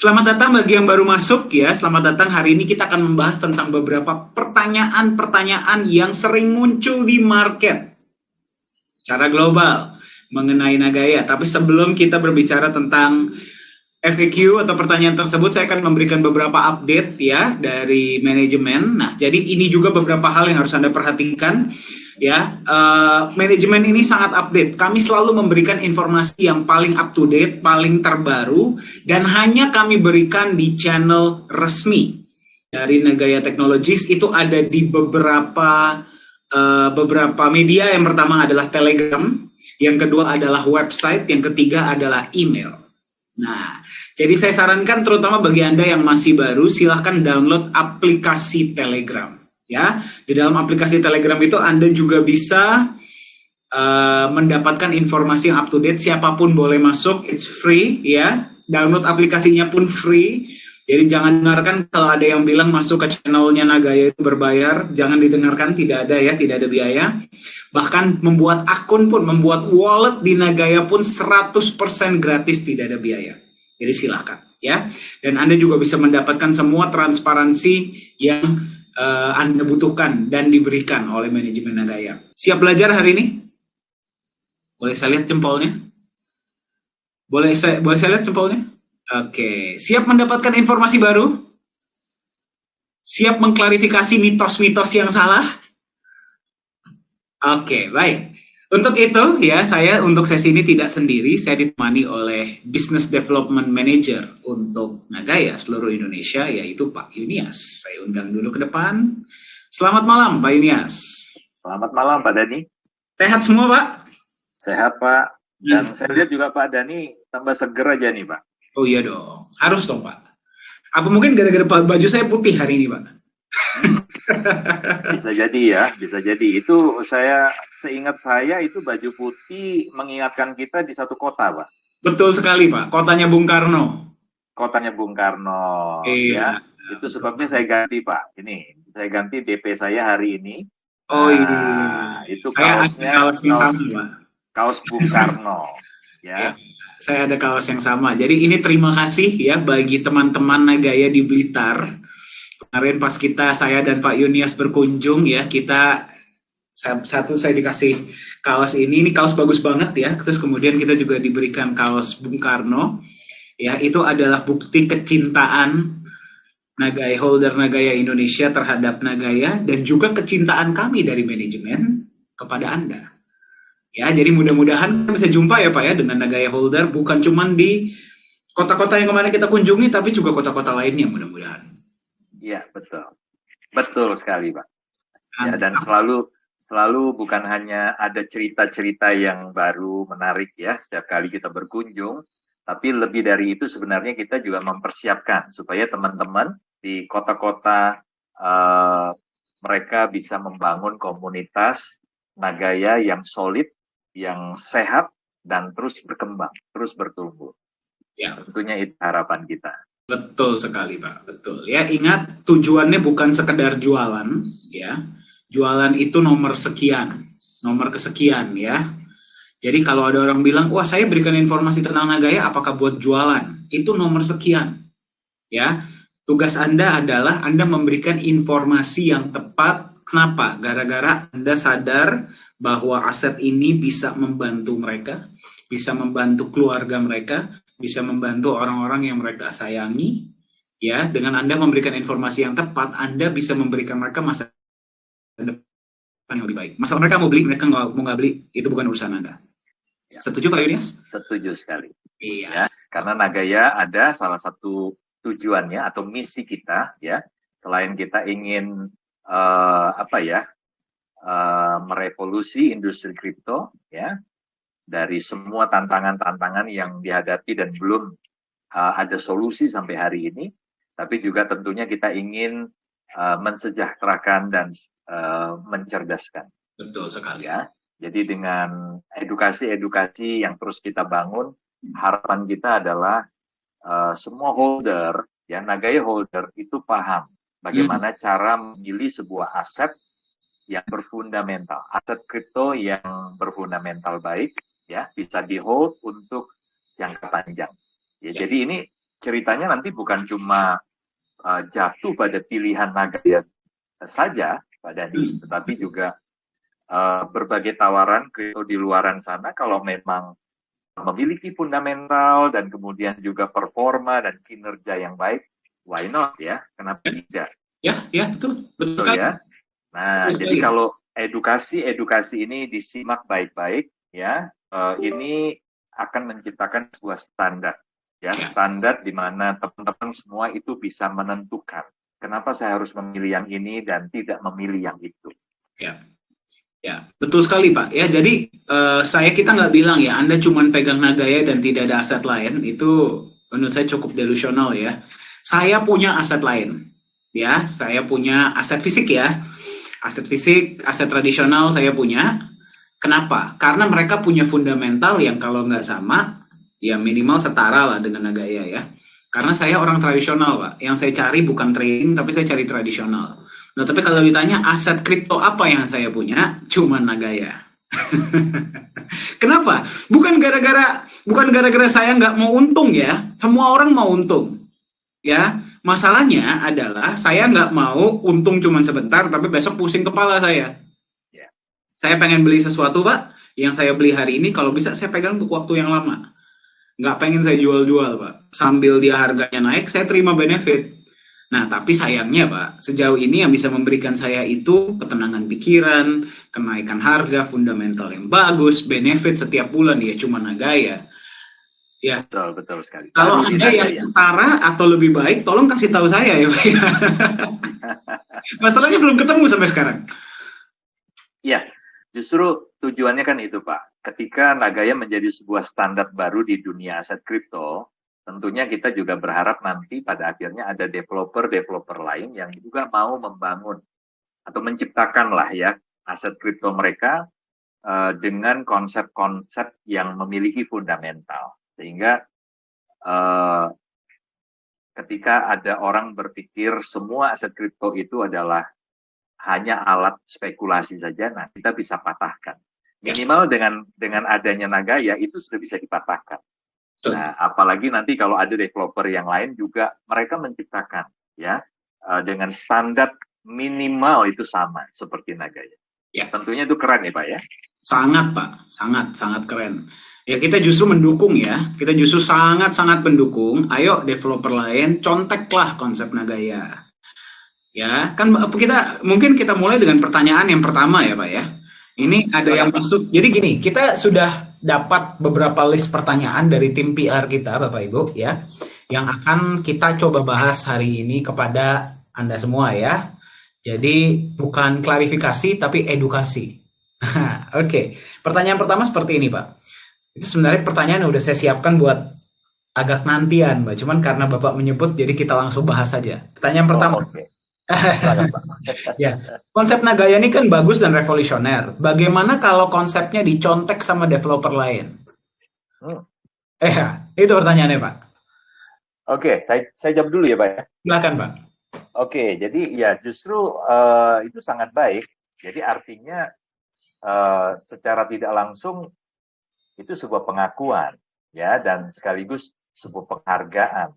Selamat datang bagi yang baru masuk ya. Selamat datang. Hari ini kita akan membahas tentang beberapa pertanyaan-pertanyaan yang sering muncul di market secara global mengenai Nagaya. Tapi sebelum kita berbicara tentang FAQ atau pertanyaan tersebut, saya akan memberikan beberapa update ya dari manajemen. Nah, jadi ini juga beberapa hal yang harus Anda perhatikan ya. Manajemen ini sangat update. Kami selalu memberikan informasi yang paling up to date, paling terbaru, dan hanya kami berikan di channel resmi dari Nagaya Technologies. Itu ada di beberapa media. Yang pertama adalah Telegram, yang kedua adalah website, yang ketiga adalah email. Nah, jadi saya sarankan terutama bagi Anda yang masih baru, silahkan download aplikasi Telegram. Ya, di dalam aplikasi Telegram itu Anda juga bisa mendapatkan informasi yang up to date. Siapapun boleh masuk, it's free ya. Download aplikasinya pun free. Jadi jangan dengarkan kalau ada yang bilang masuk ke channelnya Nagaya itu berbayar. Jangan didengarkan, tidak ada ya, tidak ada biaya. Bahkan membuat akun pun, membuat wallet di Nagaya pun 100% gratis, tidak ada biaya. Jadi silahkan ya. Dan Anda juga bisa mendapatkan semua transparansi yang Anda butuhkan dan diberikan oleh manajemen Nagaya. Siap belajar hari ini? Boleh saya lihat jempolnya? Boleh saya lihat jempolnya? Oke. Siap mendapatkan informasi baru? Siap mengklarifikasi mitos-mitos yang salah? Oke, baik. Untuk itu ya, saya untuk sesi ini tidak sendiri, saya ditemani oleh Business Development Manager untuk Nagaya seluruh Indonesia, yaitu Pak Yunias. Saya undang dulu ke depan. Selamat malam, Pak Yunias. Selamat malam, Pak Dani. Sehat semua, Pak? Sehat, Pak. Dan saya lihat juga Pak Dani tambah seger aja nih, Pak. Oh iya dong, harus dong, Pak. Apa mungkin gara-gara baju saya putih hari ini, Pak? Bisa jadi ya, bisa jadi. Itu seingat saya itu baju putih mengingatkan kita di satu kota, Pak. Betul sekali, Pak. Kotanya Bung Karno. Kotanya Bung Karno, Iya. ya. Itu sebabnya saya ganti, Pak. Ini, saya ganti DP saya hari ini. Oh iya. Itu Saya kaosnya ada kaos yang sama, Pak. Kaos Bung Karno, ya. Saya ada kaos yang sama. Jadi ini terima kasih ya bagi teman-teman Nagaya di Blitar. Kemarin pas saya dan Pak Yunias berkunjung ya, saya dikasih kaos ini kaos bagus banget ya. Terus kemudian kita juga diberikan kaos Bung Karno. Ya, itu adalah bukti kecintaan Nagaya, holder Nagaya Indonesia terhadap Nagaya, dan juga kecintaan kami dari manajemen kepada Anda. Ya, jadi mudah-mudahan bisa jumpa ya Pak ya dengan Nagaya holder, bukan cuma di kota-kota yang kemarin kita kunjungi, tapi juga kota-kota lainnya mudah-mudahan. Iya, betul. Betul sekali, Pak. Ya, dan selalu bukan hanya ada cerita-cerita yang baru menarik ya setiap kali kita berkunjung, tapi lebih dari itu sebenarnya kita juga mempersiapkan supaya teman-teman di kota-kota mereka bisa membangun komunitas Nagaya yang solid, yang sehat, dan terus berkembang, terus bertumbuh. Ya. Tentunya itu harapan kita. Betul sekali, Pak. Betul. Ya, ingat tujuannya bukan sekedar jualan, ya. Jualan itu nomor sekian, nomor kesekian, ya. Jadi kalau ada orang bilang, wah saya berikan informasi tentang Nagaya, apakah buat jualan? Itu nomor sekian, ya. Tugas Anda adalah Anda memberikan informasi yang tepat. Kenapa? Gara-gara Anda sadar bahwa aset ini bisa membantu mereka, bisa membantu keluarga mereka, bisa membantu orang-orang yang mereka sayangi, ya. Dengan Anda memberikan informasi yang tepat, Anda bisa memberikan mereka masa depan yang lebih baik. Masalah mereka mau beli, mereka nggak beli, itu bukan urusan Anda. Ya. Setuju Pak Yunias? Setuju sekali. Iya. Ya, karena Nagaya ada salah satu tujuannya atau misi kita, ya, selain kita ingin merevolusi industri kripto, ya, dari semua tantangan-tantangan yang dihadapi dan belum ada solusi sampai hari ini, tapi juga tentunya kita ingin mensejahterakan dan mencerdaskan. Betul sekali. Ya, jadi dengan edukasi-edukasi yang terus kita bangun, harapan kita adalah semua holder, ya, Nagaya holder itu paham bagaimana cara memilih sebuah aset yang berfundamental, aset kripto yang berfundamental baik, ya, bisa di hold untuk jangka panjang. Ya, jadi ini ceritanya nanti bukan cuma jatuh pada pilihan Nagaya saja, Pak Dani, tetapi juga berbagai tawaran kripto di luaran sana kalau memang memiliki fundamental dan kemudian juga performa dan kinerja yang baik, why not ya? Kenapa tidak? Ya, betul sekali. Ya. Nah, jadi kalau edukasi ini disimak baik-baik, ya, ini akan menciptakan sebuah standar, ya, standar di mana teman-teman semua itu bisa menentukan kenapa saya harus memilih yang ini dan tidak memilih yang itu. Ya, betul sekali Pak. Ya, jadi kita nggak bilang ya, Anda cuma pegang Nagaya dan tidak ada aset lain. Itu menurut saya cukup delusional ya. Saya punya aset lain. Ya, saya punya aset fisik ya. Aset fisik, aset tradisional saya punya. Kenapa? Karena mereka punya fundamental yang kalau nggak sama, ya minimal setara lah dengan Nagaya ya. Karena saya orang tradisional Pak. Yang saya cari bukan trading, tapi saya cari tradisional. Nah, tapi kalau ditanya aset kripto apa yang saya punya, cuma Nagaya. Kenapa? Bukan gara-gara saya nggak mau untung ya. Semua orang mau untung. Ya, masalahnya adalah saya nggak mau untung cuma sebentar, tapi besok pusing kepala saya. Saya pengen beli sesuatu, Pak. Yang saya beli hari ini, kalau bisa saya pegang untuk waktu yang lama. Nggak pengen saya jual-jual, Pak. Sambil dia harganya naik, saya terima benefit. Nah, tapi sayangnya Pak, sejauh ini yang bisa memberikan saya itu ketenangan pikiran, kenaikan harga, fundamental yang bagus, benefit setiap bulan ya cuma Nagaya. Ya, betul sekali. Kalau ada yang setara atau lebih baik, tolong kasih tahu saya ya Pak. Masalahnya belum ketemu sampai sekarang. Ya, justru tujuannya kan itu Pak. Ketika Nagaya menjadi sebuah standar baru di dunia aset kripto, tentunya kita juga berharap nanti pada akhirnya ada developer lain yang juga mau membangun atau menciptakan lah ya aset kripto mereka dengan konsep-konsep yang memiliki fundamental. Sehingga ketika ada orang berpikir semua aset kripto itu adalah hanya alat spekulasi saja, nah kita bisa patahkan. Minimal dengan adanya Nagaya itu sudah bisa dipatahkan. Nah, apalagi nanti kalau ada developer yang lain juga mereka menciptakan ya dengan standar minimal itu sama seperti Nagaya. Ya. Tentunya itu keren ya Pak ya. Sangat Pak, sangat keren. Ya kita justru mendukung ya, kita justru sangat mendukung. Ayo developer lain conteklah konsep Nagaya. Ya kan mungkin kita mulai dengan pertanyaan yang pertama ya Pak ya. Ini ada yang masuk. Jadi gini, kita sudah dapat beberapa list pertanyaan dari tim PR kita, Bapak Ibu, ya, yang akan kita coba bahas hari ini kepada Anda semua ya. Jadi bukan klarifikasi, tapi edukasi. Oke, pertanyaan pertama seperti ini, Pak. Itu sebenarnya pertanyaan yang udah saya siapkan buat agak nantian, Mbak. Cuman karena Bapak menyebut, jadi kita langsung bahas saja. Pertanyaan pertama. Ya, konsep Nagaya ini kan bagus dan revolusioner. Bagaimana kalau konsepnya dicontek sama developer lain? Itu pertanyaannya Pak. Oke, saya jawab dulu ya Pak ya. Silakan Pak. Oke, jadi ya justru itu sangat baik. Jadi artinya secara tidak langsung itu sebuah pengakuan ya dan sekaligus sebuah penghargaan.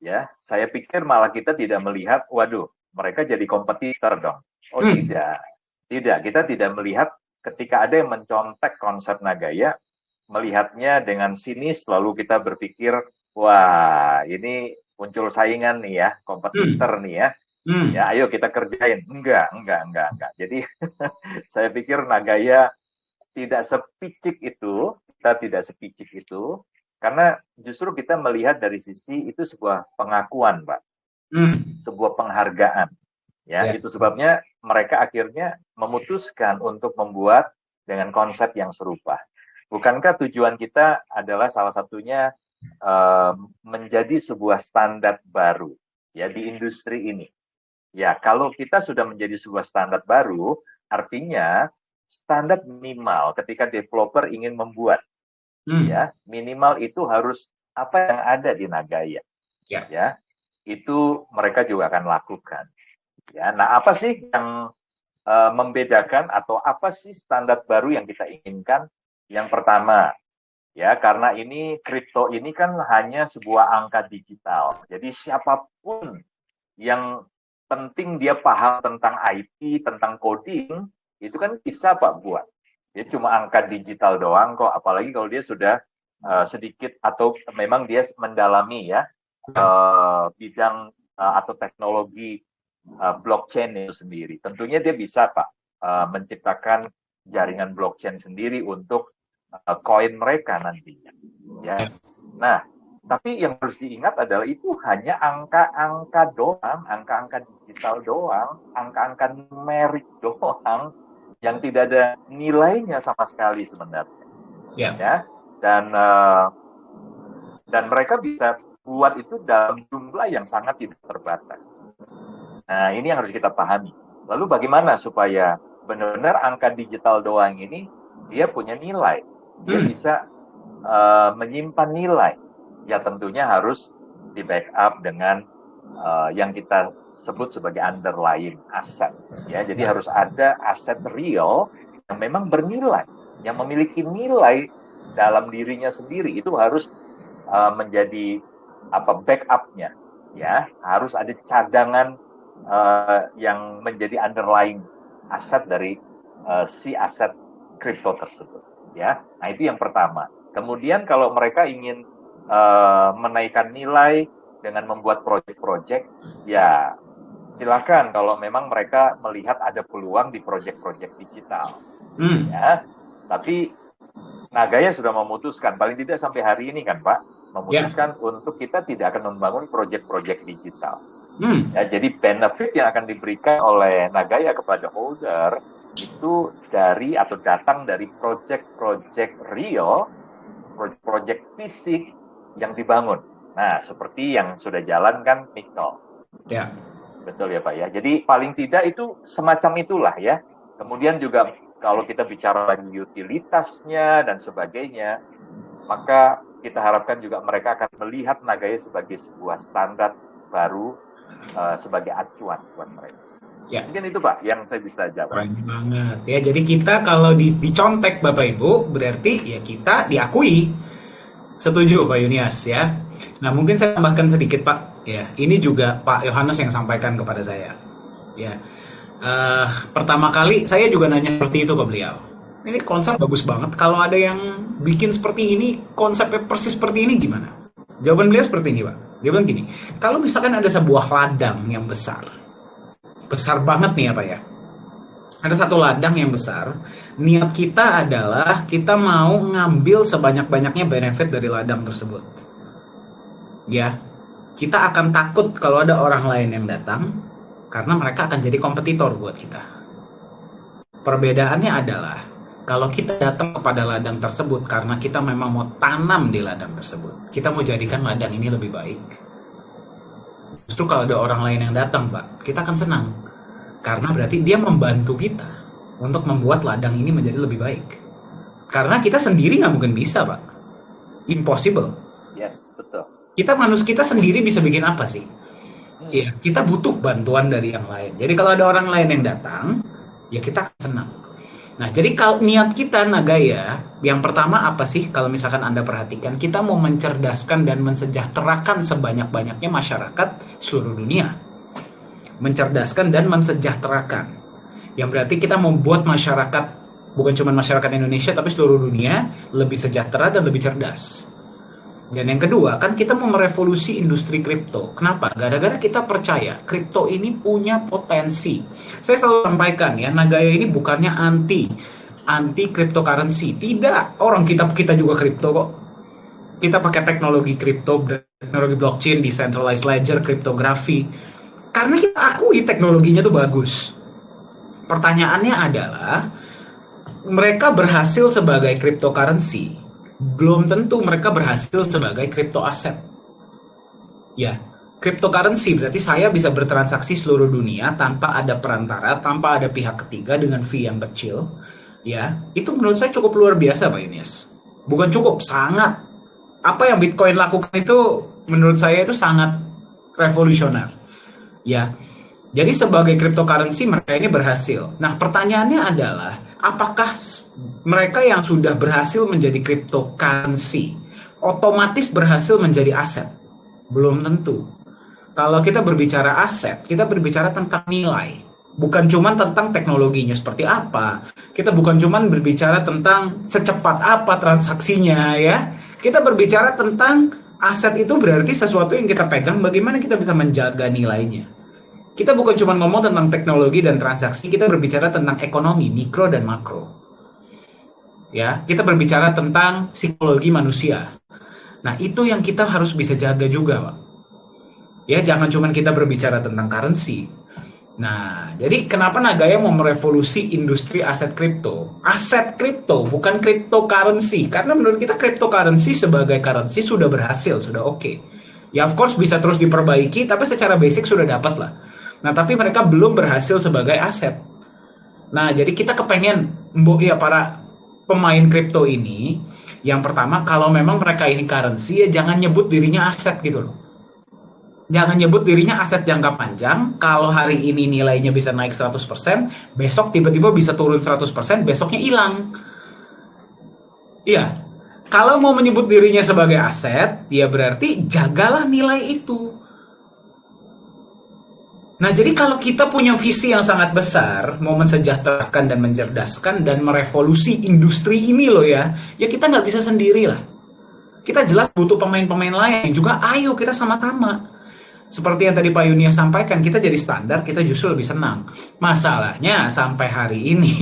Ya, saya pikir malah kita tidak melihat, waduh, mereka jadi kompetitor dong. Oh tidak. Kita tidak melihat ketika ada yang mencontek konsep Nagaya, melihatnya dengan sinis, lalu kita berpikir, wah ini muncul saingan nih ya, kompetitor nih ya. Ya ayo kita kerjain. Enggak. Jadi saya pikir Nagaya tidak sepicik itu, karena justru kita melihat dari sisi itu sebuah pengakuan, Pak. Sebuah penghargaan. Ya, itu sebabnya mereka akhirnya memutuskan untuk membuat dengan konsep yang serupa. Bukankah tujuan kita adalah salah satunya menjadi sebuah standar baru ya di industri ini. Ya, kalau kita sudah menjadi sebuah standar baru, artinya standar minimal ketika developer ingin membuat ya, minimal itu harus apa yang ada di Nagaya. Ya, itu mereka juga akan lakukan. Ya, nah apa sih yang membedakan atau apa sih standar baru yang kita inginkan? Yang pertama, ya, karena ini kripto ini kan hanya sebuah angka digital. Jadi siapapun yang penting dia paham tentang IT, tentang coding, itu kan bisa Pak buat. Dia cuma angka digital doang kok, apalagi kalau dia sudah sedikit atau memang dia mendalami ya bidang atau teknologi blockchain itu sendiri. Tentunya dia bisa Pak menciptakan jaringan blockchain sendiri untuk koin mereka nantinya. Ya. Nah, tapi yang harus diingat adalah itu hanya angka-angka doang, angka-angka digital doang, angka-angka numerik doang yang tidak ada nilainya sama sekali sebenarnya. Ya. Dan mereka bisa buat itu dalam jumlah yang sangat tidak terbatas. Nah, ini yang harus kita pahami. Lalu bagaimana supaya benar-benar angka digital doang ini dia punya nilai, dia bisa menyimpan nilai. Ya tentunya harus di backup dengan yang kita sebut sebagai underlying asset. Ya, jadi harus ada aset real yang memang bernilai, yang memiliki nilai dalam dirinya sendiri. Itu harus menjadi backup-nya. Ya, harus ada cadangan yang menjadi underlying aset dari si aset kripto tersebut. Ya, nah itu yang pertama. Kemudian kalau mereka ingin menaikkan nilai dengan membuat proyek-proyek, ya silakan kalau memang mereka melihat ada peluang di proyek-proyek digital. Ya, tapi Nagaya sudah memutuskan, paling tidak sampai hari ini kan Pak, memutuskan untuk kita tidak akan membangun proyek-proyek digital. Ya, jadi benefit yang akan diberikan oleh Nagaya kepada holder itu dari atau datang dari proyek-proyek real, proyek fisik yang dibangun. Nah, seperti yang sudah jalan kan nikel. Ya. Betul ya Pak ya. Jadi paling tidak itu semacam itulah ya. Kemudian juga kalau kita bicara lagi utilitasnya dan sebagainya, maka kita harapkan juga mereka akan melihat Nagaya sebagai sebuah standar baru, sebagai acuan buat mereka. Ya. Mungkin itu Pak yang saya bisa jawab. Keren banget ya. Jadi kita kalau dicontek Bapak Ibu berarti ya kita diakui. Setuju Pak Yunias ya. Nah mungkin saya tambahkan sedikit Pak. Ya, ini juga Pak Yohanes yang sampaikan kepada saya. Ya, pertama kali saya juga nanya seperti itu ke beliau. Ini konsep bagus banget. Kalau ada yang bikin seperti ini, konsepnya persis seperti ini gimana? Jawaban beliau seperti ini Pak. Dia bilang gini, kalau misalkan ada sebuah ladang yang besar banget nih ya Pak ya. Ada satu ladang yang besar, niat kita adalah kita mau ngambil sebanyak-banyaknya benefit dari ladang tersebut. Ya, kita akan takut kalau ada orang lain yang datang, karena mereka akan jadi kompetitor buat kita. Perbedaannya adalah, kalau kita datang kepada ladang tersebut karena kita memang mau tanam di ladang tersebut, kita mau jadikan ladang ini lebih baik. Justru kalau ada orang lain yang datang, Pak, kita akan senang. Karena berarti dia membantu kita untuk membuat ladang ini menjadi lebih baik. Karena kita sendiri nggak mungkin bisa, Pak. Impossible. Yes, betul. Kita sendiri bisa bikin apa sih? Iya, kita butuh bantuan dari yang lain. Jadi kalau ada orang lain yang datang, ya kita akan senang. Nah, jadi kalau niat kita Nagaya, yang pertama apa sih? Kalau misalkan Anda perhatikan, kita mau mencerdaskan dan mensejahterakan sebanyak-banyaknya masyarakat seluruh dunia. Mencerdaskan dan mensejahterakan. Yang berarti kita membuat masyarakat, bukan cuma masyarakat Indonesia, tapi seluruh dunia lebih sejahtera dan lebih cerdas. Dan yang kedua, kan kita mau merevolusi industri kripto. Kenapa? Gara-gara kita percaya kripto ini punya potensi. Saya selalu sampaikan ya, Nagaya ini bukannya anti cryptocurrency. Tidak, orang kita juga kripto kok. Kita pakai teknologi kripto, teknologi blockchain, decentralized ledger, kriptografi. Karena kita akui teknologinya tuh bagus. Pertanyaannya adalah, mereka berhasil sebagai cryptocurrency, belum tentu mereka berhasil sebagai crypto aset. Ya, cryptocurrency berarti saya bisa bertransaksi seluruh dunia tanpa ada perantara, tanpa ada pihak ketiga dengan fee yang kecil. Ya, itu menurut saya cukup luar biasa Pak Yunias. Bukan cukup, sangat. Apa yang Bitcoin lakukan itu menurut saya itu sangat revolusioner. Ya, jadi sebagai cryptocurrency mereka ini berhasil. Nah, pertanyaannya adalah, apakah mereka yang sudah berhasil menjadi cryptocurrency otomatis berhasil menjadi aset? Belum tentu. Kalau kita berbicara aset, kita berbicara tentang nilai. Bukan cuma tentang teknologinya seperti apa. Kita bukan cuma berbicara tentang secepat apa transaksinya ya. Kita berbicara tentang aset itu berarti sesuatu yang kita pegang, bagaimana kita bisa menjaga nilainya. Kita bukan cuma ngomong tentang teknologi dan transaksi, kita berbicara tentang ekonomi, mikro dan makro. Ya, kita berbicara tentang psikologi manusia. Nah, itu yang kita harus bisa jaga juga, Pak. Ya, jangan cuma kita berbicara tentang currency. Nah, jadi kenapa Nagaya mau merevolusi industri aset kripto? Aset kripto, bukan cryptocurrency. Karena menurut kita cryptocurrency sebagai currency sudah berhasil, sudah oke. Ya, of course bisa terus diperbaiki, tapi secara basic sudah dapat lah. Nah, tapi mereka belum berhasil sebagai aset. Nah, jadi kita kepengen, ya para pemain kripto ini, yang pertama, kalau memang mereka ini currency, ya jangan nyebut dirinya aset gitu loh. Jangan nyebut dirinya aset jangka panjang, kalau hari ini nilainya bisa naik 100%, besok tiba-tiba bisa turun 100%, besoknya hilang. Iya, kalau mau menyebut dirinya sebagai aset, ya berarti jagalah nilai itu. Nah, jadi kalau kita punya visi yang sangat besar, mau mensejahterakan dan mencerdaskan dan merevolusi industri ini loh ya kita nggak bisa sendiri lah. Kita jelas butuh pemain-pemain lain juga, ayo kita sama-sama. Seperti yang tadi Pak Yunia sampaikan, kita jadi standar, kita justru lebih senang. Masalahnya sampai hari ini,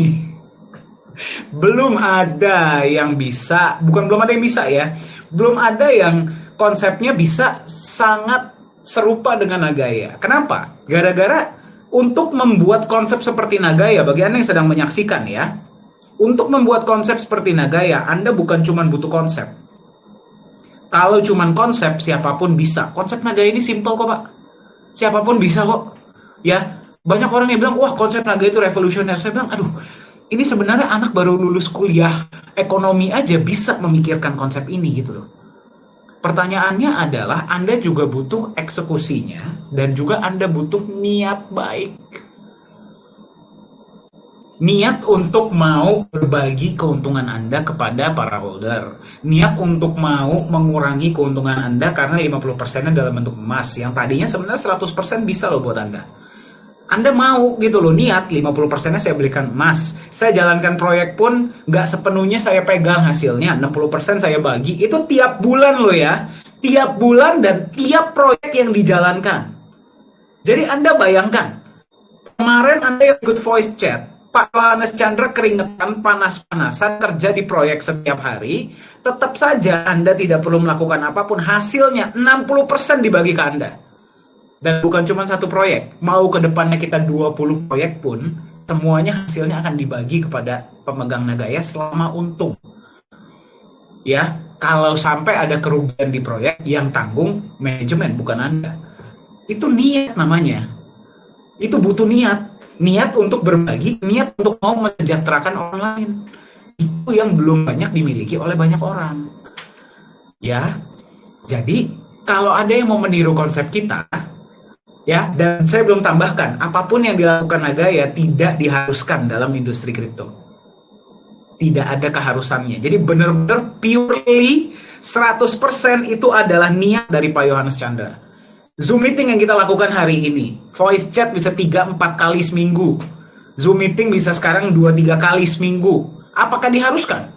belum ada yang bisa, bukan belum ada yang bisa ya, belum ada yang konsepnya bisa sangat serupa dengan Nagaya. Kenapa? Gara-gara untuk membuat konsep seperti Nagaya, bagi Anda yang sedang menyaksikan ya, untuk membuat konsep seperti Nagaya, Anda bukan cuma butuh konsep. Kalau cuma konsep, siapapun bisa. Konsep Nagaya ini simple kok, Pak. Siapapun bisa kok. Ya, banyak orang yang bilang, wah konsep Nagaya itu revolusioner. Saya bilang, aduh, ini sebenarnya anak baru lulus kuliah ekonomi aja bisa memikirkan konsep ini gitu loh. Pertanyaannya adalah Anda juga butuh eksekusinya dan juga Anda butuh niat baik. Niat untuk mau berbagi keuntungan Anda kepada para holder. Niat untuk mau mengurangi keuntungan Anda karena 50%-nya dalam bentuk emas. Yang tadinya sebenarnya 100% bisa loh buat Anda. Anda mau gitu loh, niat 50%-nya saya belikan emas. Saya jalankan proyek pun nggak sepenuhnya saya pegang hasilnya, 60% saya bagi. Itu tiap bulan loh ya. Tiap bulan dan tiap proyek yang dijalankan. Jadi Anda bayangkan, kemarin Anda yang ikut voice chat, Pak Yohanes Chandra keringetan panas-panasan kerja di proyek setiap hari, tetap saja Anda tidak perlu melakukan apapun, hasilnya 60% dibagi ke Anda. Dan bukan cuma satu proyek, mau ke depannya kita 20 proyek pun, semuanya hasilnya akan dibagi kepada pemegang Nagaya selama untung. Ya, kalau sampai ada kerugian di proyek, yang tanggung manajemen, bukan Anda. Itu niat namanya. Itu butuh niat. Niat untuk berbagi, niat untuk mau mensejahterakan orang lain. Itu yang belum banyak dimiliki oleh banyak orang. Ya, jadi kalau ada yang mau meniru konsep kita, ya, dan saya belum tambahkan, apapun yang dilakukan Nagaya tidak diharuskan dalam industri kripto. Tidak ada keharusannya. Jadi benar-benar purely 100% itu adalah niat dari Pak Yohanes Chandra. Zoom meeting yang kita lakukan hari ini, voice chat bisa 3-4 kali seminggu. Zoom meeting bisa sekarang 2-3 kali seminggu. Apakah diharuskan?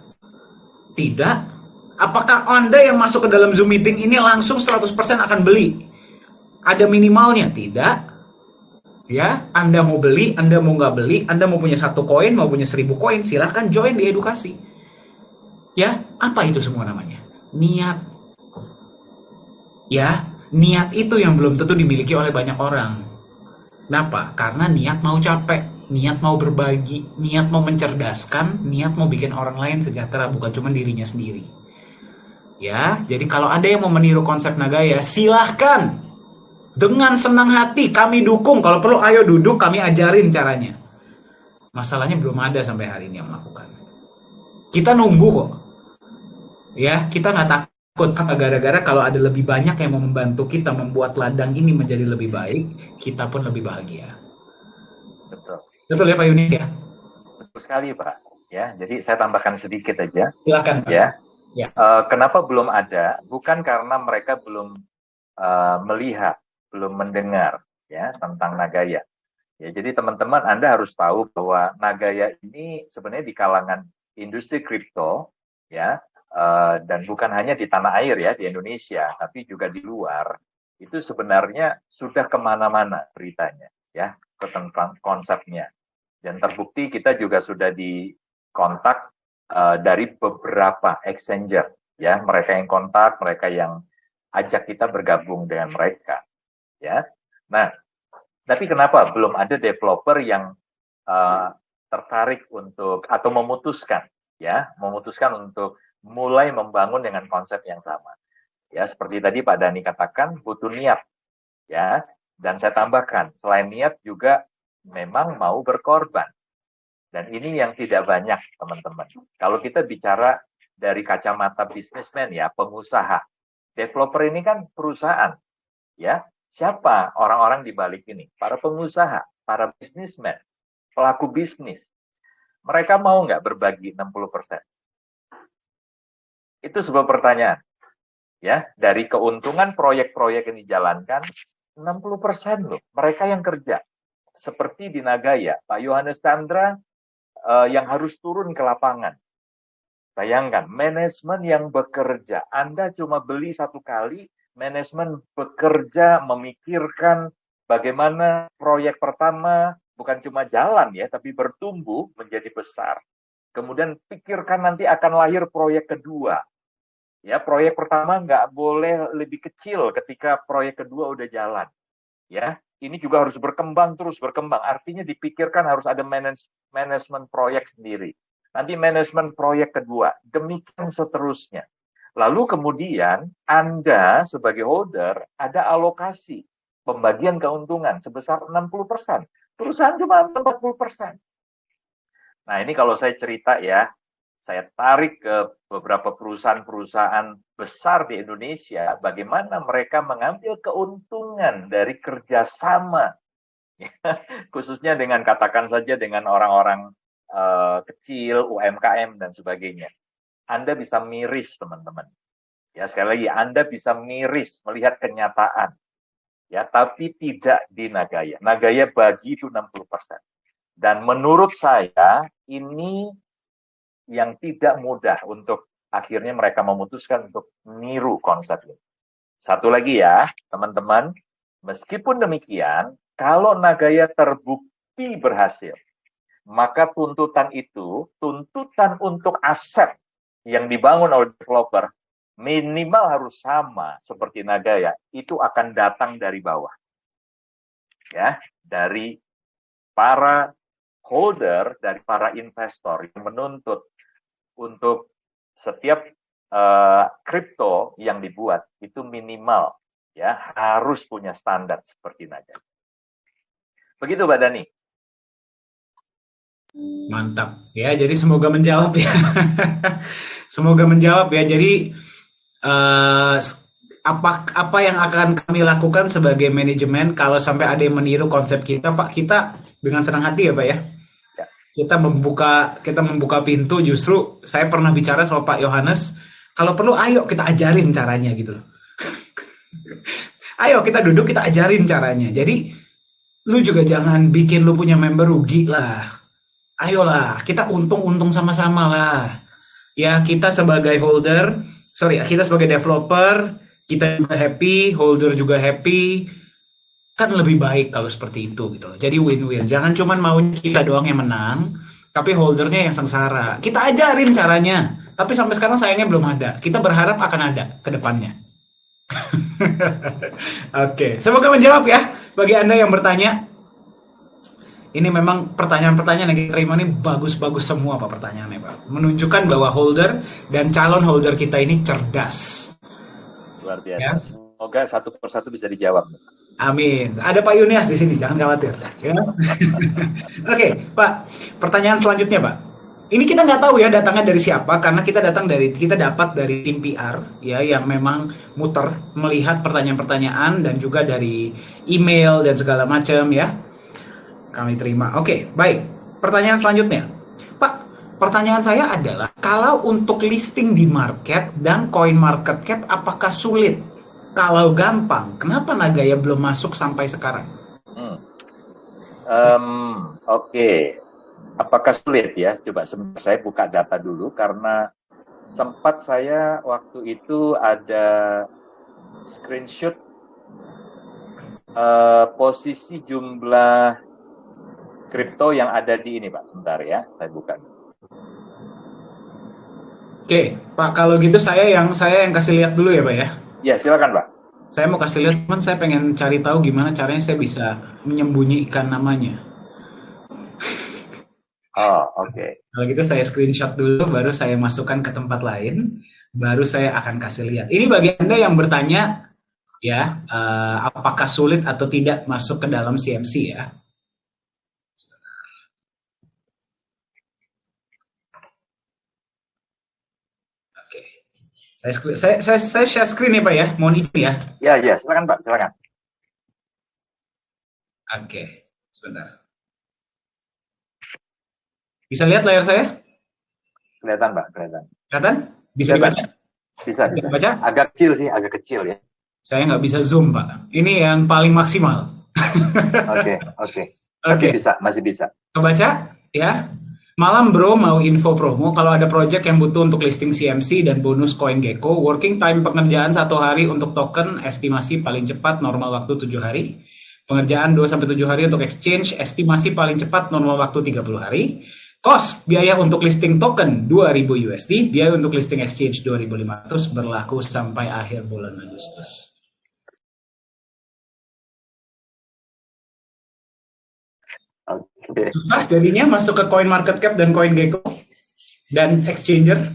Tidak. Apakah Anda yang masuk ke dalam Zoom meeting ini langsung 100% akan beli? Ada minimalnya? Tidak. Ya, Anda mau beli, Anda mau nggak beli, Anda mau punya 1 koin, mau punya 1000 koin, silahkan join di edukasi. Ya, apa itu semua namanya? Niat. Ya, niat itu yang belum tentu dimiliki oleh banyak orang. Kenapa? Karena niat mau capek, niat mau berbagi, niat mau mencerdaskan, niat mau bikin orang lain sejahtera, bukan cuma dirinya sendiri. Ya, jadi kalau ada yang mau meniru konsep Nagaya, silahkan. Dengan senang hati kami dukung. Kalau perlu ayo duduk kami ajarin caranya. Masalahnya belum ada sampai hari ini yang melakukan. Kita nunggu kok. Ya, kita nggak takut gara-gara kalau ada lebih banyak yang mau membantu kita membuat ladang ini menjadi lebih baik, kita pun lebih bahagia. Betul. Betul ya Pak Yunis ya? Betul sekali Pak. Ya, jadi saya tambahkan sedikit aja. Silakan, Pak. Ya, Ya. kenapa belum ada? Bukan karena mereka belum melihat, belum mendengar ya tentang Nagaya. Ya, jadi teman-teman Anda harus tahu bahwa Nagaya ini sebenarnya di kalangan industri kripto ya, dan bukan hanya di tanah air ya di Indonesia, tapi juga di luar itu sebenarnya sudah kemana-mana beritanya ya tentang konsepnya. Dan terbukti kita juga sudah dikontak dari beberapa exchanger ya, mereka yang kontak, mereka yang ajak kita bergabung dengan mereka ya. Nah, tapi kenapa belum ada developer yang tertarik untuk atau memutuskan untuk mulai membangun dengan konsep yang sama ya, seperti tadi Pak Dhani katakan butuh niat ya, dan saya tambahkan selain niat juga memang mau berkorban. Dan ini yang tidak banyak, teman-teman. Kalau kita bicara dari kacamata bisnismen ya, pengusaha. Developer ini kan perusahaan, ya. Siapa orang-orang di balik ini? Para pengusaha, para bisnismen, pelaku bisnis. Mereka mau nggak berbagi 60%? Itu sebuah pertanyaan. Ya, dari keuntungan proyek-proyek yang dijalankan, 60% loh. Mereka yang kerja. Seperti di Nagaya, Pak Yohanes Chandra yang harus turun ke lapangan. Bayangkan, manajemen yang bekerja. Anda cuma beli satu kali, manajemen bekerja memikirkan bagaimana proyek pertama bukan cuma jalan ya, tapi bertumbuh menjadi besar. Kemudian pikirkan nanti akan lahir proyek kedua. Ya, proyek pertama nggak boleh lebih kecil ketika proyek kedua udah jalan. Ya, ini juga harus berkembang terus berkembang. Artinya dipikirkan harus ada manajemen proyek sendiri. Nanti manajemen proyek kedua, demikian seterusnya. Lalu kemudian Anda sebagai holder ada alokasi pembagian keuntungan sebesar 60%. Perusahaan cuma 40%. Nah, ini kalau saya cerita ya, saya tarik ke beberapa perusahaan-perusahaan besar di Indonesia, bagaimana mereka mengambil keuntungan dari kerjasama, khususnya dengan katakan saja dengan orang-orang kecil, UMKM dan sebagainya. Anda bisa miris, teman-teman. Ya, sekali lagi, Anda bisa miris melihat kenyataan. Ya, tapi tidak di Nagaya. Nagaya bagi itu 60%. Dan menurut saya, ini yang tidak mudah untuk akhirnya mereka memutuskan untuk niru konsep ini. Satu lagi ya, teman-teman, meskipun demikian, kalau Nagaya terbukti berhasil, maka tuntutan untuk aset yang dibangun oleh developer, minimal harus sama seperti Nagaya, itu akan datang dari bawah. Ya, dari para holder, dari para investor yang menuntut untuk setiap kripto yang dibuat itu minimal ya harus punya standar seperti Nagaya. Begitu Mbak Dhani. Mantap ya, jadi semoga menjawab ya. Semoga menjawab ya. Jadi apa yang akan kami lakukan sebagai manajemen kalau sampai ada yang meniru konsep kita, Pak? Kita dengan senang hati ya, Pak ya. Kita membuka pintu. Justru saya pernah bicara sama Pak Yohanes, kalau perlu ayo kita ajarin caranya gitu. Ayo kita duduk, kita ajarin caranya. Jadi lu juga jangan bikin lu punya member rugi lah. Ayolah, kita untung-untung sama-sama lah. Ya, kita sebagai kita sebagai developer, kita juga happy, holder juga happy. Kan lebih baik kalau seperti itu gitu loh. Jadi win-win. Jangan cuma mau kita doang yang menang, tapi holdernya yang sengsara. Kita ajarin caranya. Tapi sampai sekarang sayangnya belum ada. Kita berharap akan ada ke depannya. Oke, semoga menjawab ya bagi Anda yang bertanya. Ini memang pertanyaan-pertanyaan yang kita terima ini bagus-bagus semua Pak pertanyaannya Pak. Menunjukkan bahwa holder dan calon holder kita ini cerdas. Luar biasa. Ya? Semoga satu persatu bisa dijawab. Amin. Ada Pak Yunias di sini, jangan khawatir. Ya? Oke, Pak. Pertanyaan selanjutnya Pak. Ini kita nggak tahu ya datangnya dari siapa, karena kita dapat dari tim PR ya yang memang muter melihat pertanyaan-pertanyaan dan juga dari email dan segala macam ya. Kami terima. Oke, baik. Pertanyaan selanjutnya. Pak, pertanyaan saya adalah, kalau untuk listing di market dan coin market cap, apakah sulit? Kalau gampang, kenapa Nagaya belum masuk sampai sekarang? Oke. Apakah sulit ya? Coba sebentar saya buka data dulu karena sempat saya waktu itu ada screenshot posisi jumlah kripto yang ada di ini, Pak. Sebentar ya, saya buka. Oke, Pak, kalau gitu saya yang kasih lihat dulu ya, Pak ya. Ya, silakan, Pak. Saya mau kasih lihat, teman, saya pengen cari tahu gimana caranya saya bisa menyembunyikan namanya. Oh, oke. Kalau gitu saya screenshot dulu, baru saya masukkan ke tempat lain, baru saya akan kasih lihat. Ini bagi Anda yang bertanya, ya, apakah sulit atau tidak masuk ke dalam CMC ya. Oke. Saya share screen ya, Pak ya. Mohon izin ya. Ya, silakan, Pak, silakan. Oke, sebentar. Bisa lihat layar saya? Kelihatan, Pak, kelihatan. Kelihatan? Bisa Kelihatan. dibaca? Bisa. Baca? Agak kecil sih, agak kecil ya. Saya nggak bisa zoom, Pak. Ini yang paling maksimal. Oke. Oke. Masih bisa. Kebaca? Ya. Malam bro, mau info promo. Kalau ada project yang butuh untuk listing CMC dan bonus CoinGecko, working time pengerjaan 1 hari untuk token, estimasi paling cepat normal waktu 7 hari. Pengerjaan 2-7 hari untuk exchange, estimasi paling cepat normal waktu 30 hari. Cost, biaya untuk listing token 2.000 USD, biaya untuk listing exchange 2.500, berlaku sampai akhir bulan Agustus. Oke. Susah jadinya masuk ke coin market cap dan CoinGecko dan exchanger.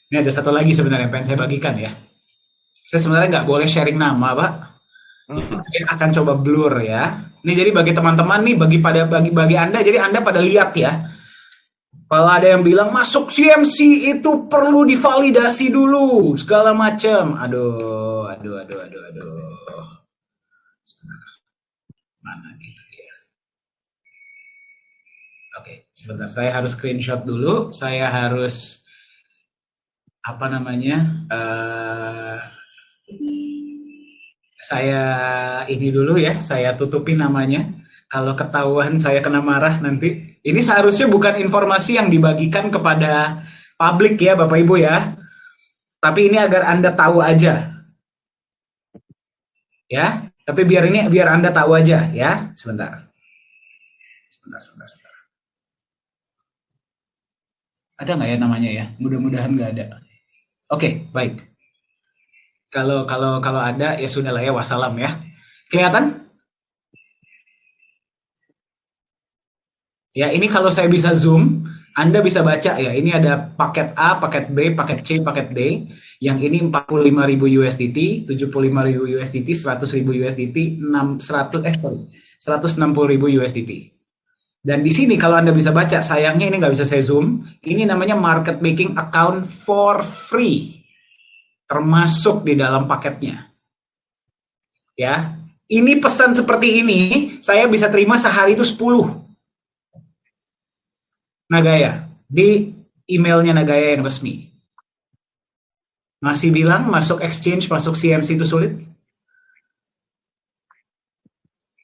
Ini ada satu lagi sebenarnya yang pengen saya bagikan ya. Saya sebenarnya nggak boleh sharing nama, Pak. Saya akan coba blur ya. Ini jadi bagi teman-teman nih, bagi Anda, jadi Anda pada lihat ya. Kalau ada yang bilang masuk CMC itu perlu divalidasi dulu, segala macam. Aduh. Mana gitu ya. Oke, sebentar. Saya harus screenshot dulu. Saya harus apa namanya? Saya ini dulu ya. Saya tutupin namanya. Kalau ketahuan saya kena marah nanti. Ini seharusnya bukan informasi yang dibagikan kepada publik ya, Bapak Ibu ya. Tapi ini agar Anda tahu aja. Ya, tapi biar Anda tahu aja ya. Sebentar. Ada nggak ya namanya ya? Mudah-mudahan nggak ada. Oke, baik. Kalau ada ya sudah lah ya, wassalam ya. Kelihatan? Ya, ini kalau saya bisa zoom, Anda bisa baca ya. Ini ada paket A, paket B, paket C, paket D. Yang ini 45.000 USDT, 75.000 USDT, 100.000 USDT, 160.000 USDT. Dan di sini kalau Anda bisa baca, sayangnya ini nggak bisa saya zoom. Ini namanya market making account for free. Termasuk di dalam paketnya. Ya, ini pesan seperti ini, saya bisa terima sehari itu 10. Nagaya, di emailnya Nagaya yang resmi. Masih bilang masuk exchange, masuk CMC itu sulit?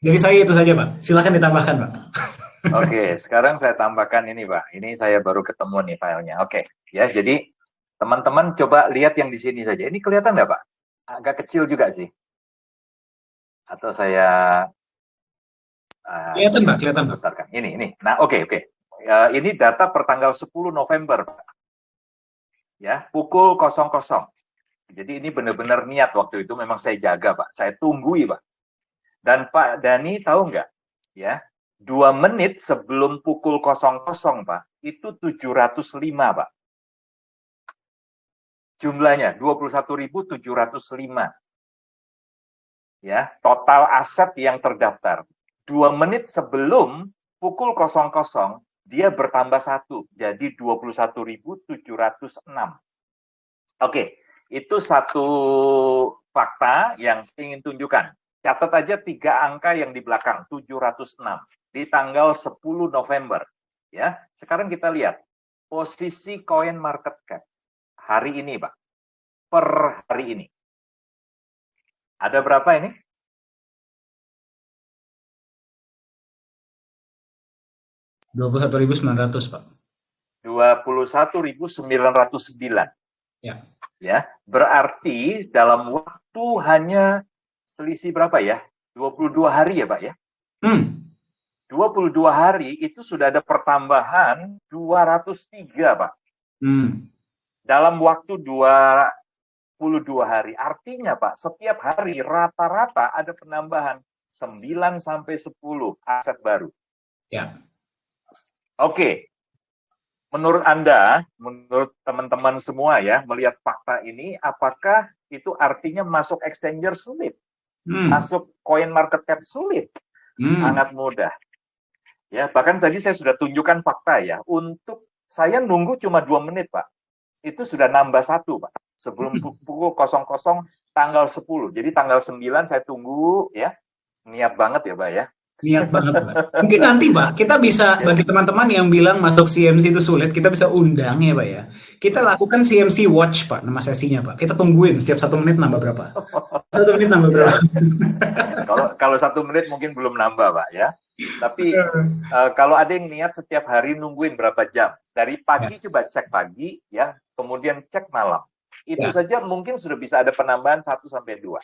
Jadi saya itu saja, Pak. Silakan ditambahkan, Pak. Oke, sekarang saya tambahkan ini, Pak. Ini saya baru ketemu nih filenya. Oke, ya. Jadi teman-teman coba lihat yang di sini saja. Ini kelihatan nggak, Pak? Agak kecil juga sih. Atau saya kelihatan, Pak. Kelihatan, Pak. Ini. Nah, oke. Ini data per tanggal 10 November, Pak. Ya, pukul 00. Jadi ini benar-benar niat waktu itu memang saya jaga, Pak. Saya tunggui, Pak. Dan Pak Dani tahu nggak? Ya, 2 menit sebelum pukul 00, Pak, itu 705, Pak. Jumlahnya 21.705. Ya, total aset yang terdaftar. 2 menit sebelum pukul 00, dia bertambah 1, jadi 21.706. Oke, itu satu fakta yang saya ingin tunjukkan. Catat aja 3 angka yang di belakang, 706, di tanggal 10 November. Ya, sekarang kita lihat posisi coin market cap hari ini, Pak. Per hari ini. Ada berapa ini? 21.900, Pak. 21.909. Ya. Ya, berarti dalam waktu hanya selisih berapa ya? 22 hari ya, Pak ya? 22 hari itu sudah ada pertambahan 203, Pak. Dalam waktu 22 hari. Artinya, Pak, setiap hari rata-rata ada penambahan 9 sampai 10 aset baru. Ya. Oke. Menurut Anda, menurut teman-teman semua ya, melihat fakta ini, apakah itu artinya masuk exchanger sulit? Masuk coin market cap sulit? Sangat mudah. Ya, bahkan tadi saya sudah tunjukkan fakta ya. Untuk saya nunggu cuma 2 menit, Pak. Itu sudah nambah 1, Pak. Sebelum pukul 00 tanggal 10. Jadi tanggal 9 saya tunggu ya. Niat banget ya, Pak ya. Niat banget, Pak. Mungkin nanti, Pak, kita bisa, bagi teman-teman yang bilang masuk CMC itu sulit, kita bisa undang ya, Pak ya. Kita lakukan CMC Watch, Pak, nama sesinya, Pak. Kita tungguin setiap 1 menit nambah berapa. 1 menit nambah berapa. Kalau 1 menit mungkin belum nambah, Pak ya. Tapi kalau ada yang niat setiap hari nungguin berapa jam. Dari pagi coba cek pagi ya, kemudian cek malam. Itu saja mungkin sudah bisa ada penambahan 1 sampai 2.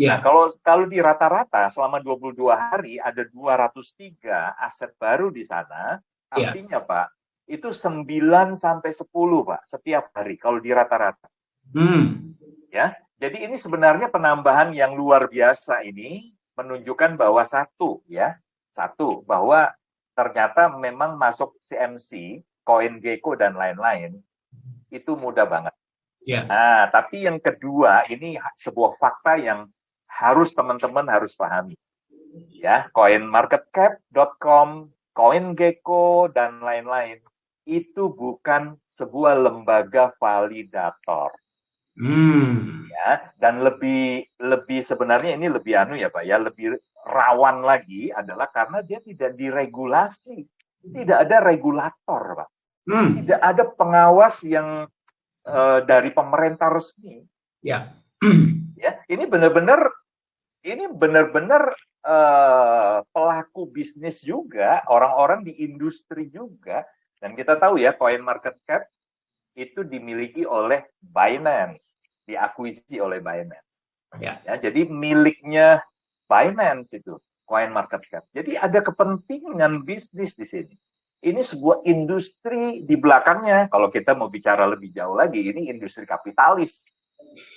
Nah, kalau di rata-rata selama 22 hari ada 203 aset baru di sana, artinya Pak, itu 9 sampai 10, Pak, setiap hari kalau di rata-rata. Ya. Jadi ini sebenarnya penambahan yang luar biasa ini menunjukkan bahwa satu bahwa ternyata memang masuk CMC, CoinGecko dan lain-lain itu mudah banget. Nah, tapi yang kedua ini sebuah fakta yang harus teman-teman harus pahami. Ya, coinmarketcap.com, CoinGecko dan lain-lain itu bukan sebuah lembaga validator. Ya, dan lebih sebenarnya ini lebih Pak ya, lebih rawan lagi adalah karena dia tidak diregulasi. Tidak ada regulator, Pak. Tidak ada pengawas yang dari pemerintah resmi. Ya, ini benar-benar pelaku bisnis juga, orang-orang di industri juga. Dan kita tahu ya, coin market cap itu dimiliki oleh Binance, diakuisisi oleh Binance. Ya, jadi miliknya Binance itu coin market cap. Jadi ada kepentingan bisnis di sini. Ini sebuah industri di belakangnya. Kalau kita mau bicara lebih jauh lagi, ini industri kapitalis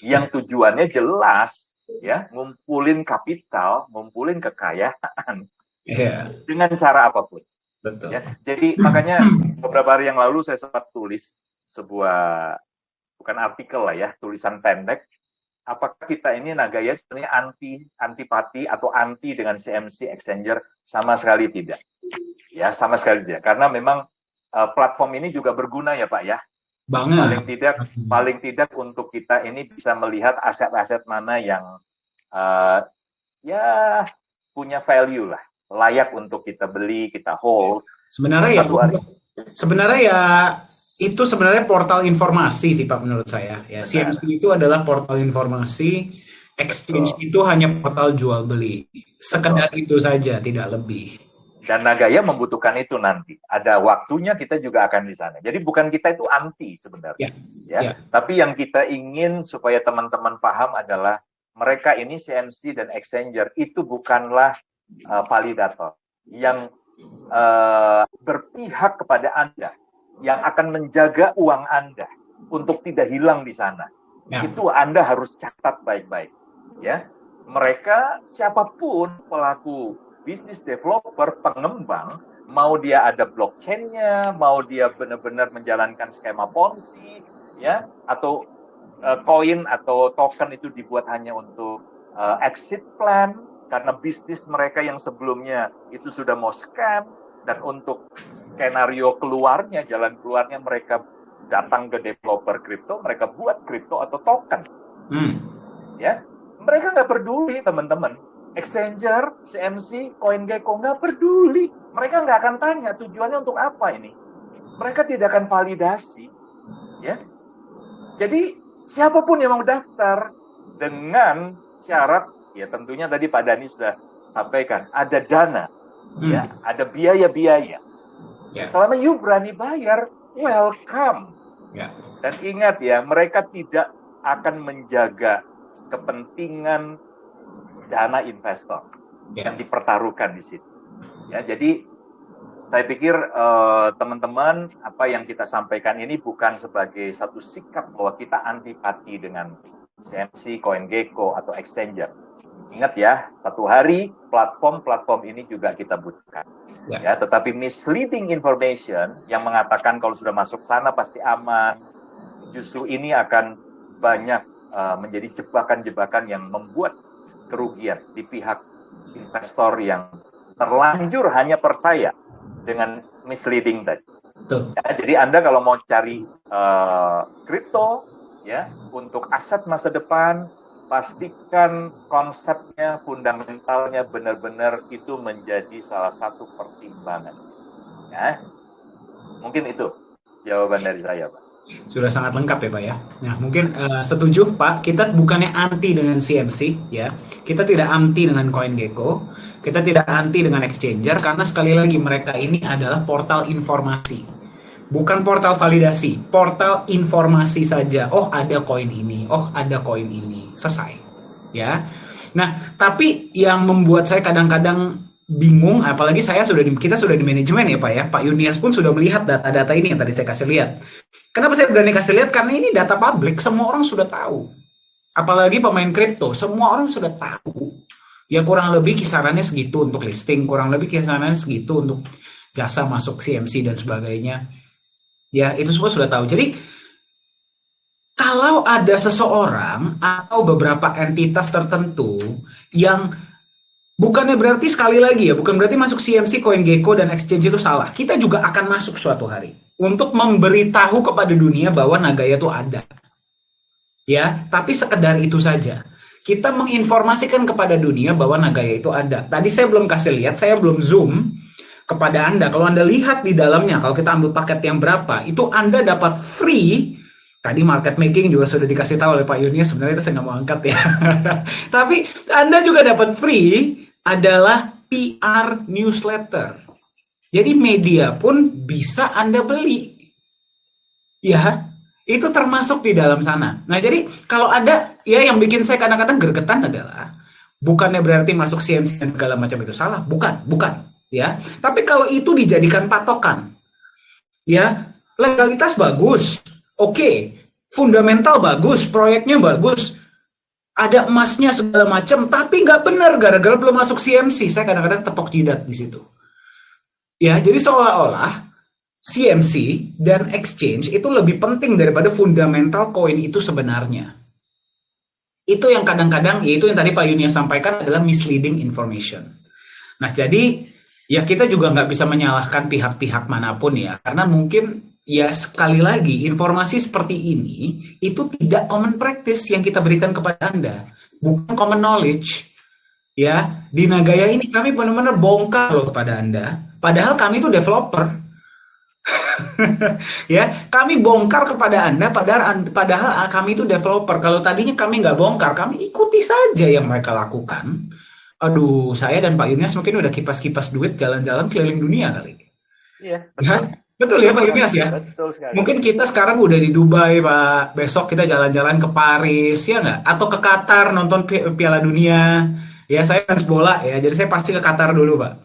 yang tujuannya jelas ya, ngumpulin kapital, ngumpulin kekayaan dengan cara apapun. Betul. Ya, jadi makanya beberapa hari yang lalu saya sempat tulis sebuah, bukan artikel lah ya, tulisan pendek. Apakah kita ini Nagaya sebenarnya antipati atau anti dengan CMC Exchanger? Sama sekali tidak. Ya, sama sekali tidak. Karena memang platform ini juga berguna ya Pak ya. Banget. Paling tidak untuk kita ini bisa melihat aset-aset mana yang ya punya value lah, layak untuk kita beli, kita hold. Sebenarnya ya itu sebenarnya portal informasi sih Pak menurut saya. Ya, CMC itu adalah portal informasi, exchange itu hanya portal jual beli. Sekedar itu saja, tidak lebih. Dan Nagaya membutuhkan itu nanti. Ada waktunya kita juga akan di sana. Jadi bukan kita itu anti sebenarnya. Tapi yang kita ingin supaya teman-teman paham adalah mereka ini CMC dan Exchanger itu bukanlah validator yang berpihak kepada Anda, yang akan menjaga uang Anda untuk tidak hilang di sana. Itu Anda harus catat baik-baik. Ya, mereka siapapun pelaku bisnis developer, pengembang, mau dia ada blockchain-nya, mau dia benar-benar menjalankan skema Ponzi, ya, atau koin atau token itu dibuat hanya untuk exit plan karena bisnis mereka yang sebelumnya itu sudah mau scam, dan untuk skenario keluarnya, jalan keluarnya mereka datang ke developer kripto, mereka buat kripto atau token. Ya, mereka nggak peduli teman-teman. Exchanger, CMC, CoinGecko nggak peduli. Mereka nggak akan tanya tujuannya untuk apa ini. Mereka tidak akan validasi, ya. Jadi siapapun yang mau daftar dengan syarat, ya tentunya tadi Pak Dhani sudah sampaikan, ada dana, ya, ada biaya-biaya. Selama you berani bayar, welcome. Dan ingat ya, mereka tidak akan menjaga kepentingan dana investor yang dipertaruhkan di situ. Ya, jadi saya pikir teman-teman, apa yang kita sampaikan ini bukan sebagai satu sikap bahwa kita antipati dengan CMC, CoinGecko atau Exchanger. Ingat ya, satu hari platform-platform ini juga kita butuhkan. Ya, tetapi misleading information yang mengatakan kalau sudah masuk sana pasti aman, justru ini akan banyak menjadi jebakan-jebakan yang membuat kerugian di pihak investor yang terlanjur hanya percaya dengan misleading tadi. Ya, jadi Anda kalau mau cari kripto ya untuk aset masa depan, pastikan konsepnya, fundamentalnya benar-benar itu menjadi salah satu pertimbangan. Ya, mungkin itu jawaban dari saya, Pak. Sudah sangat lengkap ya Pak ya. Nah mungkin setuju Pak, kita bukannya anti dengan CMC ya, kita tidak anti dengan CoinGecko, kita tidak anti dengan Exchanger, karena sekali lagi mereka ini adalah portal informasi, bukan portal validasi, portal informasi saja. Oh ada koin ini, oh ada koin ini, selesai ya. Nah tapi yang membuat saya kadang-kadang bingung, apalagi kita sudah di manajemen ya Pak ya, Pak Yunias pun sudah melihat data-data ini yang tadi saya kasih lihat. Kenapa saya berani kasih lihat? Karena ini data publik, semua orang sudah tahu. Apalagi pemain kripto, semua orang sudah tahu. Ya kurang lebih kisarannya segitu untuk listing, kurang lebih kisarannya segitu untuk jasa masuk CMC dan sebagainya. Ya itu semua sudah tahu. Jadi kalau ada seseorang atau beberapa entitas tertentu yang bukannya berarti sekali lagi ya, bukan berarti masuk CMC, CoinGecko, dan Exchange itu salah. Kita juga akan masuk suatu hari untuk memberitahu kepada dunia bahwa Nagaya itu ada. Ya, tapi sekedar itu saja. Kita menginformasikan kepada dunia bahwa Nagaya itu ada. Tadi saya belum kasih lihat, saya belum zoom kepada Anda. Kalau Anda lihat di dalamnya, kalau kita ambil paket yang berapa, itu Anda dapat free. Tadi market making juga sudah dikasih tahu oleh Pak Yunias, sebenarnya itu saya nggak mau angkat ya. Tapi Anda juga dapat free adalah PR newsletter. Jadi media pun bisa Anda beli. Ya, itu termasuk di dalam sana. Nah, jadi kalau ada, ya yang bikin saya kadang-kadang gergetan adalah, bukannya berarti masuk CMC dan segala macam itu salah. Bukan. Ya. Tapi kalau itu dijadikan patokan, ya, legalitas bagus. Oke, fundamental bagus, proyeknya bagus, ada emasnya segala macam, tapi nggak benar gara-gara belum masuk CMC. Saya kadang-kadang tepok jidat di situ. Ya, jadi seolah-olah CMC dan exchange itu lebih penting daripada fundamental koin itu sebenarnya. Itu yang kadang-kadang, yaitu yang tadi Pak Yunias sampaikan adalah misleading information. Nah, jadi ya kita juga nggak bisa menyalahkan pihak-pihak manapun ya, karena mungkin ya sekali lagi informasi seperti ini itu tidak common practice yang kita berikan kepada Anda, bukan common knowledge. Ya, di Nagaya ini kami benar-benar bongkar loh kepada Anda, padahal kami itu developer. Ya, kami bongkar kepada Anda padahal kami itu developer. Kalau tadinya kami nggak bongkar, kami ikuti saja yang mereka lakukan. Aduh, saya dan Pak Yunias mungkin udah kipas-kipas duit jalan-jalan keliling dunia kali. Iya, betul ya Pak Yunias ya. Betul sekali. Mungkin kita sekarang udah di Dubai Pak, besok kita jalan-jalan ke Paris ya nggak? Atau ke Qatar nonton Piala Dunia. Ya saya fans bola ya, jadi saya pasti ke Qatar dulu Pak.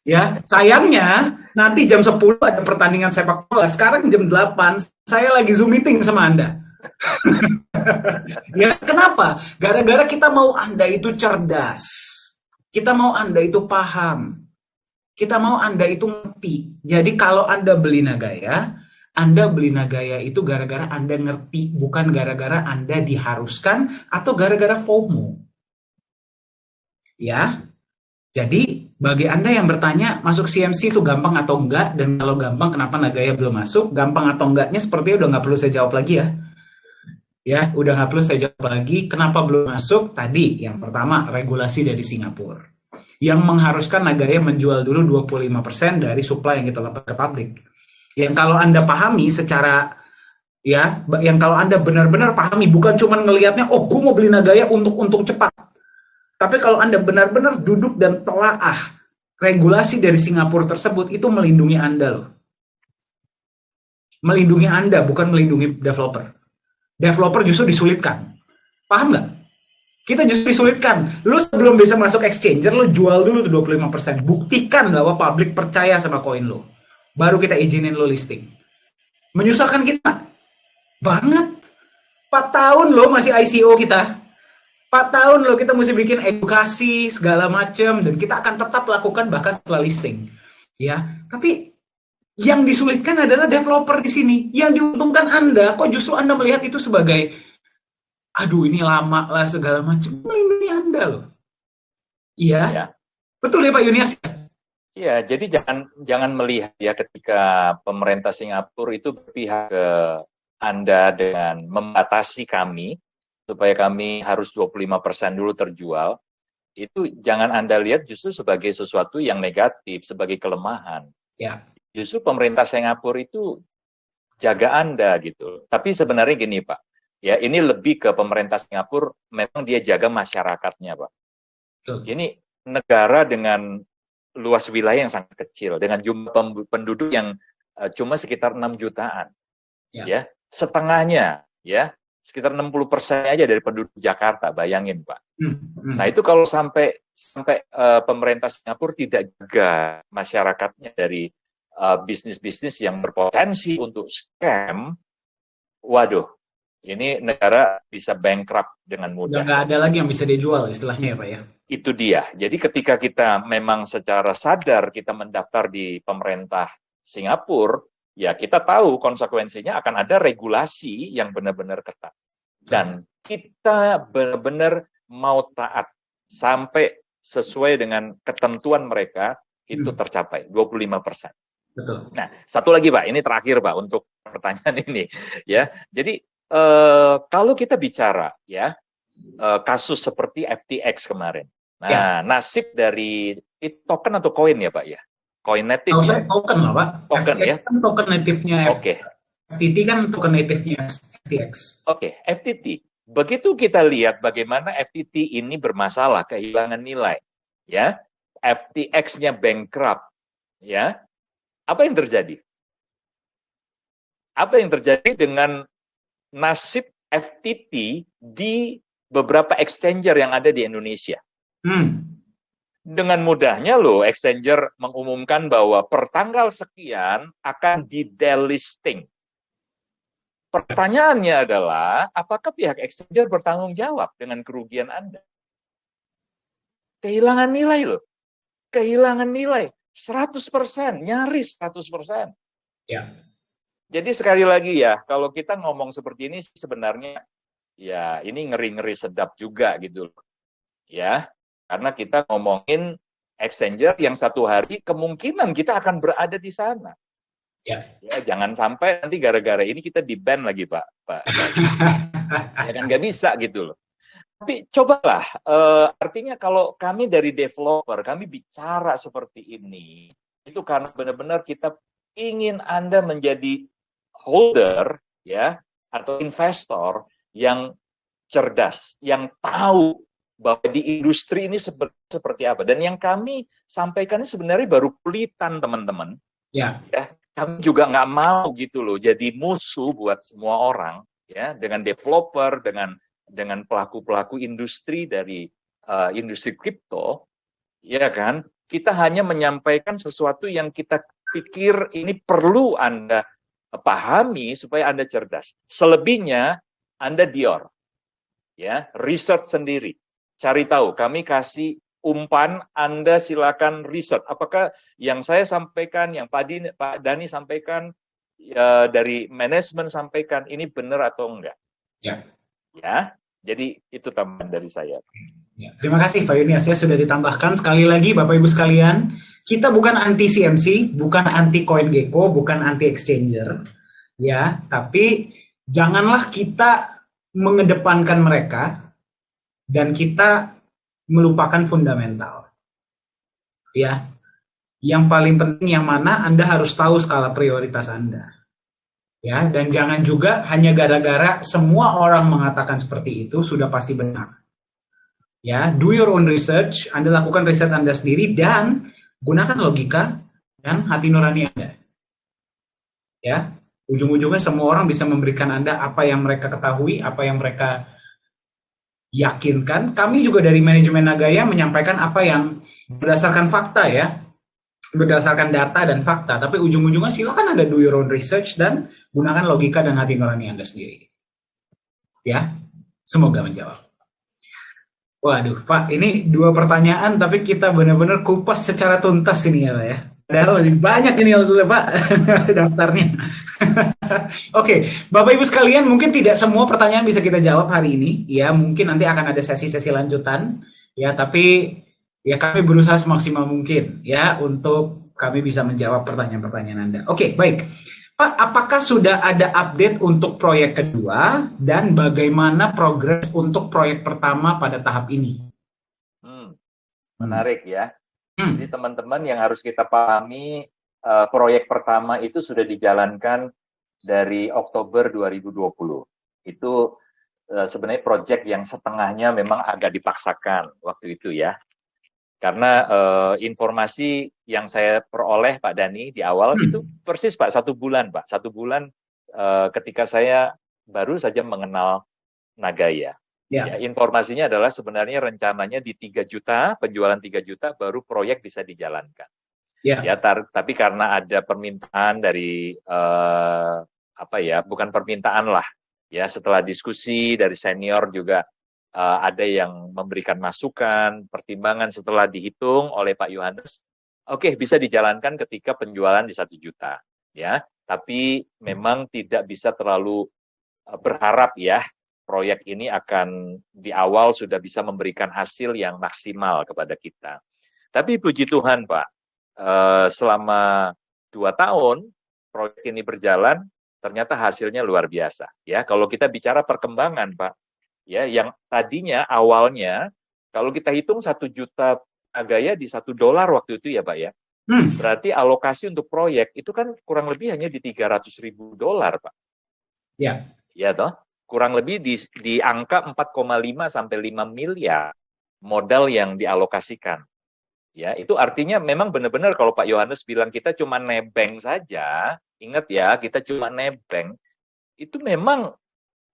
Ya sayangnya nanti jam 10 ada pertandingan sepak bola. Sekarang jam 8 saya lagi Zoom meeting sama Anda. Ya kenapa? Gara-gara kita mau Anda itu cerdas. Kita mau Anda itu paham. Kita mau Anda itu ngerti. Jadi kalau Anda beli Nagaya itu gara-gara Anda ngerti, bukan gara-gara Anda diharuskan atau gara-gara FOMO. Ya, jadi bagi Anda yang bertanya masuk CMC itu gampang atau enggak, dan kalau gampang kenapa Nagaya belum masuk, gampang atau enggaknya sepertinya udah nggak perlu saya jawab lagi ya. Ya, udah nggak perlu saya jawab lagi. Kenapa belum masuk? Tadi, yang pertama, regulasi dari Singapura. Yang mengharuskan Nagaya menjual dulu 25% dari supply yang kita dapat ke pabrik. Yang kalau Anda pahami secara, ya, yang kalau Anda benar-benar pahami, bukan cuma ngelihatnya, oh, gue mau beli Nagaya untuk untung cepat. Tapi kalau Anda benar-benar duduk dan telaah regulasi dari Singapura tersebut, itu melindungi Anda loh. Melindungi Anda, bukan melindungi developer. Developer justru disulitkan. Paham nggak? Kita justru disulitkan. Lu sebelum bisa masuk exchanger, lu jual dulu tuh 25%. Buktikan bahwa publik percaya sama koin lu. Baru kita izinin lu listing. Menyusahkan kita banget. 4 tahun loh masih ICO kita. 4 tahun loh kita mesti bikin edukasi segala macam, dan kita akan tetap lakukan bahkan setelah listing. Ya, tapi yang disulitkan adalah developer di sini. Yang diuntungkan Anda, kok justru Anda melihat itu sebagai, aduh ini lama lah segala macam. Melindungi Anda loh. Iya, Ya. betul ya Pak Yunias? Iya, jadi jangan melihat ya ketika pemerintah Singapura itu berpihak ke Anda dengan membatasi kami supaya kami harus 25% dulu terjual. Itu jangan Anda lihat justru sebagai sesuatu yang negatif, sebagai kelemahan. Ya. Justru pemerintah Singapura itu jaga Anda gitu. Tapi sebenarnya gini Pak, ya ini lebih ke pemerintah Singapura, memang dia jaga masyarakatnya Pak. Betul. Ini negara dengan luas wilayah yang sangat kecil, dengan jumlah penduduk yang cuma sekitar 6 jutaan. Ya, setengahnya ya, sekitar 60% aja dari penduduk Jakarta, bayangin Pak. Nah itu kalau sampai pemerintah Singapura tidak jaga masyarakatnya dari bisnis-bisnis yang berpotensi untuk scam, waduh, ini negara bisa bankrupt dengan mudah. Udah nggak ada lagi yang bisa dijual istilahnya ya Pak ya. Itu dia. Jadi ketika kita memang secara sadar kita mendaftar di pemerintah Singapura, ya kita tahu konsekuensinya akan ada regulasi yang benar-benar ketat. Dan kita benar-benar mau taat sampai sesuai dengan ketentuan mereka itu tercapai 25%. Betul. Nah, satu lagi Pak, ini terakhir Pak untuk pertanyaan ini ya. Jadi kalau kita bicara ya kasus seperti FTX kemarin. Nah, nasib dari token atau koin ya Pak ya? Koin native Kalau ya? saya token lah Pak. Token FTX ya? kan token native-nya. Oke. FTT kan token native-nya FTX. Oke, FTT. Begitu kita lihat bagaimana FTT ini bermasalah, kehilangan nilai, ya, FTX-nya bankrupt, ya, apa yang terjadi? Apa yang terjadi dengan nasib FTT di beberapa exchanger yang ada di Indonesia? Dengan mudahnya loh, exchanger mengumumkan bahwa per tanggal sekian akan di-delisting. Pertanyaannya adalah, apakah pihak exchanger bertanggung jawab dengan kerugian Anda? Kehilangan nilai loh. Kehilangan nilai. 100%, nyaris 100%. Ya. Jadi sekali lagi ya, kalau kita ngomong seperti ini sebenarnya, ya ini ngeri-ngeri sedap juga gitu loh. Ya, karena kita ngomongin exchanger yang satu hari kemungkinan kita akan berada di sana. Ya, jangan sampai nanti gara-gara ini kita di-ban lagi Pak. Ya kan nggak bisa gitu loh. Tapi cobalah, artinya kalau kami dari developer, kami bicara seperti ini, itu karena benar-benar kita ingin Anda menjadi holder, ya, atau investor yang cerdas, yang tahu bahwa di industri ini seperti apa. Dan yang kami sampaikan ini sebenarnya baru kulitan teman-teman. Ya, kami juga nggak mau gitu loh jadi musuh buat semua orang ya, dengan developer, dengan pelaku-pelaku industri dari industri kripto, ya kan? Kita hanya menyampaikan sesuatu yang kita pikir ini perlu Anda pahami supaya Anda cerdas. Selebihnya Anda dior, ya, research sendiri, cari tahu. Kami kasih umpan, Anda silakan riset. Apakah yang saya sampaikan, yang Pak Dhani sampaikan, dari manajemen sampaikan, ini benar atau enggak? Ya. Ya, jadi itu tambahan dari saya. Ya, terima kasih Pak Yunias, ya sudah ditambahkan. Sekali lagi Bapak Ibu sekalian, kita bukan anti CMC, bukan anti CoinGecko, bukan anti exchanger, ya. Tapi janganlah kita mengedepankan mereka dan kita melupakan fundamental. Ya, yang paling penting yang mana Anda harus tahu skala prioritas Anda. Ya, dan jangan juga hanya gara-gara semua orang mengatakan seperti itu sudah pasti benar. Ya, do your own research, Anda lakukan riset Anda sendiri dan gunakan logika dan hati nurani Anda. Ya, ujung-ujungnya semua orang bisa memberikan Anda apa yang mereka ketahui, apa yang mereka yakinkan. Kami juga dari manajemen Nagaya menyampaikan apa yang berdasarkan fakta ya, berdasarkan data dan fakta, tapi ujung-ujungnya silakan Anda do your own research dan gunakan logika dan hati nurani Anda sendiri. Ya, semoga menjawab. Waduh, Pak, ini 2 pertanyaan, tapi kita benar-benar kupas secara tuntas ini ya, Pak ya. Padahal lebih banyak ini Pak daftarnya. Oke, Bapak Ibu sekalian, mungkin tidak semua pertanyaan bisa kita jawab hari ini. Ya, mungkin nanti akan ada sesi-sesi lanjutan. Ya, tapi ya kami berusaha semaksimal mungkin ya untuk kami bisa menjawab pertanyaan-pertanyaan Anda. Oke, baik. Pak, apakah sudah ada update untuk proyek kedua dan bagaimana progres untuk proyek pertama pada tahap ini? Menarik ya. Jadi Hmm. teman-teman yang harus kita pahami, proyek pertama itu sudah dijalankan dari Oktober 2020. Itu sebenarnya proyek yang setengahnya memang agak dipaksakan waktu itu ya. Karena informasi yang saya peroleh Pak Dani di awal itu persis Pak 1 bulan Pak. 1 bulan ketika saya baru saja mengenal Nagaya. Ya, informasinya adalah sebenarnya rencananya di 3 juta, penjualan 3 juta baru proyek bisa dijalankan. Ya, tapi karena ada permintaan dari apa ya, bukan permintaan lah. Ya, setelah diskusi dari senior juga ada yang memberikan masukan, pertimbangan setelah dihitung oleh Pak Yohanes. Oke, bisa dijalankan ketika penjualan di 1 juta. Ya, tapi memang tidak bisa terlalu berharap ya proyek ini akan di awal sudah bisa memberikan hasil yang maksimal kepada kita. Tapi puji Tuhan Pak, selama 2 tahun proyek ini berjalan, ternyata hasilnya luar biasa. Ya, kalau kita bicara perkembangan Pak, ya yang tadinya awalnya kalau kita hitung 1 juta Nagaya di $1 waktu itu ya Pak ya, berarti alokasi untuk proyek itu kan kurang lebih hanya di $300.000 Pak. Ya. Ya toh, kurang lebih di angka 4,5 sampai 5 miliar modal yang dialokasikan. Ya, itu artinya memang benar-benar kalau Pak Yohanes bilang kita cuma nebeng saja, ingat ya, kita cuma nebeng, itu memang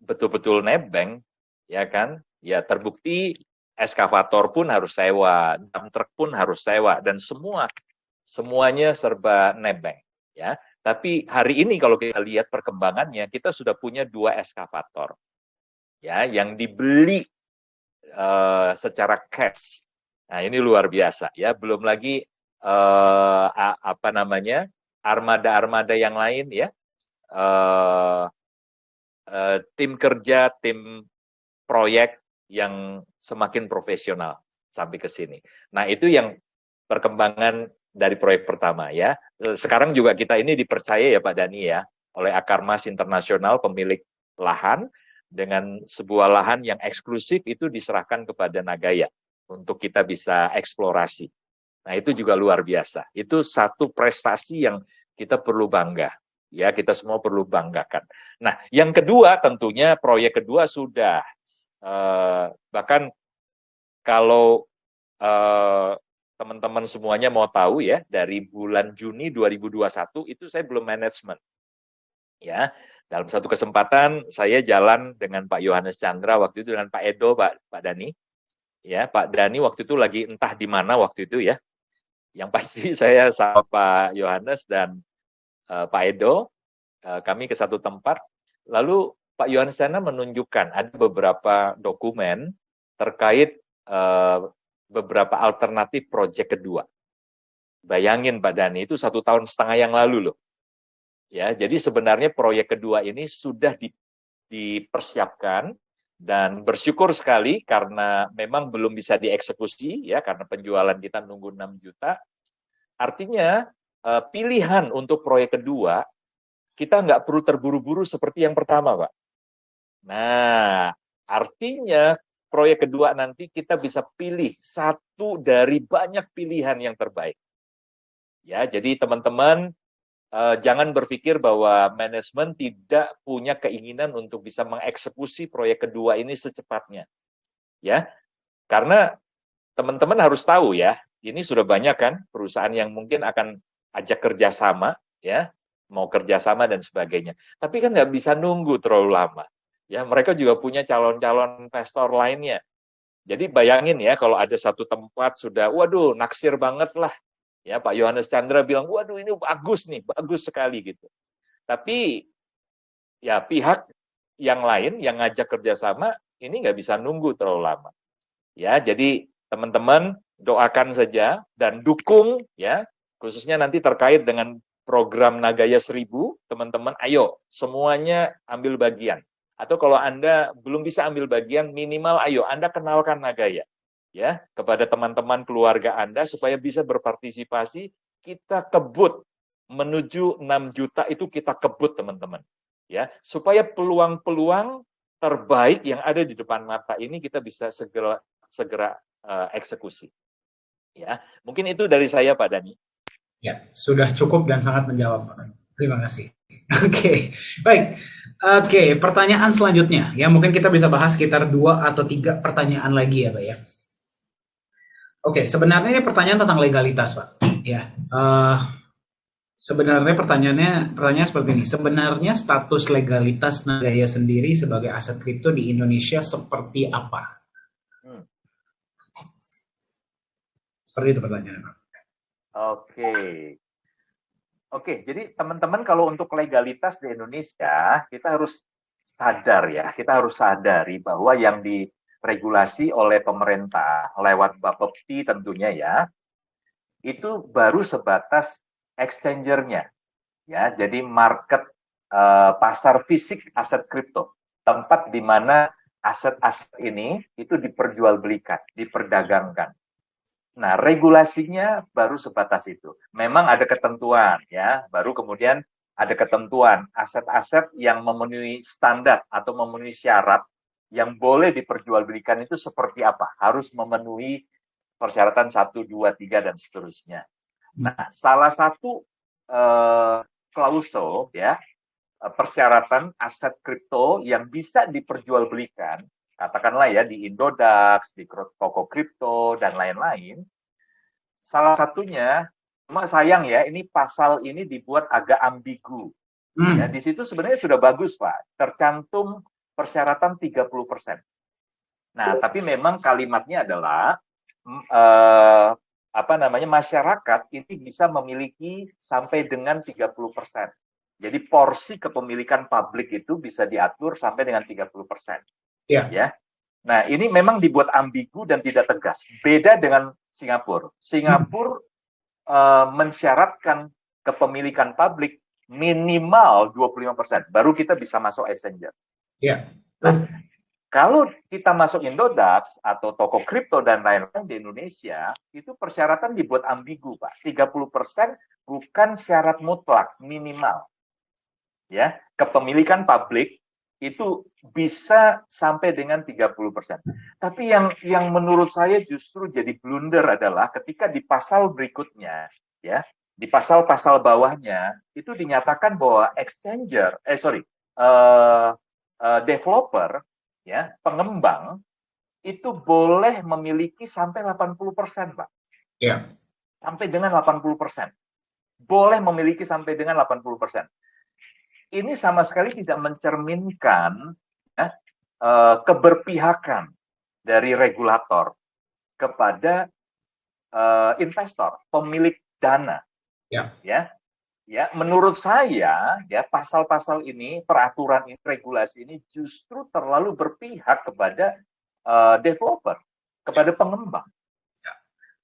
betul-betul nebeng, ya kan? Ya terbukti eskavator pun harus sewa, dump truck pun harus sewa, dan semuanya serba nebeng, ya. Tapi hari ini kalau kita lihat perkembangannya, kita sudah punya 2 eskavator, ya, yang dibeli secara cash. Nah ini luar biasa, ya. Belum lagi apa namanya armada-armada yang lain, ya. Tim kerja, tim proyek yang semakin profesional sampai ke sini. Nah itu yang perkembangan dari proyek pertama ya. Sekarang juga kita ini dipercaya ya Pak Dani ya, oleh Akarmas Internasional, pemilik lahan, dengan sebuah lahan yang eksklusif itu diserahkan kepada Nagaya untuk kita bisa eksplorasi. Nah itu juga luar biasa. Itu satu prestasi yang kita perlu bangga. Ya, kita semua perlu banggakan. Nah, yang kedua tentunya proyek kedua sudah. Bahkan kalau teman-teman semuanya mau tahu ya, dari bulan Juni 2021 itu saya belum manajemen. Ya, dalam satu kesempatan saya jalan dengan Pak Yohanes Chandra waktu itu dengan Pak Edo, Pak Dani. Ya, Pak Dani waktu itu lagi entah di mana waktu itu ya. Yang pasti saya sama Pak Yohanes dan Pak Edo, kami ke satu tempat, lalu Pak Yohanes Chandra menunjukkan ada beberapa dokumen terkait beberapa alternatif proyek kedua. Bayangin Pak Dani, itu 1,5 tahun yang lalu loh. Ya, jadi sebenarnya proyek kedua ini sudah dipersiapkan dan bersyukur sekali karena memang belum bisa dieksekusi ya karena penjualan kita nunggu 6 juta. Artinya pilihan untuk proyek kedua kita nggak perlu terburu-buru seperti yang pertama, Pak. Nah, artinya proyek kedua nanti kita bisa pilih satu dari banyak pilihan yang terbaik. Ya, jadi teman-teman jangan berpikir bahwa manajemen tidak punya keinginan untuk bisa mengeksekusi proyek kedua ini secepatnya. Ya, karena teman-teman harus tahu ya, ini sudah banyak kan perusahaan yang mungkin akan ajak kerjasama, ya, mau kerjasama dan sebagainya. Tapi kan nggak bisa nunggu terlalu lama. Ya, mereka juga punya calon-calon investor lainnya. Jadi bayangin ya, kalau ada satu tempat sudah, waduh, naksir banget lah. Ya, Pak Yohanes Chandra bilang, waduh ini bagus nih, bagus sekali gitu. Tapi ya pihak yang lain yang ngajak kerjasama ini nggak bisa nunggu terlalu lama. Ya, jadi teman-teman doakan saja dan dukung ya, khususnya nanti terkait dengan program Nagaya 1000, teman-teman ayo semuanya ambil bagian. Atau kalau Anda belum bisa ambil bagian, minimal ayo Anda kenalkan Nagaya ya kepada teman-teman keluarga Anda supaya bisa berpartisipasi. Kita kebut menuju 6 juta itu kita kebut teman-teman. Ya, supaya peluang-peluang terbaik yang ada di depan mata ini kita bisa segera eksekusi. Ya, mungkin itu dari saya Pak Dani. Ya, sudah cukup dan sangat menjawab. Terima kasih. Oke, baik. Oke, pertanyaan selanjutnya. Ya, mungkin kita bisa bahas sekitar 2 atau 3 pertanyaan lagi ya, Pak ya. Oke, sebenarnya ini pertanyaan tentang legalitas, Pak. Ya, sebenarnya pertanyaan seperti ini. Sebenarnya status legalitas Nagaya sendiri sebagai aset kripto di Indonesia seperti apa? Seperti itu pertanyaannya, Pak. Oke, jadi teman-teman kalau untuk legalitas di Indonesia, kita harus sadar ya, kita harus sadari bahwa yang diregulasi oleh pemerintah lewat Bapepti tentunya ya, itu baru sebatas exchanger-nya. Ya, jadi market pasar fisik aset kripto, tempat di mana aset-aset ini itu diperjualbelikan, diperdagangkan. Nah, regulasinya baru sebatas itu. Memang ada ketentuan ya, baru kemudian ada ketentuan aset-aset yang memenuhi standar atau memenuhi syarat yang boleh diperjualbelikan itu seperti apa? Harus memenuhi persyaratan 1, 2, 3 dan seterusnya. Nah, salah satu klausul ya, persyaratan aset kripto yang bisa diperjualbelikan, katakanlah ya di Indodax, di toko kripto dan lain-lain. Salah satunya, cuma sayang ya, ini pasal ini dibuat agak ambigu. Ya, di situ sebenarnya sudah bagus, Pak. Tercantum persyaratan 30%. Nah, tapi memang kalimatnya adalah masyarakat ini bisa memiliki sampai dengan 30%. Jadi porsi kepemilikan publik itu bisa diatur sampai dengan 30%. Ya. Nah, ini memang dibuat ambigu dan tidak tegas. Beda dengan Singapura. Singapura mensyaratkan kepemilikan publik minimal 25%. Baru kita bisa masuk exchanger. Ya. Nah, kalau kita masuk Indodax atau toko kripto dan lain-lain di Indonesia, itu persyaratan dibuat ambigu, Pak. 30% bukan syarat mutlak, minimal. Ya, kepemilikan publik itu bisa sampai dengan 30%. Tapi yang menurut saya justru jadi blunder adalah ketika di pasal berikutnya, ya, di pasal-pasal bawahnya itu dinyatakan bahwa developer, ya, pengembang itu boleh memiliki sampai 80%, Pak. Ya. Sampai dengan 80%. Boleh memiliki sampai dengan 80%. Ini sama sekali tidak mencerminkan ya, keberpihakan dari regulator kepada investor, pemilik dana. Ya, menurut saya ya pasal-pasal ini, peraturan ini, regulasi ini justru terlalu berpihak kepada developer, kepada pengembang.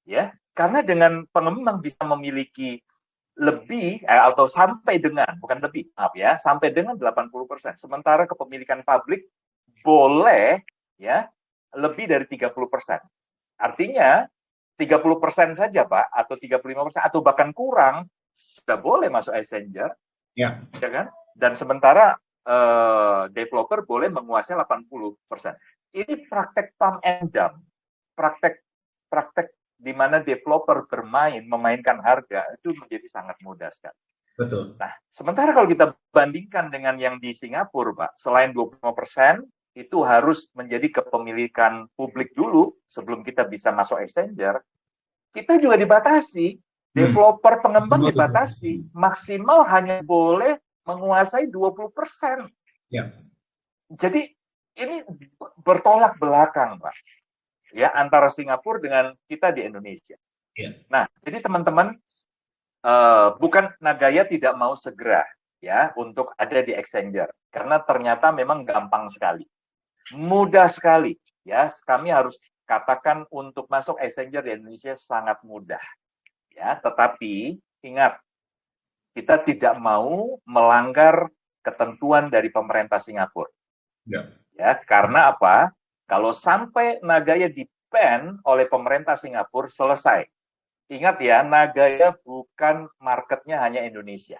Ya, karena dengan pengembang bisa memiliki lebih atau sampai dengan, bukan lebih, maaf ya, sampai dengan 80%. Sementara kepemilikan publik boleh ya lebih dari 30%. Artinya 30% saja, Pak, atau 35% atau bahkan kurang sudah boleh masuk exchanger. Ya kan? Dan sementara developer boleh menguasai 80%. Ini praktek thumb and dumb, praktek di mana developer memainkan harga itu menjadi sangat mudah sekali. Betul. Nah, sementara kalau kita bandingkan dengan yang di Singapura, Pak, selain 25%, itu harus menjadi kepemilikan publik dulu sebelum kita bisa masuk exchanger, kita juga dibatasi. Developer pengembang dibatasi. Maksimal hanya boleh menguasai 20%. Ya. Jadi ini bertolak belakang, Pak. Ya, antara Singapura dengan kita di Indonesia. Ya. Nah, jadi teman-teman, bukan Nagaya tidak mau segera ya untuk ada di exchanger, karena ternyata memang gampang sekali, mudah sekali ya. Kami harus katakan untuk masuk exchanger di Indonesia sangat mudah ya. Tetapi ingat, kita tidak mau melanggar ketentuan dari pemerintah Singapura. Ya, karena apa? Kalau sampai Nagaya di-ban oleh pemerintah Singapura, selesai. Ingat ya, Nagaya bukan marketnya hanya Indonesia.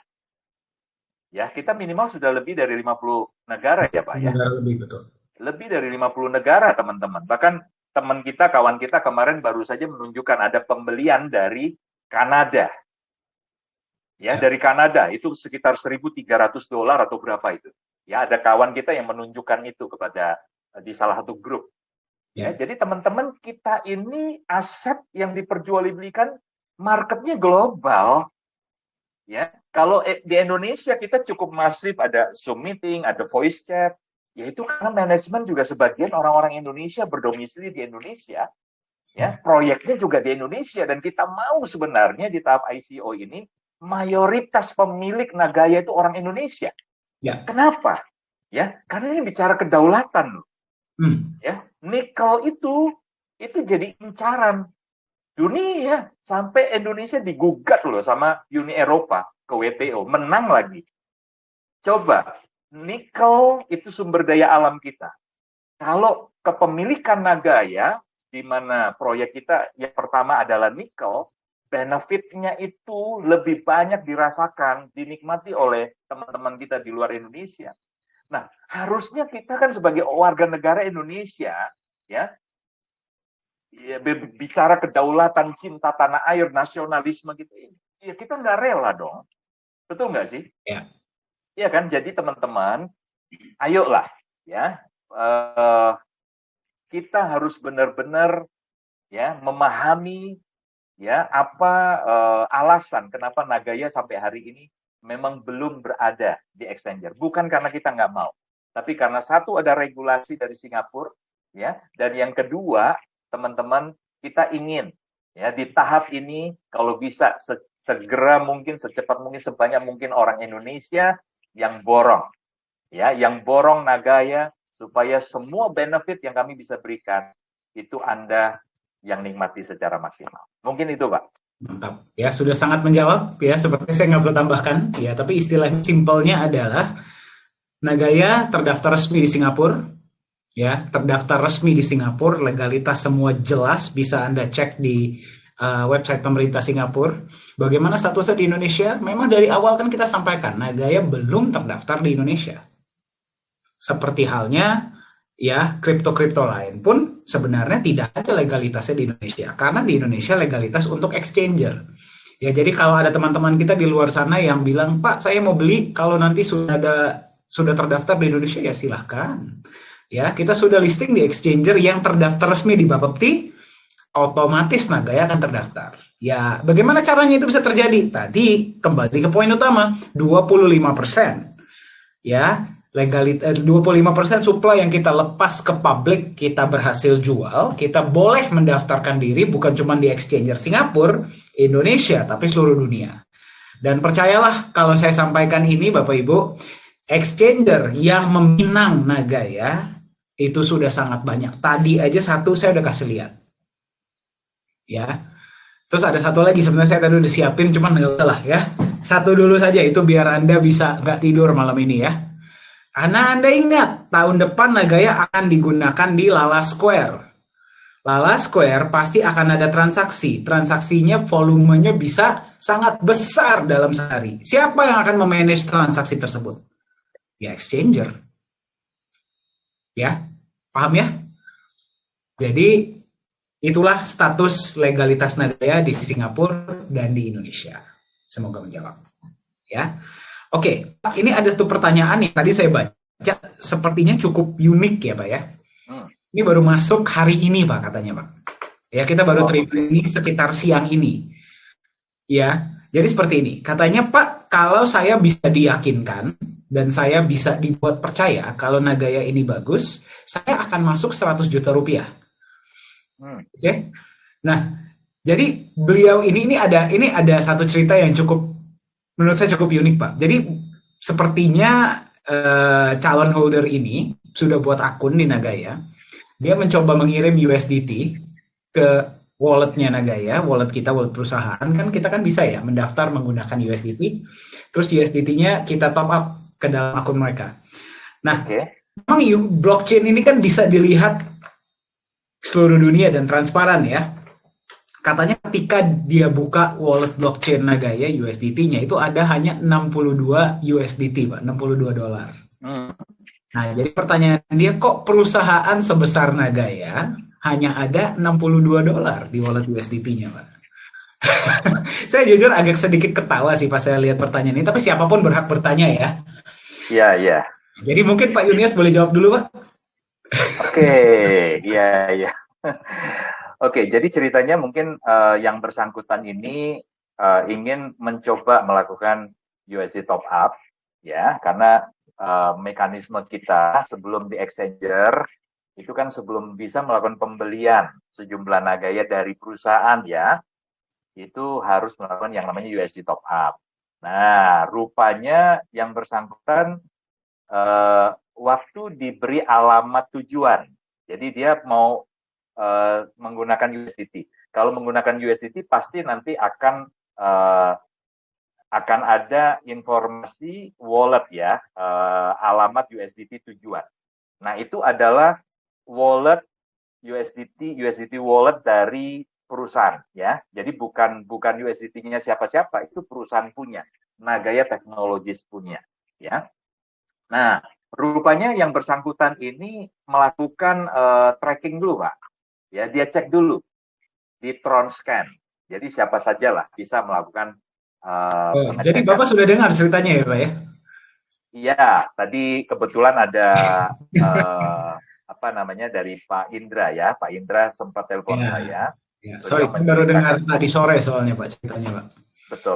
Ya, kita minimal sudah lebih dari 50 negara ya, Pak ya. Lebih, betul. Lebih dari 50 negara, teman-teman. Bahkan teman kita, kawan kita kemarin baru saja menunjukkan ada pembelian dari Kanada. Ya, dari Kanada itu sekitar $1.300 atau berapa itu. Ya, ada kawan kita yang menunjukkan itu kepada di salah satu grup. Ya, jadi teman-teman, kita ini aset yang diperjualbelikan, marketnya global. Ya, kalau di Indonesia kita cukup masif, ada Zoom meeting, ada voice chat. Yaitu karena manajemen juga sebagian orang-orang Indonesia berdomisili di Indonesia. Ya, proyeknya juga di Indonesia, dan kita mau sebenarnya di tahap ICO ini mayoritas pemilik Nagaya itu orang Indonesia. Ya. Kenapa? Ya, karena ini bicara kedaulatan loh. Ya, nikel itu jadi incaran dunia, sampai Indonesia digugat loh sama Uni Eropa ke WTO, menang lagi. Coba, nikel itu sumber daya alam kita. Kalau kepemilikan Nagaya, di mana proyek kita yang pertama adalah nikel, benefitnya itu lebih banyak dirasakan, dinikmati oleh teman-teman kita di luar Indonesia. Nah, harusnya kita kan sebagai warga negara Indonesia, ya bicara kedaulatan, cinta tanah air, nasionalisme gitu, ya kita nggak rela dong. Betul nggak sih? Ya. Ya kan, jadi teman-teman, ayolah, ya, kita harus benar-benar ya memahami ya apa alasan kenapa Nagaya sampai hari ini memang belum berada di exchanger. Bukan karena kita nggak mau, tapi karena satu, ada regulasi dari Singapura, ya, dan yang kedua, teman-teman, kita ingin ya di tahap ini kalau bisa segera mungkin, secepat mungkin, sebanyak mungkin orang Indonesia yang borong, ya, yang borong Nagaya, supaya semua benefit yang kami bisa berikan itu Anda yang nikmati secara maksimal. Mungkin itu, Pak. Mantap. Ya, sudah sangat menjawab ya, seperti saya nggak perlu tambahkan ya, tapi istilahnya simpelnya adalah Nagaya terdaftar resmi di Singapura ya, terdaftar resmi di Singapura, legalitas semua jelas, bisa Anda cek di website pemerintah Singapura. Bagaimana statusnya di Indonesia? Memang dari awal kan kita sampaikan Nagaya belum terdaftar di Indonesia. Seperti halnya ya kripto-kripto lain pun sebenarnya tidak ada legalitasnya di Indonesia, karena di Indonesia legalitas untuk exchanger. Ya, jadi kalau ada teman-teman kita di luar sana yang bilang, Pak, saya mau beli kalau nanti sudah terdaftar di Indonesia, ya silahkan. Ya, kita sudah listing di exchanger yang terdaftar resmi di Bapepti, otomatis Nagaya akan terdaftar. Ya, bagaimana caranya itu bisa terjadi? Tadi kembali ke poin utama, 25%. Ya, legalitas 25% supply yang kita lepas ke publik, kita berhasil jual, kita boleh mendaftarkan diri bukan cuma di exchanger Singapura, Indonesia, tapi seluruh dunia. Dan percayalah kalau saya sampaikan ini, Bapak Ibu, exchanger yang meminang Nagaya itu sudah sangat banyak. Tadi aja satu saya udah kasih lihat. Ya. Terus ada satu lagi, sebenarnya saya tadi udah siapin, cuman nggak usah lah ya. Satu dulu saja, itu biar Anda bisa nggak tidur malam ini ya. Karena Anda ingat, tahun depan Nagaya akan digunakan di Lala Square. Lala Square pasti akan ada transaksi. Transaksinya volumenya bisa sangat besar dalam sehari. Siapa yang akan memanage transaksi tersebut? Ya exchanger. Ya, paham ya? Jadi itulah status legalitas Nagaya di Singapura dan di Indonesia. Semoga menjawab. Ya, oke. Pak, ini ada satu pertanyaan yang tadi saya baca, sepertinya cukup unik ya, Pak ya. Ini baru masuk hari ini, Pak, katanya, Pak. Ya, kita baru terima ini sekitar siang ini. Ya, jadi seperti ini. Katanya, Pak, kalau saya bisa diyakinkan dan saya bisa dibuat percaya kalau Nagaya ini bagus, saya akan masuk 100 juta rupiah. Oke. Nah, jadi beliau ini ada satu cerita yang cukup menurut saya cukup unik, Pak. Jadi sepertinya calon holder ini sudah buat akun di Nagaya. Dia mencoba mengirim USDT ke walletnya Nagaya, wallet kita, wallet perusahaan. Kan kita kan bisa ya mendaftar menggunakan USDT. Terus USDT-nya kita top up ke dalam akun mereka. Nah, memang blockchain ini kan bisa dilihat seluruh dunia dan transparan ya. Katanya ketika dia buka wallet blockchain Nagaya USDT-nya itu ada hanya 62 USDT, Pak, 62 dolar. Nah, jadi pertanyaan dia, kok perusahaan sebesar Nagaya hanya ada 62 dolar di wallet USDT-nya, Pak? Saya jujur agak sedikit ketawa sih pas saya lihat pertanyaan ini, tapi siapapun berhak bertanya ya. Iya, iya. Jadi mungkin Pak Yunius boleh jawab dulu, Pak? Oke, iya, iya. Oke, jadi ceritanya mungkin yang bersangkutan ini ingin mencoba melakukan USD top up, ya, karena mekanisme kita sebelum di exchanger itu kan sebelum bisa melakukan pembelian sejumlah Nagaya dari perusahaan ya, itu harus melakukan yang namanya USD top up. Nah, rupanya yang bersangkutan waktu diberi alamat tujuan, jadi dia mau menggunakan USDT. Kalau menggunakan USDT pasti nanti akan ada informasi wallet ya, alamat USDT tujuan. Nah, itu adalah wallet USDT wallet dari perusahaan ya. Jadi bukan USDT-nya siapa-siapa, itu perusahaan punya. Nagaya Technologies punya ya. Nah, rupanya yang bersangkutan ini melakukan tracking dulu, Pak. Ya, dia cek dulu di Tronscan. Jadi siapa sajalah bisa melakukan jadi Bapak sudah dengar ceritanya ya, Pak ya? Iya, tadi kebetulan ada apa namanya dari Pak Indra ya. Pak Indra sempat telepon saya. Ya, sorry, saya baru dengar tadi sore soalnya Pak ceritanya, Pak.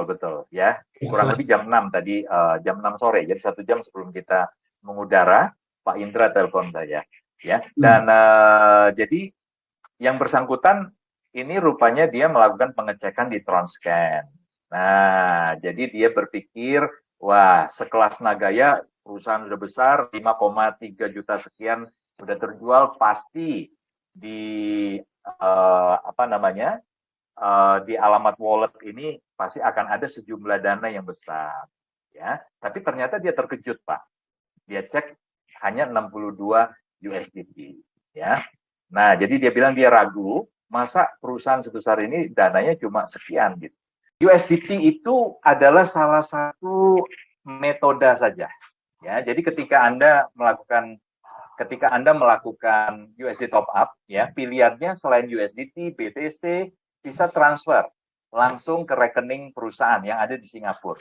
Betul ya. Kurang lebih jam 6 tadi, jam 6 sore. Jadi 1 jam sebelum kita mengudara, Pak Indra telepon saya. Ya. Dan jadi yang bersangkutan ini rupanya dia melakukan pengecekan di Tronscan. Nah, jadi dia berpikir, wah, sekelas Nagaya, perusahaan sudah besar, 5,3 juta sekian sudah terjual, pasti di di alamat wallet ini pasti akan ada sejumlah dana yang besar. Ya, tapi ternyata dia terkejut, Pak. Dia cek hanya 62 USDT. Ya. Nah, jadi dia bilang dia ragu, masa perusahaan sebesar ini dananya cuma sekian gitu. USDT itu adalah salah satu metode saja. Ya, jadi ketika Anda melakukan USD top up, ya pilihannya selain USDT, BTC, bisa transfer langsung ke rekening perusahaan yang ada di Singapura.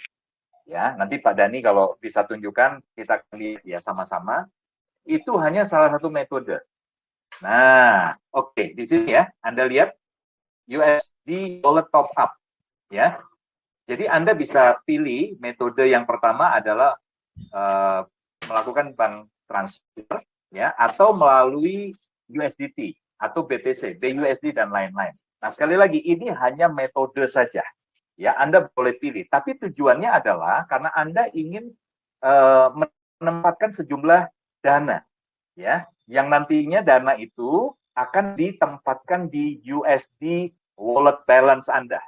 Ya, nanti Pak Dani kalau bisa tunjukkan, kita lihat ya sama-sama. Itu hanya salah satu metode. Nah, oke, di sini ya, Anda lihat USD wallet top up, ya. Jadi Anda bisa pilih metode yang pertama adalah melakukan bank transfer, ya, atau melalui USDT atau BTC, BUSD dan lain-lain. Nah, sekali lagi ini hanya metode saja, ya. Anda boleh pilih, tapi tujuannya adalah karena Anda ingin menempatkan sejumlah dana, ya, yang nantinya dana itu akan ditempatkan di USD wallet balance Anda.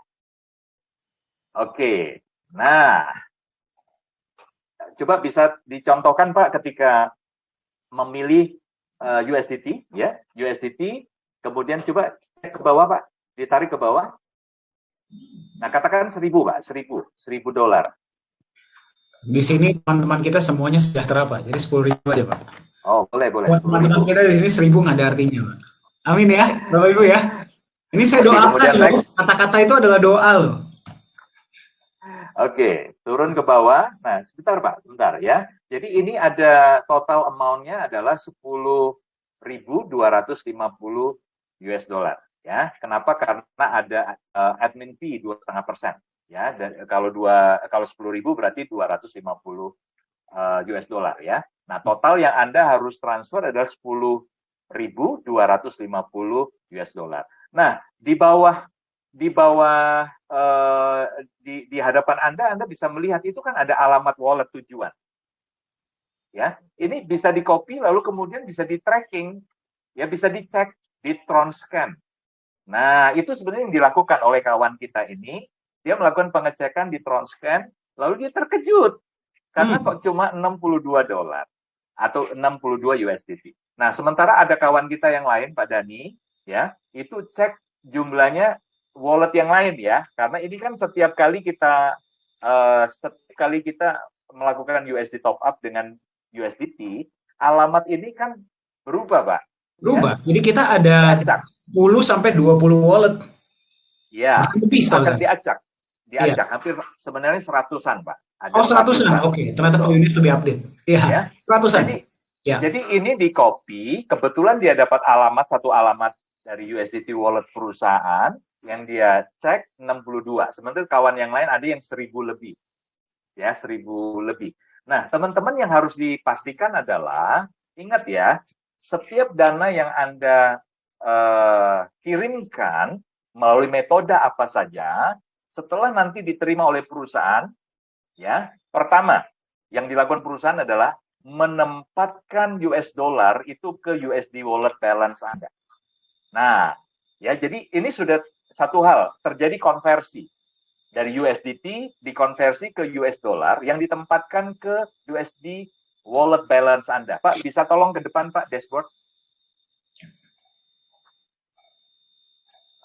Oke, nah, coba bisa dicontohkan Pak ketika memilih USDT, ya, USDT, kemudian coba cek ke bawah Pak, ditarik ke bawah. Nah, katakan 1.000 Pak, 1.000 dolar. Di sini teman-teman kita semuanya sejahtera Pak, jadi 10.000 aja Pak. Oh, boleh, boleh, Buat sepuluh teman-teman ribu. kita di sini 1.000 nggak ada artinya Pak. Amin ya, Bapak Ibu ya. Ini saya Oke, doakan kemudian loh, next. kata-kata itu adalah doa loh. Oke, turun ke bawah. Nah, sebentar Pak, sebentar ya. Jadi ini ada total amount-nya adalah 10.250 US dollar. Ya, kenapa? Karena ada admin fee 2,5%. Ya, dan kalau 10.000 berarti 250 US dollar ya. Nah, total yang Anda harus transfer adalah 10.250 US dollar. Nah, di bawah di hadapan Anda bisa melihat itu kan ada alamat wallet tujuan. Ya, ini bisa di copy lalu kemudian bisa di tracking, ya bisa dicek di Tronscan. Nah, itu sebenarnya yang dilakukan oleh kawan kita ini. Dia melakukan pengecekan di Tronscan, lalu dia terkejut karena Hmm. kok cuma 62 dolar atau 62 USDT. Nah, sementara ada kawan kita yang lain, Pak Dani, ya, itu cek jumlahnya wallet yang lain ya, karena ini kan setiap kali kita melakukan USD top up dengan USDT, alamat ini kan berubah, Pak, ya, Berubah. Jadi kita ada diacak. 10 sampai 20 wallet. Ya, Bahkan lebih setahu akan saya. diacak. Iya. Diacak hampir sebenarnya seratusan, Pak. Oh, Ada seratusan. ratusan. Oke, ternyata Pak Betul. Yunis lebih update. Iya, Ya. seratusan. Jadi Ya. jadi ini di copy, kebetulan dia dapat satu alamat dari USDT wallet perusahaan yang dia cek 62. Sementara kawan yang lain ada yang 1.000 lebih. Ya, 1.000 lebih. Nah, teman-teman yang harus dipastikan adalah ingat ya, setiap dana yang Anda kirimkan melalui metode apa saja, setelah nanti diterima oleh perusahaan, ya, pertama yang dilakukan perusahaan adalah menempatkan US dollar itu ke USD wallet balance Anda. Nah, ya jadi ini sudah satu hal, terjadi konversi dari USDT dikonversi ke US dollar yang ditempatkan ke USD wallet balance Anda. Pak, bisa tolong ke depan Pak dashboard?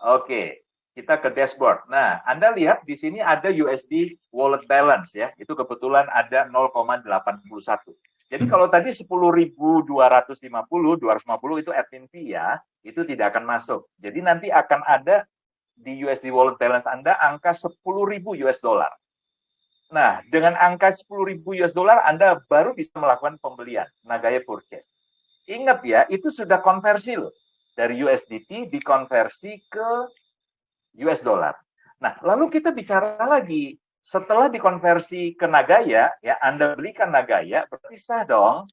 Oke, kita ke dashboard. Nah, Anda lihat di sini ada USD wallet balance ya. Itu kebetulan ada 0,81. Jadi kalau tadi 10.250, 250 itu admin fee ya, itu tidak akan masuk. Jadi nanti akan ada di USD wallet balance Anda angka 10.000 US dollar. Nah, dengan angka 10.000 US dollar Anda baru bisa melakukan pembelian, Nagaya purchase. Ingat ya, itu sudah konversi loh. Dari USDT dikonversi ke US dollar. Nah, lalu kita bicara lagi. Setelah dikonversi ke Nagaya, ya Anda belikan Nagaya, berarti sah dong.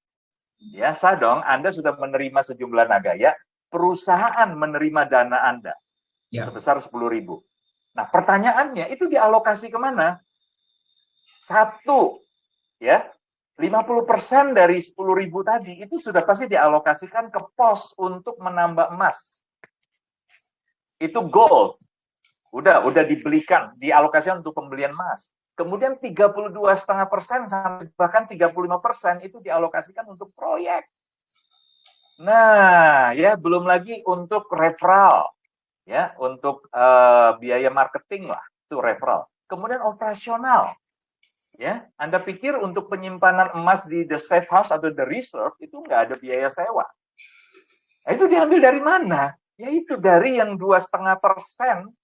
Ya, sah dong. Anda sudah menerima sejumlah Nagaya, perusahaan menerima dana Anda Ya. sebesar 10.000. Nah, pertanyaannya itu dialokasi kemana? Satu, ya, 50% dari 10.000 tadi itu sudah pasti dialokasikan ke pos untuk menambah emas. Itu gold. Udah dibelikan, dialokasikan untuk pembelian emas. Kemudian 32,5% sampai bahkan 35% itu dialokasikan untuk proyek. Nah, ya belum lagi untuk referral, ya untuk biaya marketing lah, itu referral. Kemudian operasional, ya. Anda pikir untuk penyimpanan emas di the safe house atau the reserve itu nggak ada biaya sewa? Nah, itu diambil dari mana? Yaitu dari yang 2,5%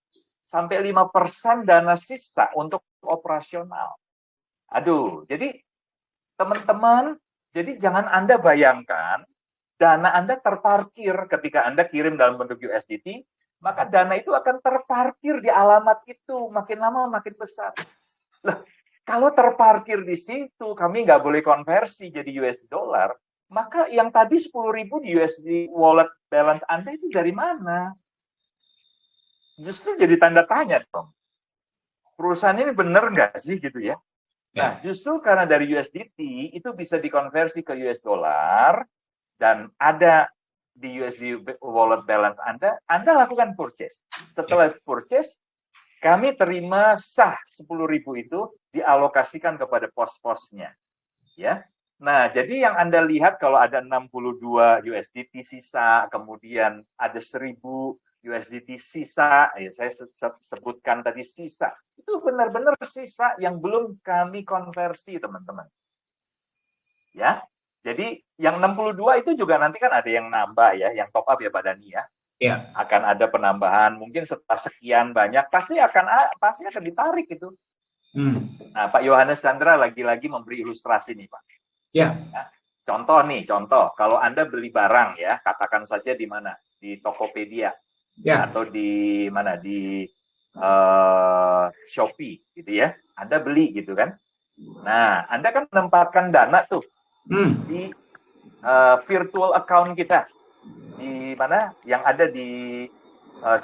sampai 5% dana sisa untuk operasional. Aduh, jadi teman-teman, jadi jangan Anda bayangkan dana Anda terparkir ketika Anda kirim dalam bentuk USDT, maka dana itu akan terparkir di alamat itu, makin lama makin besar. Lah, kalau terparkir di situ, kami nggak boleh konversi jadi USD dollar, maka yang tadi 10.000 di USD wallet balance Anda itu dari mana? Justru jadi tanda tanya dong. Perusahaan ini benar nggak sih gitu ya? Nah, Ya. justru karena dari USDT itu bisa dikonversi ke US dollar dan ada di USD wallet balance Anda lakukan purchase. Ya. Setelah purchase, kami terima sah 10.000 itu dialokasikan kepada pos-posnya. Ya. Nah, jadi yang Anda lihat kalau ada 62 USDT sisa, kemudian ada 1.000 USDT sisa, ya saya sebutkan tadi sisa, itu benar-benar sisa yang belum kami konversi, teman-teman. Ya, jadi yang 62 itu juga nanti kan ada yang nambah ya, yang top up ya Pak Dhani ya. Ya. Akan ada penambahan, mungkin setelah sekian banyak pasti akan ditarik itu. Nah, Pak Yohanes Chandra lagi-lagi memberi ilustrasi nih Pak. Ya. Contoh, kalau Anda beli barang ya, katakan saja di mana, di Tokopedia atau di mana, di Shopee gitu ya, Anda beli gitu kan. Nah, Anda kan menempatkan dana tuh di virtual account kita, di mana yang ada di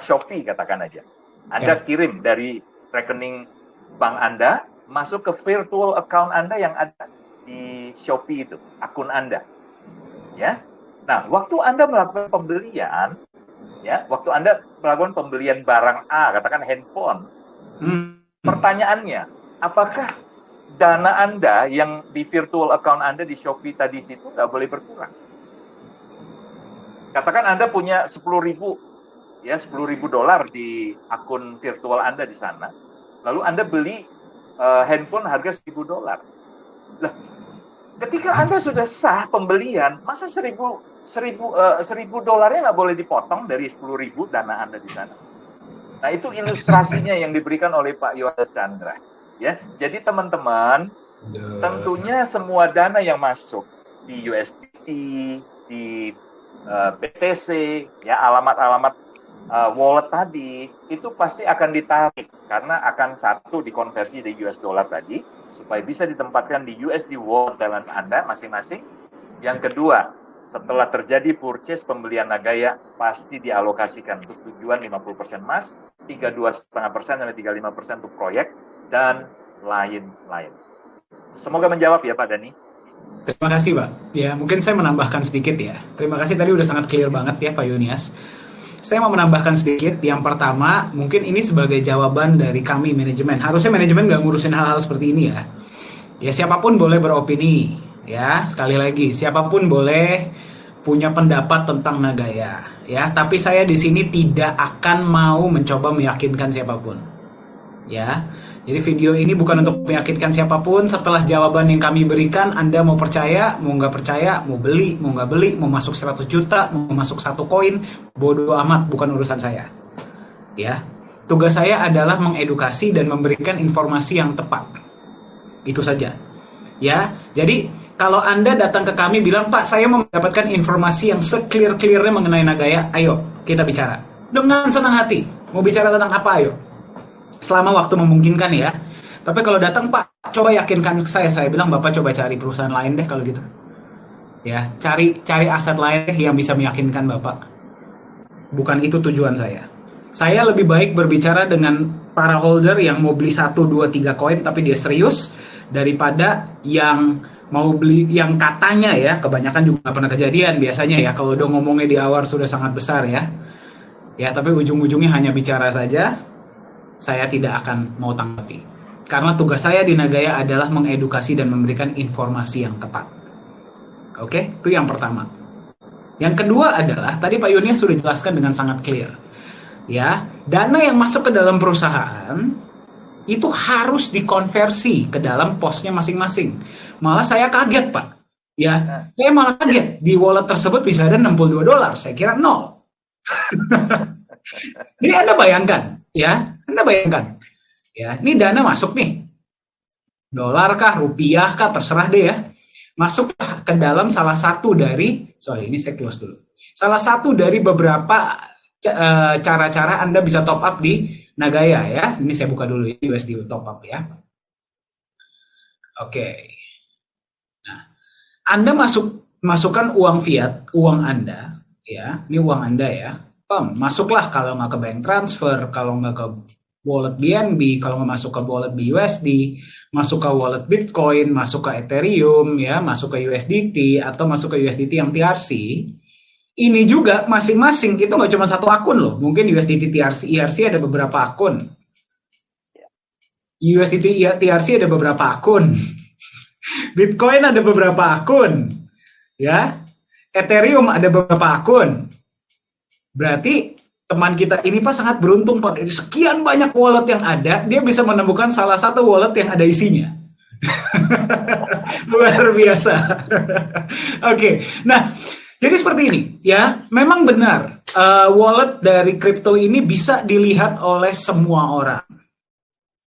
Shopee katakan aja. Anda kirim dari rekening bank Anda masuk ke virtual account Anda yang ada di Shopee itu, akun Anda. Ya. Nah, waktu Anda melakukan pembelian, ya, waktu Anda melakukan pembelian barang A, katakan handphone, pertanyaannya, apakah dana Anda yang di virtual account Anda di Shopee tadi situ nggak boleh berkurang? Katakan Anda punya 10.000 ya, $10.000 di akun virtual Anda di sana. Lalu Anda beli handphone harga $1.000. Lah, ketika Anda sudah sah pembelian, masa $1.000 nggak boleh dipotong dari 10.000 dana Anda di sana? Nah, itu ilustrasinya yang diberikan oleh Pak Yohanes Chandra. Ya, jadi teman-teman, tentunya semua dana yang masuk di USDT, di BTC, ya alamat-alamat wallet tadi, itu pasti akan ditarik karena akan satu dikonversi dari US dollar tadi supaya bisa ditempatkan di USD wallet balance Anda masing-masing. Yang kedua, setelah terjadi purchase pembelian Nagaya pasti dialokasikan untuk tujuan 50% emas, 32,5% sampai 35% untuk proyek dan lain-lain. Semoga menjawab ya Pak Dhani. Terima kasih Pak. Ya mungkin saya menambahkan sedikit ya. Terima kasih tadi udah sangat clear banget ya Pak Yunias. Saya mau menambahkan sedikit. Yang pertama, mungkin ini sebagai jawaban dari kami manajemen. Harusnya manajemen nggak ngurusin hal-hal seperti ini ya. Ya siapapun boleh beropini. Ya sekali lagi, siapapun boleh punya pendapat tentang Nagaya. Ya, tapi saya di sini tidak akan mau mencoba meyakinkan siapapun. Ya, jadi video ini bukan untuk meyakinkan siapapun. Setelah jawaban yang kami berikan, Anda mau percaya, mau nggak percaya, mau beli, mau nggak beli, mau masuk 100 juta, mau masuk 1 koin, bodoh amat, bukan urusan saya. Ya, tugas saya adalah mengedukasi dan memberikan informasi yang tepat. Itu saja. Ya, jadi kalau Anda datang ke kami bilang, Pak, saya mau mendapatkan informasi yang se-clear-clearnya mengenai Nagaya, ayo kita bicara. Dengan senang hati. Mau bicara tentang apa, ayo. Selama waktu memungkinkan ya. Tapi kalau datang, Pak, coba yakinkan saya bilang, Bapak coba cari perusahaan lain deh kalau gitu. Ya, cari aset lain deh yang bisa meyakinkan Bapak. Bukan itu tujuan saya. Saya lebih baik berbicara dengan para holder yang mau beli 1, 2, 3 koin tapi dia serius, daripada yang mau beli yang katanya ya, kebanyakan juga gak pernah kejadian biasanya ya, kalau udah ngomongnya di awal sudah sangat besar ya. Ya, tapi ujung-ujungnya hanya bicara saja. Saya tidak akan mau tanggapi. Karena tugas saya di Nagaya adalah mengedukasi dan memberikan informasi yang tepat. Oke, itu yang pertama. Yang kedua adalah, tadi Pak Yunias sudah jelaskan dengan sangat clear. Ya, dana yang masuk ke dalam perusahaan itu harus dikonversi ke dalam posnya masing-masing. Malah saya kaget, Pak. Ya, saya malah kaget. Di wallet tersebut bisa ada $62. Saya kira 0. Jadi Anda bayangkan, ya, ya, ini dana masuk nih, dolar kah, rupiah kah, terserah deh ya, masuk ke dalam salah satu dari, ini saya close dulu, salah satu dari beberapa cara-cara Anda bisa top up di Nagaya ya. Ini saya buka dulu USD top up ya. Oke. Nah, Anda masukkan uang fiat, uang Anda ya, ini uang Anda ya. Masuklah, kalau nggak ke bank transfer, kalau nggak ke wallet BNB, kalau nggak masuk ke wallet BUSD, masuk ke wallet Bitcoin, masuk ke Ethereum, ya, masuk ke USDT, atau masuk ke USDT yang TRC. Ini juga masing-masing itu nggak cuma satu akun loh. Mungkin USDT TRC, IRC ada beberapa akun. USDT TRC ada beberapa akun. Bitcoin ada beberapa akun. Ya. Ethereum ada beberapa akun. Berarti teman kita ini Pak sangat beruntung Pak, dari sekian banyak wallet yang ada, dia bisa menemukan salah satu wallet yang ada isinya. Luar biasa. Oke, nah jadi seperti ini ya, memang benar wallet dari kripto ini bisa dilihat oleh semua orang.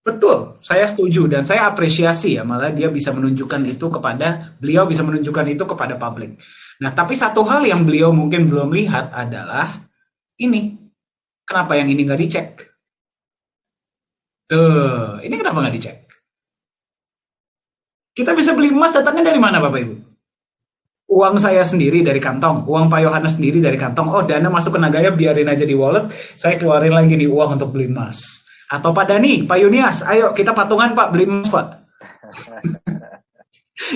Betul, saya setuju dan saya apresiasi ya, malah dia bisa menunjukkan itu kepada, beliau bisa menunjukkan itu kepada publik. Nah, tapi satu hal yang beliau mungkin belum lihat adalah ini. Kenapa yang ini nggak dicek? Tuh, ini kenapa nggak dicek? Kita bisa beli emas datangnya dari mana Bapak Ibu? Uang saya sendiri dari kantong, uang Pak Yohanes sendiri dari kantong. Oh, dana masuk ke Nagaya biarin aja di wallet, saya keluarin lagi di uang untuk beli emas. Atau Pak Dani, Pak Yunias, ayo kita patungan Pak, beli emas Pak.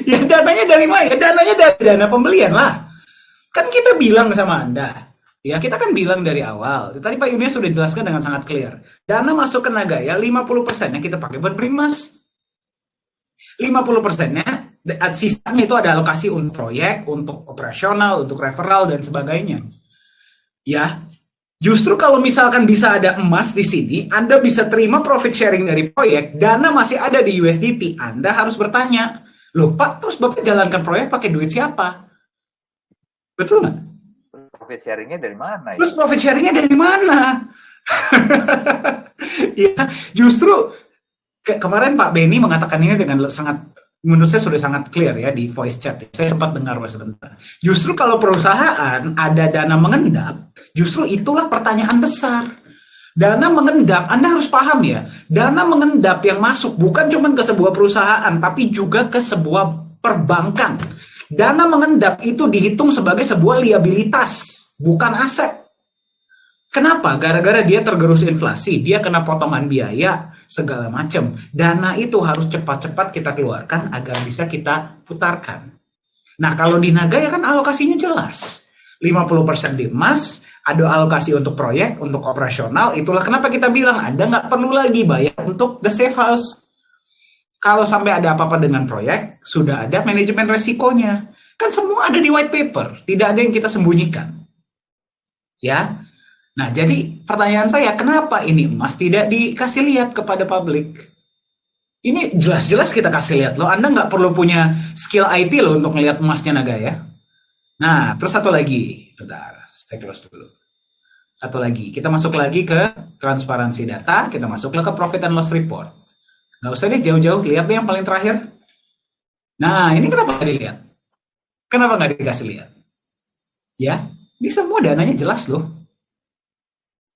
Ya dananya dari mana? Ya dananya dari dana pembelian lah. Kan kita bilang sama Anda, ya kita kan bilang dari awal. Tadi Pak Yunias sudah jelaskan dengan sangat clear. Dana masuk ke Nagaya 50%-nya kita pakai buat beli emas. 50%-nya, sisanya itu ada alokasi untuk proyek, untuk operasional, untuk referral, dan sebagainya. Ya, justru kalau misalkan bisa ada emas di sini, Anda bisa terima profit sharing dari proyek, dana masih ada di USDT, Anda harus bertanya, loh Pak, terus Bapak jalankan proyek pakai duit siapa? Betul nggak? Profit sharingnya dari mana? Terus profit sharingnya dari mana? Ya, justru kemarin Pak Benny mengatakan ini dengan sangat, menurut saya sudah sangat clear ya di voice chat. Saya sempat dengar sebentar. Justru kalau perusahaan ada dana mengendap, justru itulah pertanyaan besar. Dana mengendap, Anda harus paham ya, dana mengendap yang masuk bukan cuma ke sebuah perusahaan, tapi juga ke sebuah perbankan. Dana mengendap itu dihitung sebagai sebuah liabilitas, bukan aset. Kenapa? Gara-gara dia tergerus inflasi, dia kena potongan biaya, segala macam. Dana itu harus cepat-cepat kita keluarkan agar bisa kita putarkan. Nah, kalau di Nagaya kan alokasinya jelas. 50% di emas, ada alokasi untuk proyek, untuk operasional. Itulah kenapa kita bilang Anda nggak perlu lagi bayar untuk the safe house. Kalau sampai ada apa-apa dengan proyek, sudah ada manajemen resikonya. Kan semua ada di white paper, tidak ada yang kita sembunyikan. Ya. Nah, jadi pertanyaan saya, kenapa ini emas tidak dikasih lihat kepada publik? Ini jelas-jelas kita kasih lihat loh, Anda nggak perlu punya skill IT loh untuk melihat emasnya Nagaya. Nah, terus satu lagi, bentar, saya close dulu. Satu lagi, kita masuk lagi ke transparansi data, kita masuk ke profit and loss report. Nggak usah deh jauh-jauh, lihat deh yang paling terakhir. Nah, ini kenapa nggak dilihat? Kenapa nggak dikasih lihat? Ya, ini semua dananya jelas loh.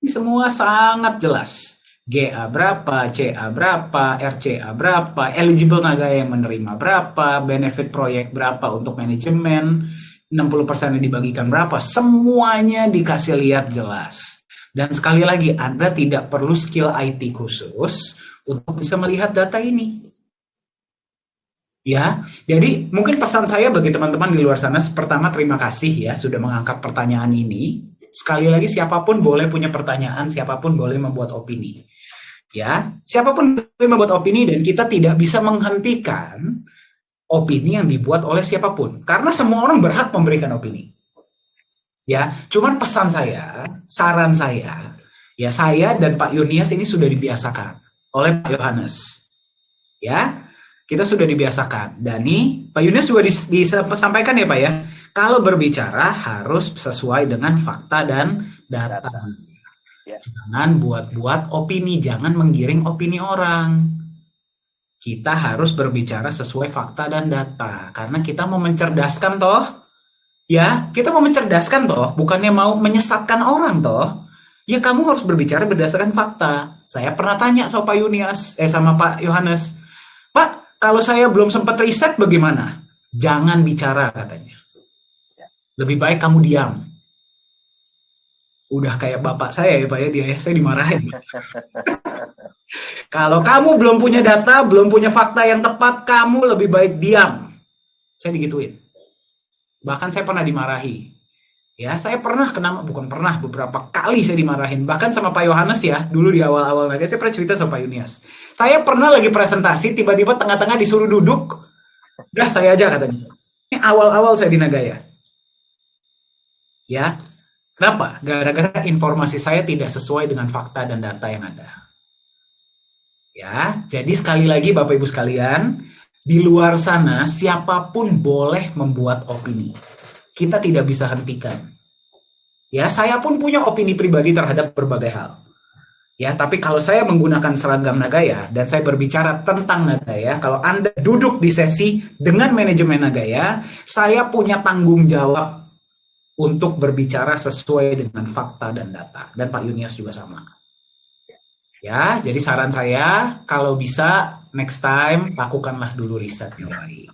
Ini semua sangat jelas. GA berapa, CA berapa, RCA berapa, eligible Nagaya yang menerima berapa, benefit proyek berapa untuk manajemen, 60% yang dibagikan berapa, semuanya dikasih lihat jelas. Dan sekali lagi, Anda tidak perlu skill IT khusus untuk bisa melihat data ini. Ya, jadi mungkin pesan saya bagi teman-teman di luar sana, pertama terima kasih ya sudah mengangkat pertanyaan ini. Sekali lagi siapapun boleh punya pertanyaan, siapapun boleh membuat opini. Ya, siapapun boleh membuat opini dan kita tidak bisa menghentikan opini yang dibuat oleh siapapun karena semua orang berhak memberikan opini. Ya, cuman pesan saya, saran saya, ya saya dan Pak Yunias ini sudah dibiasakan oleh Pak Yohanes. Ya, kita sudah dibiasakan. Dani, Pak Yunias juga disampaikan ya Pak ya. Kalau berbicara harus sesuai dengan fakta dan data. Ya. Jangan buat-buat opini, jangan menggiring opini orang. Kita harus berbicara sesuai fakta dan data. Karena kita mau mencerdaskan toh. Ya, kita mau mencerdaskan toh. Bukannya mau menyesatkan orang toh. Ya kamu harus berbicara berdasarkan fakta. Saya pernah tanya sama Pak Yunias, sama Pak Yohanes. Pak, kalau saya belum sempat riset bagaimana? Jangan bicara katanya. Lebih baik kamu diam. Udah kayak bapak saya ya Pak ya, dia saya dimarahin. Kalau kamu belum punya data, belum punya fakta yang tepat, kamu lebih baik diam. Saya digituin. Bahkan saya pernah dimarahi. Ya, saya pernah bukan pernah, beberapa kali saya dimarahin. Bahkan sama Pak Yohanes ya, dulu di awal-awal Nagaya saya pernah cerita sama Pak Yunias. Saya pernah lagi presentasi, tiba-tiba tengah-tengah disuruh duduk. Udah saya aja katanya. Ini awal-awal saya di Nagaya. Ya, Kenapa? Gara-gara informasi saya tidak sesuai dengan fakta dan data yang ada. Ya, jadi sekali lagi Bapak Ibu sekalian, di luar sana siapapun boleh membuat opini. Kita tidak bisa hentikan. Ya, saya pun punya opini pribadi terhadap berbagai hal. Ya, tapi kalau saya menggunakan seragam Nagaya dan saya berbicara tentang Nagaya, kalau Anda duduk di sesi dengan manajemen Nagaya, saya punya tanggung jawab untuk berbicara sesuai dengan fakta dan data. Dan Pak Yunias juga sama. Ya, jadi saran saya kalau bisa next time lakukanlah dulu riset yang baik.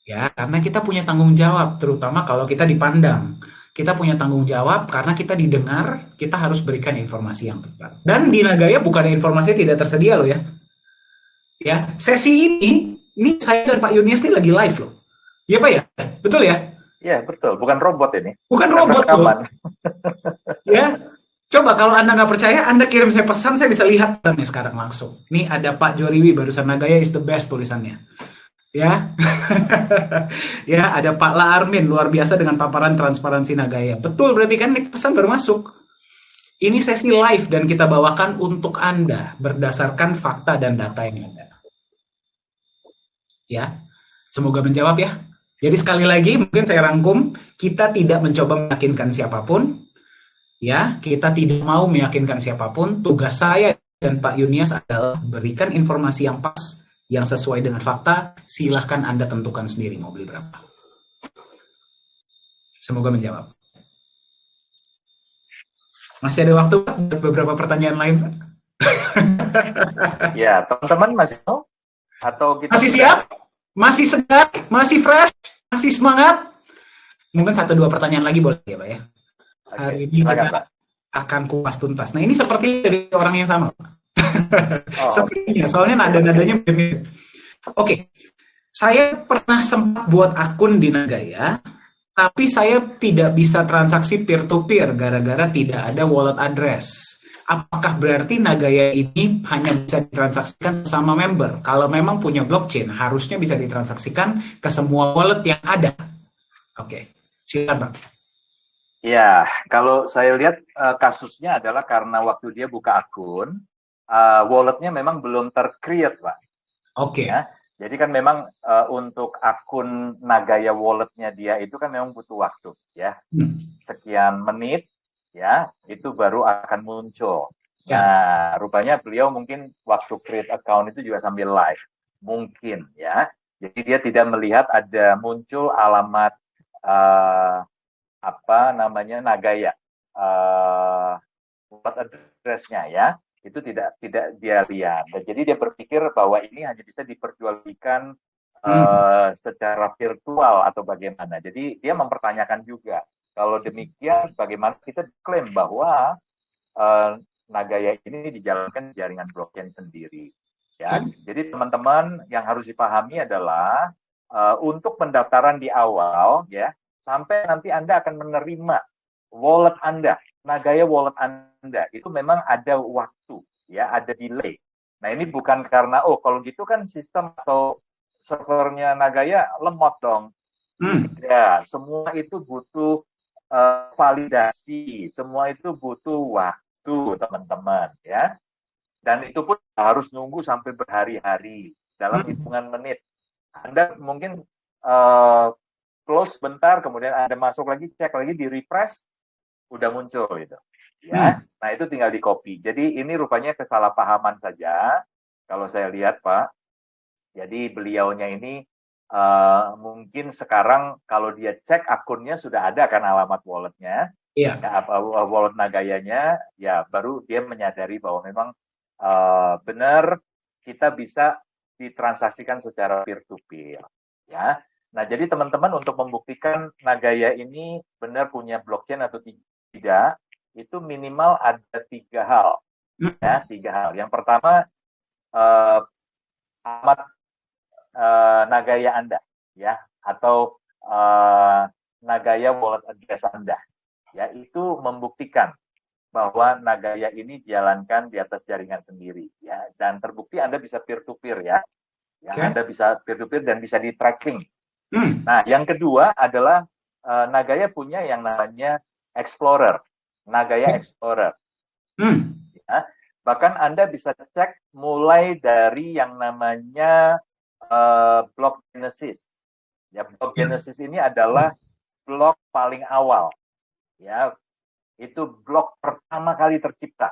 Ya, karena kita punya tanggung jawab, terutama kalau kita dipandang. Kita punya tanggung jawab karena kita didengar, kita harus berikan informasi yang tepat. Dan di Nagaya bukan informasi tidak tersedia loh ya. Ya, sesi ini saya dan Pak Yunias ini lagi live loh. Iya Pak ya? Betul ya? Iya, betul. Bukan robot ini. Bukan robot loh. Ya, coba kalau Anda nggak percaya, Anda kirim saya pesan, saya bisa lihat nih sekarang langsung. Nih ada Pak Joriwi barusan, Nagaya is the best tulisannya. Ya, ya ada Pak La Armin luar biasa dengan paparan transparansi Nagaya. Betul, berarti kan nih pesan baru masuk. Ini sesi live dan kita bawakan untuk Anda berdasarkan fakta dan data yang ada. Ya, semoga menjawab ya. Jadi sekali lagi mungkin saya rangkum, kita tidak mencoba meyakinkan siapapun, ya, kita tidak mau meyakinkan siapapun. Tugas saya dan Pak Yunias adalah berikan informasi yang pas, yang sesuai dengan fakta. Silahkan Anda tentukan sendiri mau beli berapa. Semoga menjawab. Masih ada waktu buat beberapa pertanyaan lain, Pak? Ya, teman-teman masih mau? Atau kita masih siap? Masih segar? Masih fresh? Masih semangat? Mungkin 1-2 pertanyaan lagi boleh ya, Pak ya? Oke, Hari ini silakan, kita Pak. akan kupas tuntas. Nah, ini seperti dari orang yang sama, Pak. Oh, Sepertinya, soalnya nada-nadanya mirip. Oke, saya pernah sempat buat akun di Nagaya, tapi saya tidak bisa transaksi peer-to-peer gara-gara tidak ada wallet address. Apakah berarti Nagaya ini hanya bisa ditransaksikan sama member? Kalau memang punya blockchain, harusnya bisa ditransaksikan ke semua wallet yang ada. Oke, silakan Pak. ya, kalau saya lihat kasusnya adalah karena waktu dia buka akun, walletnya memang belum tercreate, Pak. Oke. Ya, jadi kan memang untuk akun Nagaya walletnya dia itu kan memang butuh waktu, ya. Sekian menit, ya, itu baru akan muncul. Ya. Nah, rupanya beliau mungkin waktu create account itu juga sambil live, mungkin, ya. Jadi dia tidak melihat ada muncul alamat apa namanya Nagaya wallet address-nya, ya, itu tidak dia lihat. Dan jadi dia berpikir bahwa ini hanya bisa diperjualbelikan secara virtual atau bagaimana. Jadi dia mempertanyakan juga, kalau demikian bagaimana kita klaim bahwa Nagaya ini dijalankan jaringan blockchain sendiri. Ya, jadi teman-teman yang harus dipahami adalah untuk pendaftaran di awal, ya, sampai nanti Anda akan menerima wallet Anda, Nagaya wallet Anda, itu memang ada waktu, ya, ada delay. Nah, ini bukan karena, oh, kalau gitu kan sistem atau servernya Nagaya lemot dong. Tidak, semua itu butuh validasi, semua itu butuh waktu, teman-teman, ya. Dan itu pun harus nunggu sampai berhari-hari dalam hitungan menit. Anda mungkin close bentar, kemudian Anda masuk lagi, cek lagi, di refresh, udah muncul itu. Ya, nah itu tinggal di copy. Jadi ini rupanya kesalahpahaman saja, kalau saya lihat, Pak. Jadi beliaunya ini mungkin sekarang kalau dia cek akunnya sudah ada kan alamat walletnya, ya, wallet Nagayanya, ya baru dia menyadari bahwa memang benar kita bisa ditransaksikan secara peer-to-peer. Ya, nah jadi teman-teman untuk membuktikan Nagaya ini benar punya blockchain atau tidak, itu minimal ada 3 hal. Ya, 3 hal. Yang pertama, alamat Nagaya Anda, ya, atau Nagaya wallet address Anda, ya, itu membuktikan bahwa Nagaya ini dijalankan di atas jaringan sendiri, ya, dan terbukti Anda bisa peer-to-peer, ya, Anda bisa peer-to-peer dan bisa di-tracking. Nah, yang kedua adalah Nagaya punya yang namanya Explorer, Nagaya Explorer. Ya. Bahkan Anda bisa cek mulai dari yang namanya blog Genesis. Ya, blog Genesis ini adalah blog paling awal. Ya, itu blog pertama kali tercipta.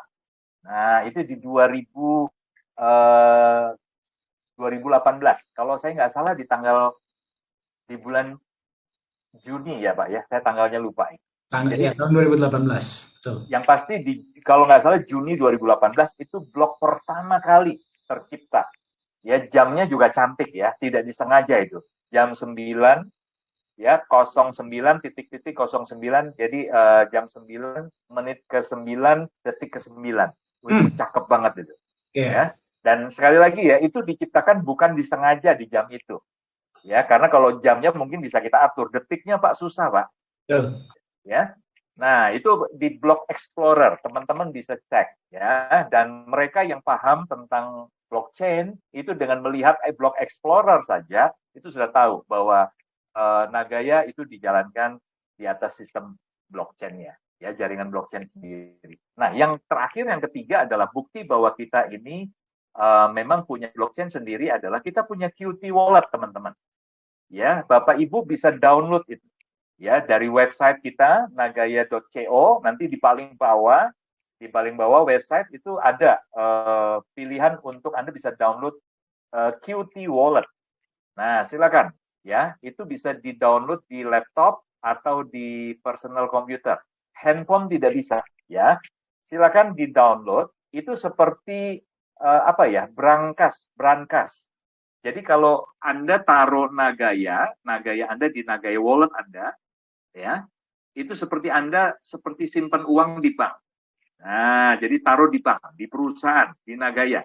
Nah, itu di 2018. Kalau saya nggak salah di bulan Juni ya Pak ya, saya tanggalnya lupa. Jadi, tahun 2018. Betul. Yang pasti kalau nggak salah Juni 2018 itu blog pertama kali tercipta. Ya, jamnya juga cantik ya, tidak disengaja itu. Jam 9 ya 09 titik-titik 09, jadi jam 9 menit ke 9 detik ke 9. Itu cakep banget itu. Ya. Dan sekali lagi ya, itu diciptakan bukan disengaja di jam itu. Ya, karena kalau jamnya mungkin bisa kita atur, detiknya Pak susah, Pak. Ya. Nah, itu di blog Explorer, teman-teman bisa cek ya. Dan mereka yang paham tentang blockchain itu dengan melihat blog Explorer saja itu sudah tahu bahwa Nagaya itu dijalankan di atas sistem blockchain-nya, ya, jaringan blockchain sendiri. Nah, yang terakhir, yang ketiga adalah bukti bahwa kita ini memang punya blockchain sendiri adalah kita punya Qt Wallet, teman-teman. Ya, Bapak Ibu bisa download itu. Ya, dari website kita nagaya.co, nanti di paling bawah website itu ada pilihan untuk Anda bisa download Qt Wallet. Nah, silakan. Ya, itu bisa di-download di laptop atau di personal computer. Handphone tidak bisa, ya. Silakan di-download. Itu seperti brankas. Jadi kalau Anda taruh Nagaya Anda di Nagaya Wallet Anda, ya, itu seperti Anda simpan uang di bank. Nah, jadi taruh di bank, di perusahaan, di Nagaya,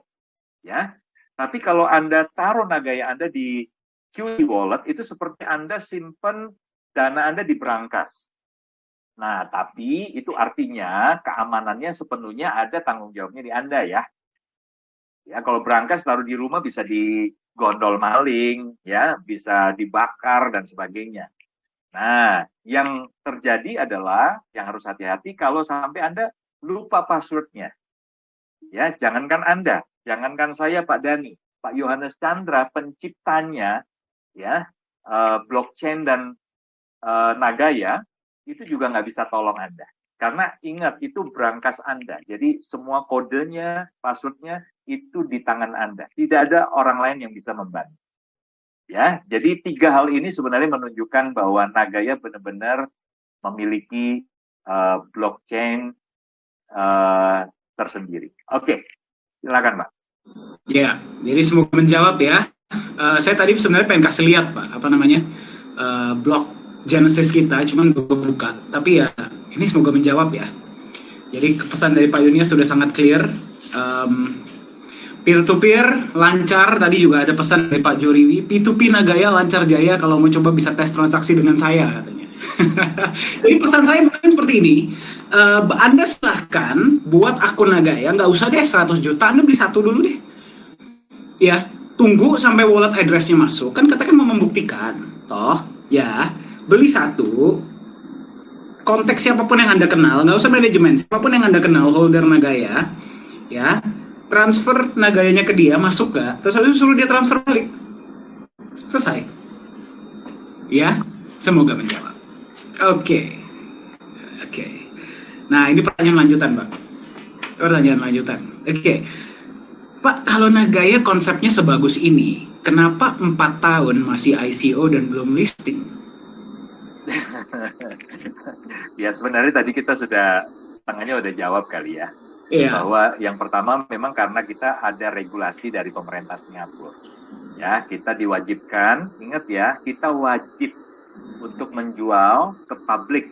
ya. Tapi kalau Anda taruh Nagaya Anda di Qt Wallet, itu seperti Anda simpan dana Anda di brankas. Nah, tapi itu artinya keamanannya sepenuhnya ada tanggung jawabnya di Anda, ya. Ya, kalau brankas taruh di rumah bisa digondol maling, ya, bisa dibakar dan sebagainya. Nah, yang terjadi adalah yang harus hati-hati kalau sampai Anda lupa passwordnya. Ya, jangankan saya, Pak Dhani, Pak Yohanes Chandra, penciptanya, ya, blockchain dan Nagaya, itu juga nggak bisa tolong Anda. Karena ingat, itu brankas Anda. Jadi semua kodenya, passwordnya, itu di tangan Anda. Tidak ada orang lain yang bisa membantu. Ya, jadi 3 hal ini sebenarnya menunjukkan bahwa Nagaya benar-benar memiliki blockchain tersendiri. Oke, silakan Pak. Ya, jadi semoga menjawab ya. Saya tadi sebenarnya pengen kasih lihat Pak, blog Genesis kita, cuman buka. Tapi ya, ini semoga menjawab ya. Jadi pesan dari Pak Yunia sudah sangat clear. Peer-to-peer lancar, tadi juga ada pesan dari Pak Joriwi. P2P Nagaya lancar jaya, kalau mau coba bisa tes transaksi dengan saya katanya. Jadi pesan saya mungkin seperti ini. Anda silahkan buat akun Nagaya, nggak usah deh 100 juta, Anda beli satu dulu deh. Ya, tunggu sampai wallet address-nya masuk. Kan katakan mau membuktikan. Toh, ya, beli satu, konteks siapapun yang Anda kenal, nggak usah manajemen, siapapun yang Anda kenal, holder Nagaya, ya, transfer Nagayanya ke dia, masuk gak? Terus habis suruh dia transfer balik. Selesai. Ya, semoga menjawab. Oke. Nah, ini pertanyaan lanjutan, Pak. Oke. Pak, kalau Nagaya konsepnya sebagus ini, kenapa 4 tahun masih ICO dan belum listing? Ya, sebenarnya tadi kita setengahnya udah jawab kali ya. Yeah. Bahwa yang pertama memang karena kita ada regulasi dari pemerintah Singapura. Ya, kita diwajibkan, ingat ya, kita wajib untuk menjual ke publik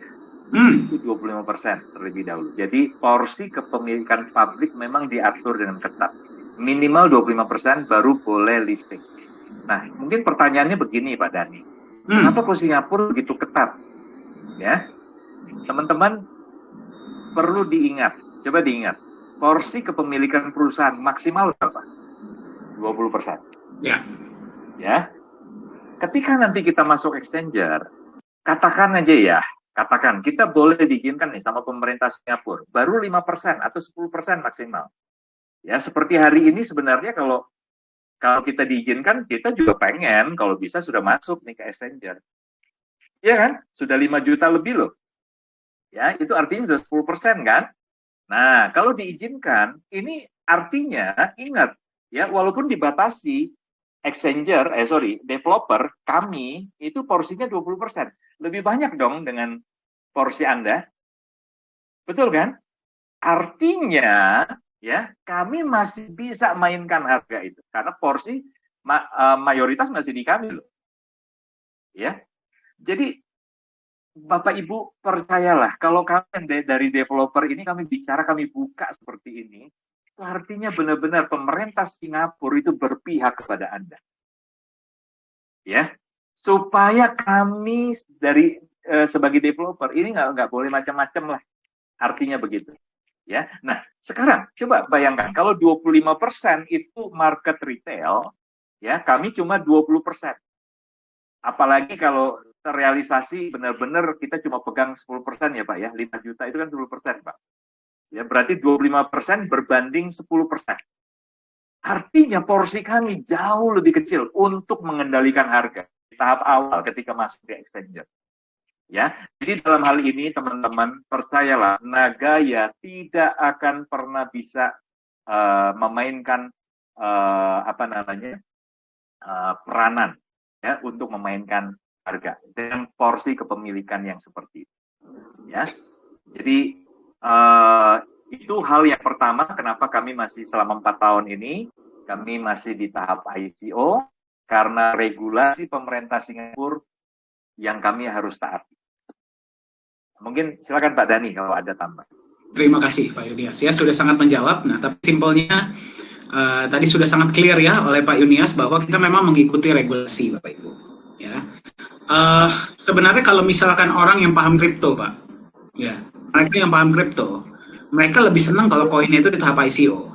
itu 25% terlebih dahulu. Jadi porsi kepemilikan publik memang diatur dengan ketat. Minimal 25% baru boleh listing. Nah, mungkin pertanyaannya begini Pak Dhani. Kenapa kok Singapura begitu ketat? Ya, teman-teman perlu diingat, coba diingat. Porsi kepemilikan perusahaan maksimal berapa? 20%. Ya. Ya. Ketika nanti kita masuk exchanger, katakan aja ya, Katakan, kita boleh diizinkan nih sama pemerintah Singapura, baru 5% atau 10% maksimal. Ya, seperti hari ini sebenarnya kalau kita diizinkan, kita juga pengen kalau bisa sudah masuk nih ke Exchanger. Iya kan? Sudah 5 juta lebih loh. Ya, itu artinya sudah 10% kan? Nah, kalau diizinkan, ini artinya ingat ya, walaupun dibatasi developer kami itu porsinya 20%. Lebih banyak dong dengan porsi Anda. Betul kan? Artinya ya, kami masih bisa mainkan harga itu karena porsi mayoritas masih di kami loh. Ya. Jadi Bapak Ibu percayalah, kalau kami dari developer ini kami bicara, kami buka seperti ini, itu artinya benar-benar pemerintah Singapura itu berpihak kepada Anda. Ya, supaya kami dari sebagai developer ini nggak boleh macam-macam lah, artinya begitu. Ya, nah sekarang coba bayangkan kalau 25% itu market retail, ya kami cuma 20%. Apalagi kalau terrealisasi benar-benar kita cuma pegang 10% ya Pak ya, 5 juta itu kan 10% Pak. Ya berarti 25% berbanding 10%. Artinya porsi kami jauh lebih kecil untuk mengendalikan harga di tahap awal ketika masuk di Exchanger. Ya, jadi dalam hal ini teman-teman percayalah, Nagaya tidak akan pernah bisa memainkan peranan ya untuk memainkan harga dengan porsi kepemilikan yang seperti itu. Ya, jadi itu hal yang pertama kenapa kami masih selama 4 tahun ini kami masih di tahap ICO karena regulasi pemerintah Singapura yang kami harus taati. Mungkin silakan Pak Dhani kalau ada tambah. Terima kasih Pak Yunias ya, sudah sangat menjawab. Nah, tapi simpelnya tadi sudah sangat clear ya oleh Pak Yunias bahwa kita memang mengikuti regulasi Bapak Ibu. Ya, sebenarnya kalau misalkan orang yang paham kripto Pak, ya mereka yang paham kripto, mereka lebih senang kalau koinnya itu di tahap ICO.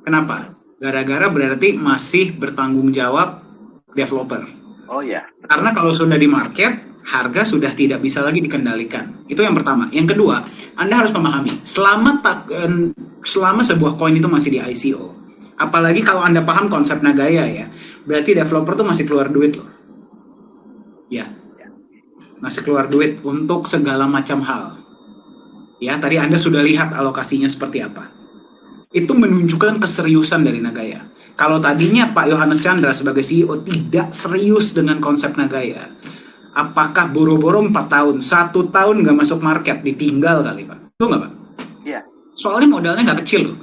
Kenapa? Gara-gara berarti masih bertanggung jawab developer. Oh ya. Karena kalau sudah di market, harga sudah tidak bisa lagi dikendalikan. Itu yang pertama. Yang kedua, Anda harus memahami, selama sebuah koin itu masih di ICO, apalagi kalau Anda paham konsep Nagaya ya, berarti developer tuh masih keluar duit loh. Ya, masih keluar duit untuk segala macam hal. Ya, tadi Anda sudah lihat alokasinya seperti apa. Itu menunjukkan keseriusan dari Nagaya. Kalau tadinya Pak Yohanes Chandra sebagai CEO tidak serius dengan konsep Nagaya, apakah boro-boro 4 tahun, 1 tahun nggak masuk market, ditinggal kali Pak? Itu nggak Pak? Iya. Soalnya modalnya nggak kecil loh.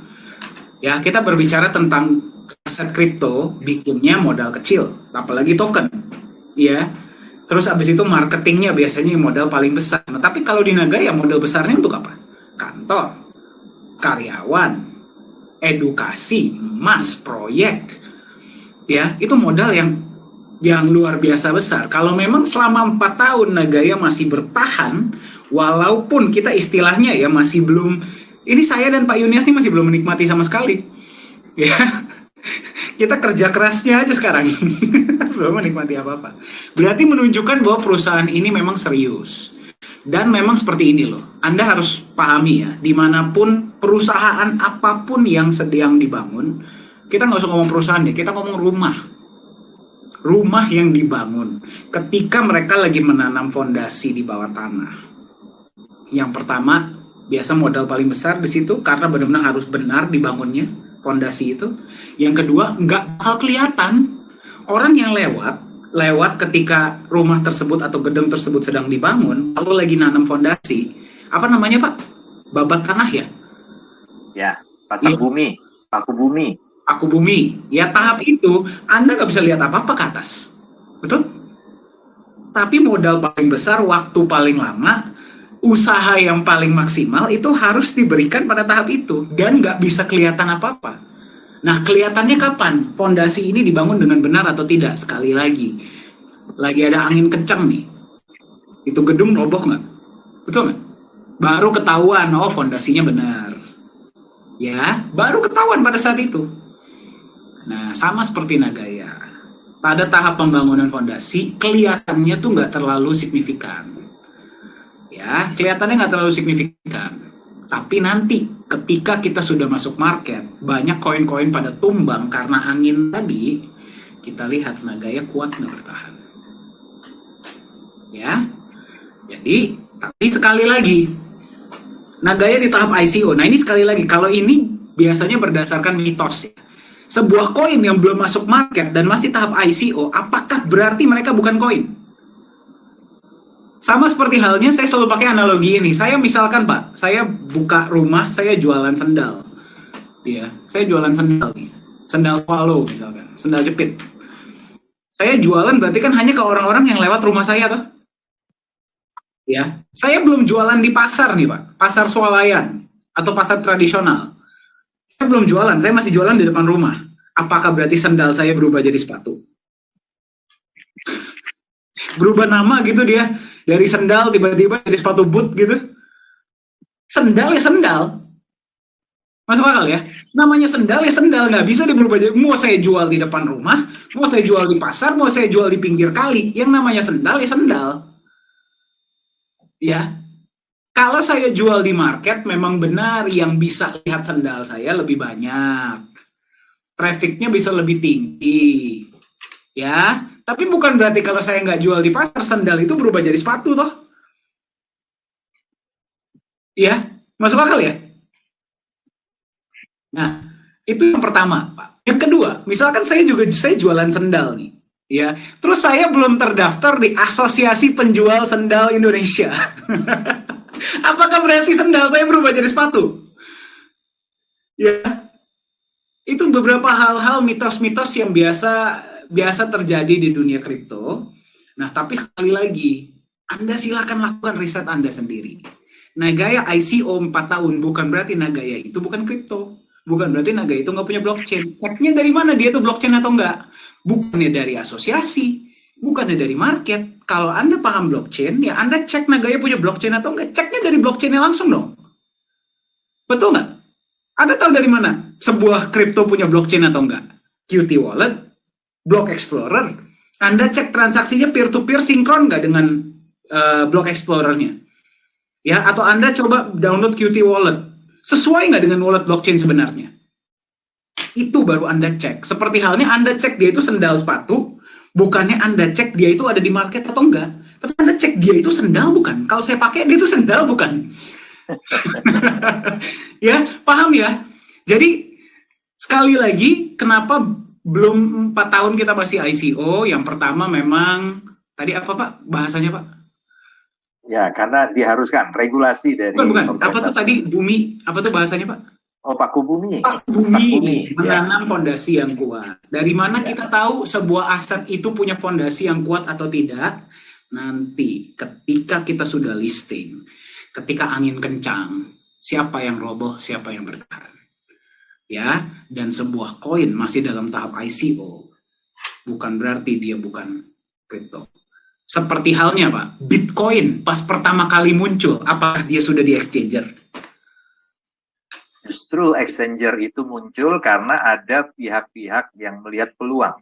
Ya, kita berbicara tentang aset kripto, bikinnya modal kecil, apalagi token. Ya, terus abis itu marketingnya biasanya modal paling besar. Nah, tapi kalau di Nagaya modal besarnya untuk apa? Kantor, karyawan, edukasi, emas, proyek. Ya, itu modal yang luar biasa besar. Kalau memang selama 4 tahun Nagaya masih bertahan, walaupun kita istilahnya ya masih belum, ini saya dan Pak Yunias ini masih belum menikmati sama sekali. Ya, kita kerja kerasnya aja sekarang, belum menikmati apa-apa. Berarti menunjukkan bahwa perusahaan ini memang serius. Dan memang seperti ini loh, Anda harus pahami ya, dimanapun perusahaan apapun yang sedang dibangun, kita nggak usah ngomong perusahaan ya, kita ngomong rumah yang dibangun ketika mereka lagi menanam fondasi di bawah tanah. Yang pertama, biasa modal paling besar di situ karena benar-benar harus benar dibangunnya fondasi itu. Yang kedua, nggak bakal kelihatan orang yang lewat ketika rumah tersebut atau gedung tersebut sedang dibangun, kalau lagi nanam fondasi, apa namanya Pak? Babat tanah ya? Ya, pasang bumi, paku bumi. Paku bumi. Ya tahap itu, Anda nggak bisa lihat apa-apa ke atas. Betul? Tapi modal paling besar, waktu paling lama, usaha yang paling maksimal itu harus diberikan pada tahap itu. Dan nggak bisa kelihatan apa-apa. Nah, kelihatannya kapan fondasi ini dibangun dengan benar atau tidak? Sekali lagi ada angin kencang nih. Itu gedung roboh nggak? Betul nggak? Baru ketahuan, oh fondasinya benar. Ya, baru ketahuan pada saat itu. Nah, sama seperti Nagaya. Pada tahap pembangunan fondasi, kelihatannya tuh nggak terlalu signifikan. Ya, kelihatannya nggak terlalu signifikan. Tapi nanti ketika kita sudah masuk market, banyak koin-koin pada tumbang karena angin tadi, kita lihat Nagaya kuat nggak bertahan. Ya, jadi tapi sekali lagi, Nagaya di tahap ICO. Nah ini sekali lagi, kalau ini biasanya berdasarkan mitos ya. Sebuah koin yang belum masuk market dan masih tahap ICO, apakah berarti mereka bukan koin? Sama seperti halnya, saya selalu pakai analogi ini. Saya misalkan Pak, saya buka rumah, saya jualan sendal. Ya, saya jualan sendal nih. Sendal swallow misalkan, sendal jepit. Saya jualan berarti kan hanya ke orang-orang yang lewat rumah saya tuh. Ya, saya belum jualan di pasar nih Pak, pasar swalayan atau pasar tradisional. Saya belum jualan, saya masih jualan di depan rumah. Apakah berarti sendal saya berubah jadi sepatu? Berubah nama gitu dia, dari sendal tiba-tiba jadi sepatu boot gitu. Sendal ya sendal, masuk akal ya? Namanya sendal ya sendal, nggak bisa diberubah jadi, mau saya jual di depan rumah, mau saya jual di pasar, mau saya jual di pinggir kali. Yang namanya sendal ya sendal. Ya, kalau saya jual di market, memang benar yang bisa lihat sendal saya lebih banyak. Trafficnya bisa lebih tinggi. Ya, tapi bukan berarti kalau saya nggak jual di pasar, sendal itu berubah jadi sepatu toh. Ya, masuk akal ya? Nah, itu yang pertama, Pak. Yang kedua, misalkan saya jualan sendal nih. Ya, terus saya belum terdaftar di Asosiasi Penjual Sendal Indonesia. Apakah berarti sendal saya berubah jadi sepatu? Ya, itu beberapa hal-hal mitos-mitos yang biasa terjadi di dunia kripto. Nah, tapi sekali lagi, Anda silakan lakukan riset Anda sendiri. Nagaya ICO 4 tahun bukan berarti Nagaya itu bukan kripto. Bukan berarti Nagaya itu nggak punya blockchain. Ceknya dari mana dia itu blockchain atau enggak? Bukannya dari asosiasi, bukannya dari market. Kalau Anda paham blockchain, ya Anda cek Nagaya punya blockchain atau enggak. Ceknya dari blockchainnya langsung dong. Betul nggak? Anda tahu dari mana sebuah kripto punya blockchain atau enggak? Qt Wallet, Block Explorer. Anda cek transaksinya peer-to-peer sinkron nggak dengan Block Explorer-nya? Ya, atau Anda coba download Qt Wallet. Sesuai nggak dengan wallet blockchain sebenarnya? Itu baru Anda cek. Seperti halnya Anda cek dia itu sendal sepatu, bukannya Anda cek dia itu ada di market atau enggak. Tapi Anda cek dia itu sendal bukan? Kalau saya pakai dia itu sendal bukan? Ya, paham ya? Jadi, sekali lagi, kenapa belum 4 tahun kita masih ICO? Yang pertama memang, tadi apa Pak? Bahasanya Pak? Ya, karena diharuskan regulasi dari bukan. Apa tuh tadi bumi? Apa tuh bahasanya Pak? Oh, paku bumi. Paku bumi menanam fondasi yang kuat. Dari mana kita tahu sebuah aset itu punya fondasi yang kuat atau tidak? Nanti ketika kita sudah listing, ketika angin kencang, siapa yang roboh, siapa yang bertahan. Ya, dan sebuah koin masih dalam tahap ICO, bukan berarti dia bukan kripto. Seperti halnya Pak, Bitcoin pas pertama kali muncul, apakah dia sudah di exchanger? Justru exchanger itu muncul karena ada pihak-pihak yang melihat peluang.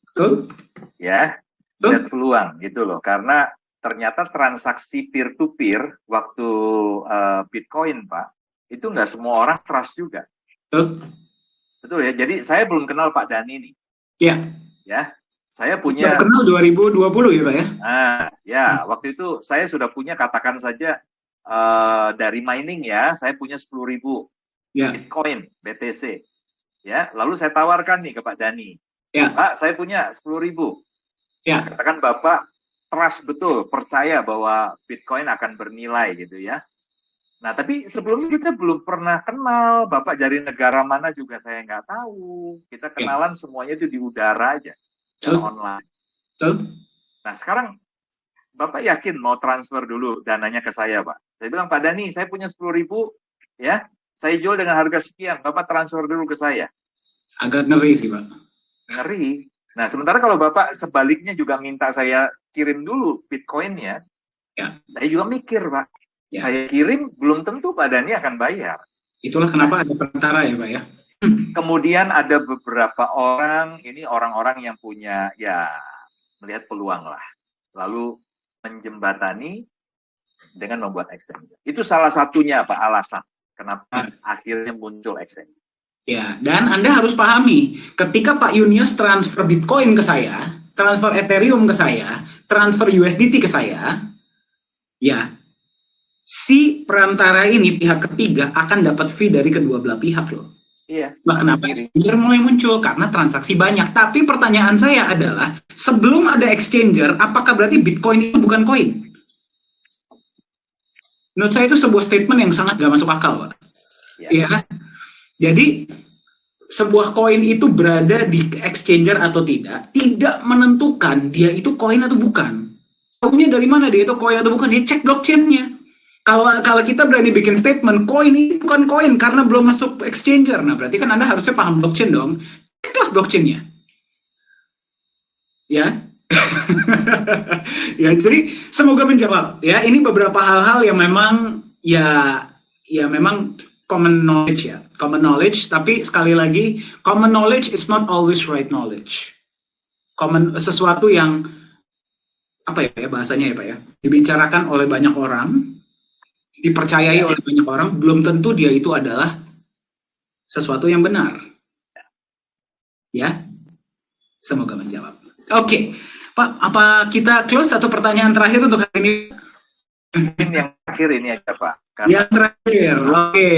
Betul? Ya, melihat peluang gitu loh. Karena ternyata transaksi peer-to-peer waktu Bitcoin, Pak, itu nggak semua orang trust juga. Betul. Betul ya, jadi saya belum kenal Pak Dhani nih. Iya. Ya, saya punya... Kenal 2020 ya Pak ya? Nah, ya, waktu itu saya sudah punya, katakan saja, dari mining ya, saya punya 10.000 Bitcoin, BTC. Ya, lalu saya tawarkan nih ke Pak Dhani. Ya. Pak, saya punya 10.000. Ya. Katakan Bapak trust betul, percaya bahwa Bitcoin akan bernilai gitu ya. Nah, tapi sebelumnya kita belum pernah kenal. Bapak dari negara mana juga saya nggak tahu. Kita kenalan semuanya itu di udara aja. Online. Nah, sekarang Bapak yakin mau transfer dulu dananya ke saya, Pak? Saya bilang, Pak Dhani, saya punya 10.000, ya. Saya jual dengan harga sekian, Bapak transfer dulu ke saya. Agak ngeri sih, Pak. Ngeri. Nah, sementara kalau Bapak sebaliknya juga minta saya kirim dulu Bitcoin-nya, ya, saya juga mikir, Pak. Ya. Saya kirim, belum tentu Pak Dhani akan bayar. Itulah kenapa ada perantara ya, Pak ya. Kemudian ada beberapa orang, ini orang-orang yang punya, ya, melihat peluang lah. Lalu menjembatani, dengan membuat exchanger. Itu salah satunya Pak alasan kenapa akhirnya muncul exchanger. Ya, dan Anda harus pahami, ketika Pak Yunius transfer Bitcoin ke saya, transfer Ethereum ke saya, transfer USDT ke saya, ya, si perantara ini, pihak ketiga, akan dapat fee dari kedua belah pihak loh. Iya. Nah, kenapa exchanger mulai muncul? Karena transaksi banyak. Tapi pertanyaan saya adalah, sebelum ada exchanger, apakah berarti Bitcoin itu bukan koin? Menurut saya itu sebuah statement yang sangat gak masuk akal, Pak. Ya. Jadi, sebuah koin itu berada di exchanger atau tidak menentukan dia itu koin atau bukan. Tahunya dari mana dia itu koin atau bukan? Dia cek blockchain-nya. Kalau kita berani bikin statement, koin ini bukan koin karena belum masuk exchanger. Nah, berarti kan Anda harusnya paham blockchain dong. Ceklah blockchain-nya. Ya. Ya, jadi semoga menjawab. Ya, ini beberapa hal-hal yang memang memang common knowledge ya. Common knowledge, tapi sekali lagi, common knowledge is not always right knowledge. Sesuatu yang apa ya bahasanya ya Pak ya, dibicarakan oleh banyak orang, dipercayai oleh banyak orang, belum tentu dia itu adalah sesuatu yang benar. Ya, semoga menjawab. Oke, Pak, apa kita close atau pertanyaan terakhir untuk hari ini? Mungkin yang terakhir ini aja Pak. Karena yang terakhir, oke.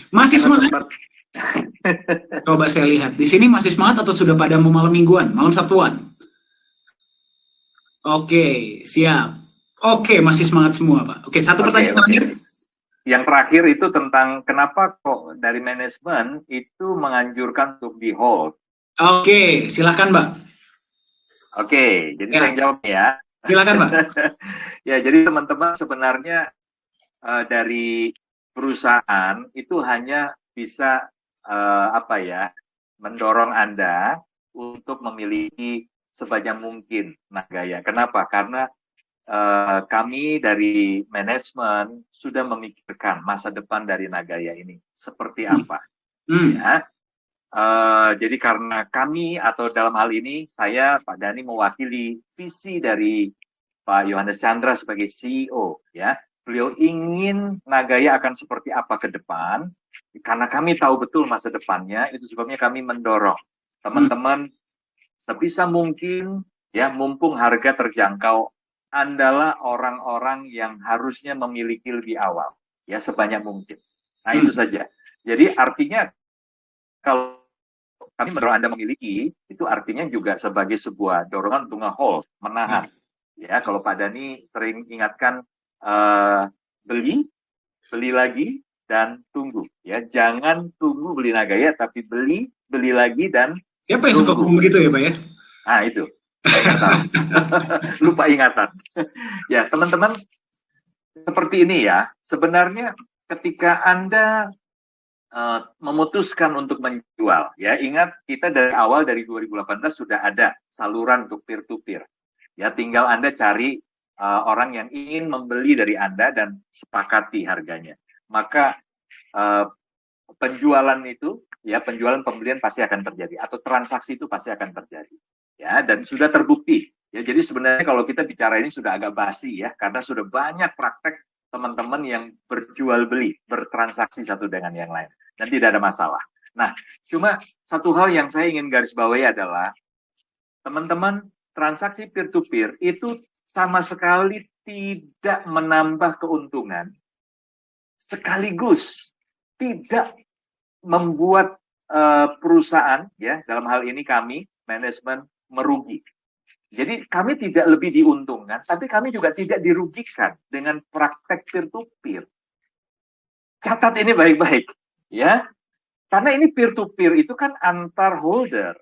Masih semangat? Coba saya lihat. Di sini masih semangat atau sudah pada mau malam mingguan, malam Sabtuan? Oke, siap. Oke, masih semangat semua, Pak. Oke, satu pertanyaan terakhir. Yang terakhir itu tentang kenapa kok dari manajemen itu menganjurkan untuk di hold. Oke, silakan, Pak. Oke, jadi saya jawab ya. Silakan, Pak. Ya, jadi teman-teman sebenarnya dari perusahaan itu hanya bisa mendorong Anda untuk memiliki sebanyak mungkin Nagaya. Kenapa? Karena kami dari manajemen sudah memikirkan masa depan dari Nagaya ini seperti apa. Ya. Jadi karena kami atau dalam hal ini saya Pak Dhani mewakili visi dari Pak Yohanes Chandra sebagai CEO, ya. Beliau ingin Nagaya akan seperti apa ke depan, karena kami tahu betul masa depannya, itu sebabnya kami mendorong teman-teman sebisa mungkin, ya, mumpung harga terjangkau, Andalah orang-orang yang harusnya memiliki lebih awal, ya, sebanyak mungkin. Nah, itu saja. Jadi artinya kalau kami mendorong Anda memiliki, itu artinya juga sebagai sebuah dorongan untuk nge-hold, menahan. Ya, kalau Pak Dhani sering ingatkan beli lagi dan tunggu. Ya, jangan tunggu beli Nagaya, tapi beli lagi dan siapa yang suka ngomong begitu ya Pak ya? Ah itu, lupa ingatan. Ya teman-teman, seperti ini ya. Sebenarnya ketika Anda memutuskan untuk menjual, ya ingat kita dari awal dari 2018 sudah ada saluran untuk peer-to-peer. Ya tinggal Anda cari orang yang ingin membeli dari Anda dan sepakati harganya. Maka penjualan itu, ya penjualan pembelian pasti akan terjadi atau transaksi itu pasti akan terjadi. Ya dan sudah terbukti. Ya jadi sebenarnya kalau kita bicara ini sudah agak basi ya karena sudah banyak praktek teman-teman yang berjual beli, bertransaksi satu dengan yang lain dan tidak ada masalah. Nah, cuma satu hal yang saya ingin garis bawahi adalah teman-teman transaksi peer-to-peer itu sama sekali tidak menambah keuntungan, sekaligus tidak membuat perusahaan, ya dalam hal ini kami manajemen merugi. Jadi kami tidak lebih diuntungkan, tapi kami juga tidak dirugikan dengan praktek peer-to-peer. Catat ini baik-baik, ya, karena ini peer-to-peer itu kan antar holder.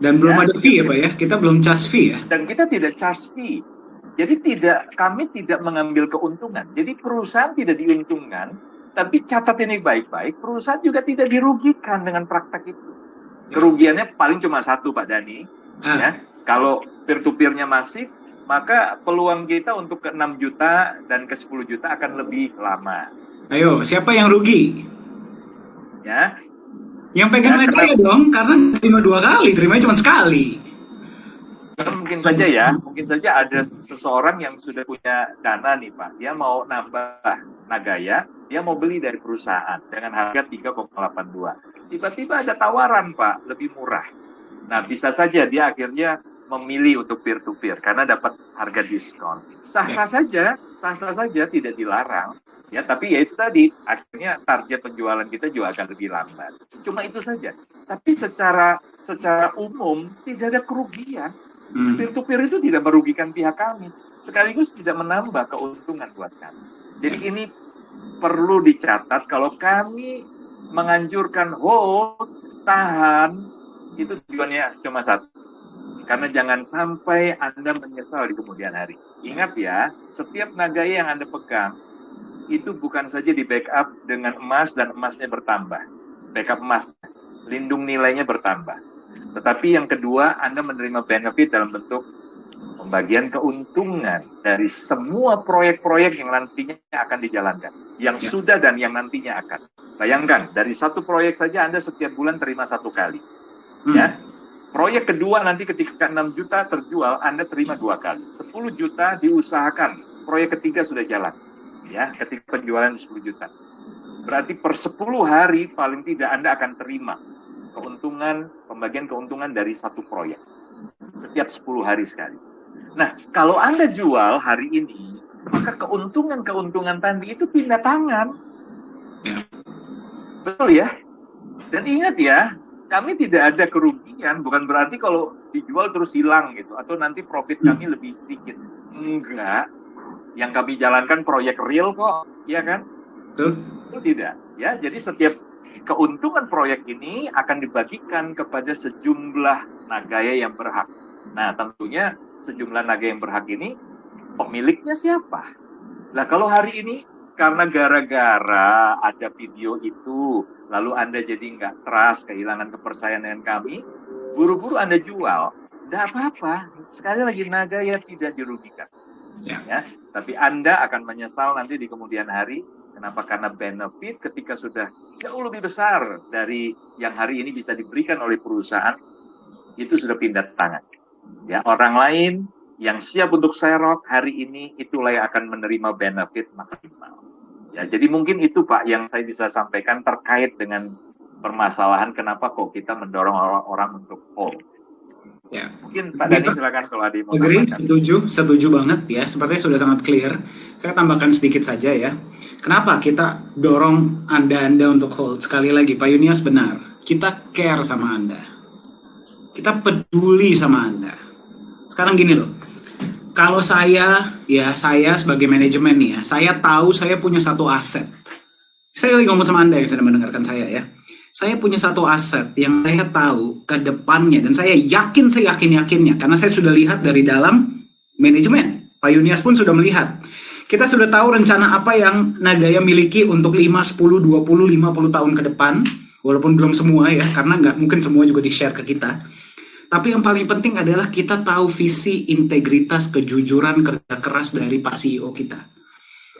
Dan belum ada fee ya Pak ya, kita belum charge fee ya. Dan kita tidak charge fee. Jadi kami tidak mengambil keuntungan. Jadi perusahaan tidak diuntungkan, tapi catat ini baik-baik, perusahaan juga tidak dirugikan dengan praktek itu. Kerugiannya paling cuma satu Pak Dhani, ya. Kalau peer-to-peer-nya masif, maka peluang kita untuk ke 6 juta dan ke 10 juta akan lebih lama. Ayo, siapa yang rugi? Ya. Yang pegang Nagaya dong, karena terima 2 kali, terimanya cuma sekali. Karena mungkin saja ada seseorang yang sudah punya dana nih Pak, dia mau nambah Nagaya, dia mau beli dari perusahaan dengan harga 3,82. Tiba-tiba ada tawaran Pak, lebih murah. Nah, bisa saja dia akhirnya memilih untuk peer-to-peer karena dapat harga diskon. Sah-sah saja tidak dilarang. Ya, tapi ya itu tadi, akhirnya target penjualan kita juga akan lebih lambat. Cuma itu saja. Tapi secara umum tidak ada kerugian. Peer-to-peer itu tidak merugikan pihak kami, sekaligus tidak menambah keuntungan buat kami. Jadi ini perlu dicatat kalau kami menganjurkan hold, tahan, itu tujuannya cuma satu. Karena jangan sampai Anda menyesal di kemudian hari. Ingat ya, setiap Nagaya yang Anda pegang, itu bukan saja di backup dengan emas dan emasnya bertambah. Backup emas, lindung nilainya bertambah. Tetapi yang kedua, Anda menerima benefit dalam bentuk pembagian keuntungan dari semua proyek-proyek yang nantinya akan dijalankan. Yang sudah dan yang nantinya akan. Bayangkan, dari satu proyek saja Anda setiap bulan terima 1 kali. Ya, proyek kedua nanti ketika 6 juta terjual, Anda terima 2 kali. 10 juta diusahakan, proyek ketiga sudah jalan. Ya, ketika penjualan 10 juta. Berarti per 10 hari paling tidak Anda akan terima keuntungan, pembagian keuntungan dari satu proyek. Setiap 10 hari sekali. Nah, kalau Anda jual hari ini, maka keuntungan tadi itu pindah tangan. Ya. Betul ya? Dan ingat ya, kami tidak ada kerugian, bukan berarti kalau dijual terus hilang gitu, atau nanti profit kami lebih sedikit. Enggak. Yang kami jalankan proyek real kok, ya kan? Itu tidak. Ya, jadi setiap keuntungan proyek ini akan dibagikan kepada sejumlah Nagaya yang berhak. Nah, tentunya sejumlah Nagaya yang berhak ini pemiliknya siapa? Nah, kalau hari ini karena gara-gara ada video itu, lalu Anda jadi nggak trust, kehilangan kepercayaan dengan kami, buru-buru Anda jual, nggak apa-apa. Sekali lagi, Nagaya tidak dirugikan. Ya, tapi Anda akan menyesal nanti di kemudian hari. Kenapa? Karena benefit ketika sudah jauh lebih besar dari yang hari ini bisa diberikan oleh perusahaan, itu sudah pindah tangan. Ya, orang lain yang siap untuk serot hari ini, itulah yang akan menerima benefit maksimal. Ya, jadi mungkin itu Pak yang saya bisa sampaikan terkait dengan permasalahan kenapa kok kita mendorong orang-orang untuk hold. Ya, mungkin Pak Dhani silakan kalau ada mau tambahkan. Setuju banget ya. Sepertinya sudah sangat clear. Saya tambahkan sedikit saja ya. Kenapa kita dorong Anda untuk hold? Sekali lagi, Pak Yunias benar. Kita care sama Anda. Kita peduli sama Anda. Sekarang gini loh. Kalau saya sebagai manajemen nih ya, saya tahu saya punya satu aset. Saya lagi ngomong sama Anda yang sedang mendengarkan saya ya. Saya punya satu aset yang saya tahu ke depannya, dan saya yakinnya, karena saya sudah lihat dari dalam manajemen. Pak Yunias pun sudah melihat. Kita sudah tahu rencana apa yang Nagaya miliki untuk 5, 10, 20, 50 tahun ke depan, walaupun belum semua ya, karena nggak mungkin semua juga di-share ke kita. Tapi yang paling penting adalah kita tahu visi, integritas, kejujuran, kerja keras dari Pak CEO kita.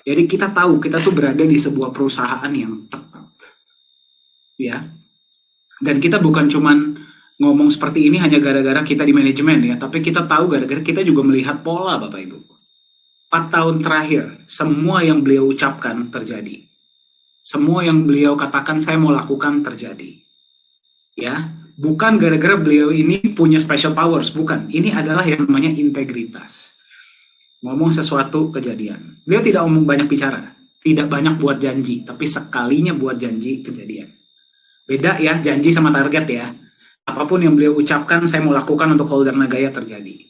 Jadi kita tahu kita tuh berada di sebuah perusahaan yang tepat. Ya, dan kita bukan cuman ngomong seperti ini hanya gara-gara kita di manajemen ya, tapi kita tahu gara-gara kita juga melihat pola Bapak Ibu. 4 tahun terakhir, semua yang beliau ucapkan terjadi. Semua yang beliau katakan saya mau lakukan terjadi. Ya, bukan gara-gara beliau ini punya special powers, bukan. Ini adalah yang namanya integritas. Ngomong sesuatu kejadian. Beliau tidak omong banyak bicara, tidak banyak buat janji, tapi sekalinya buat janji kejadian. Beda ya, janji sama target ya. Apapun yang beliau ucapkan, saya mau lakukan untuk holder Nagaya terjadi.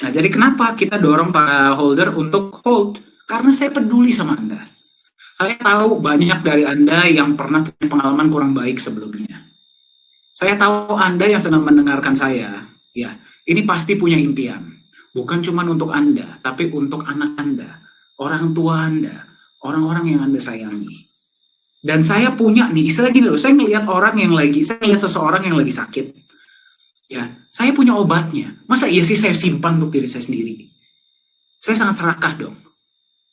Nah, jadi kenapa kita dorong para holder untuk hold? Karena saya peduli sama Anda. Saya tahu banyak dari Anda yang pernah punya pengalaman kurang baik sebelumnya. Saya tahu Anda yang sedang mendengarkan saya, ya, ini pasti punya impian. Bukan cuma untuk Anda, tapi untuk anak Anda, orang tua Anda, orang-orang yang Anda sayangi. Dan saya punya nih, istilah gini loh, saya ngelihat seseorang yang lagi sakit. Ya, saya punya obatnya. Masa iya sih saya simpan untuk diri saya sendiri? Saya sangat serakah dong.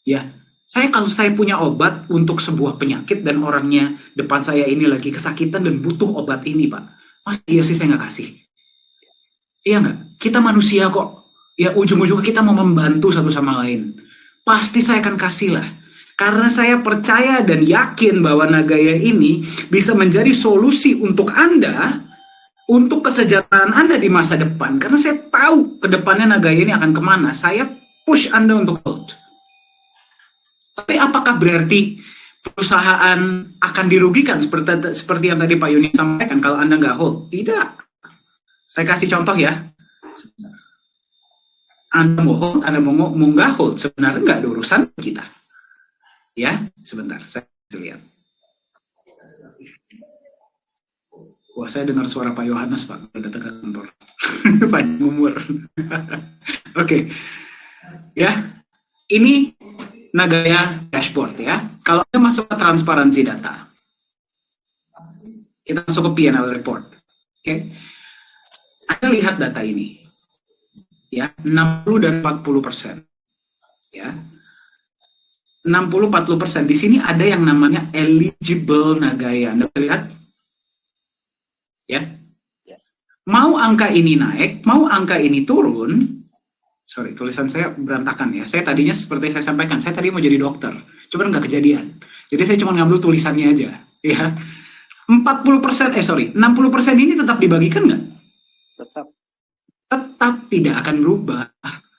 Ya, kalau saya punya obat untuk sebuah penyakit dan orangnya depan saya ini lagi kesakitan dan butuh obat ini, Pak. Masa iya sih saya nggak kasih? Iya nggak? Kita manusia kok. Ya ujung-ujungnya kita mau membantu satu sama lain. Pasti saya akan kasih lah. Karena saya percaya dan yakin bahwa Nagaya ini bisa menjadi solusi untuk Anda, untuk kesejahteraan Anda di masa depan. Karena saya tahu ke depannya Nagaya ini akan kemana. Saya push Anda untuk hold. Tapi apakah berarti perusahaan akan dirugikan seperti yang tadi Pak Yuni sampaikan kalau Anda nggak hold? Tidak. Saya kasih contoh ya. Anda mau hold, Anda mau nggak hold, sebenarnya nggak ada urusan kita. Ya, sebentar, saya lihat. Wah, saya dengar suara Pak Yohanes, Pak, udah datang ke kantor. Panjang umur. Oke. Ya, ini Nagaya dashboard ya. Kalau Anda masuk ke transparansi data, kita masuk ke P&L report. Oke. Anda lihat data ini. Ya, 60 dan 40%. Ya. 60-40%. Di sini ada yang namanya eligible Nagaya. Anda lihat? Ya. Mau angka ini naik, mau angka ini turun. Sorry, tulisan saya berantakan ya. Saya tadinya seperti saya sampaikan, saya tadi mau jadi dokter. Cuma nggak kejadian. Jadi saya cuma ngambil tulisannya aja. Ya. 60%, 60% ini tetap dibagikan nggak? Tetap tidak akan berubah.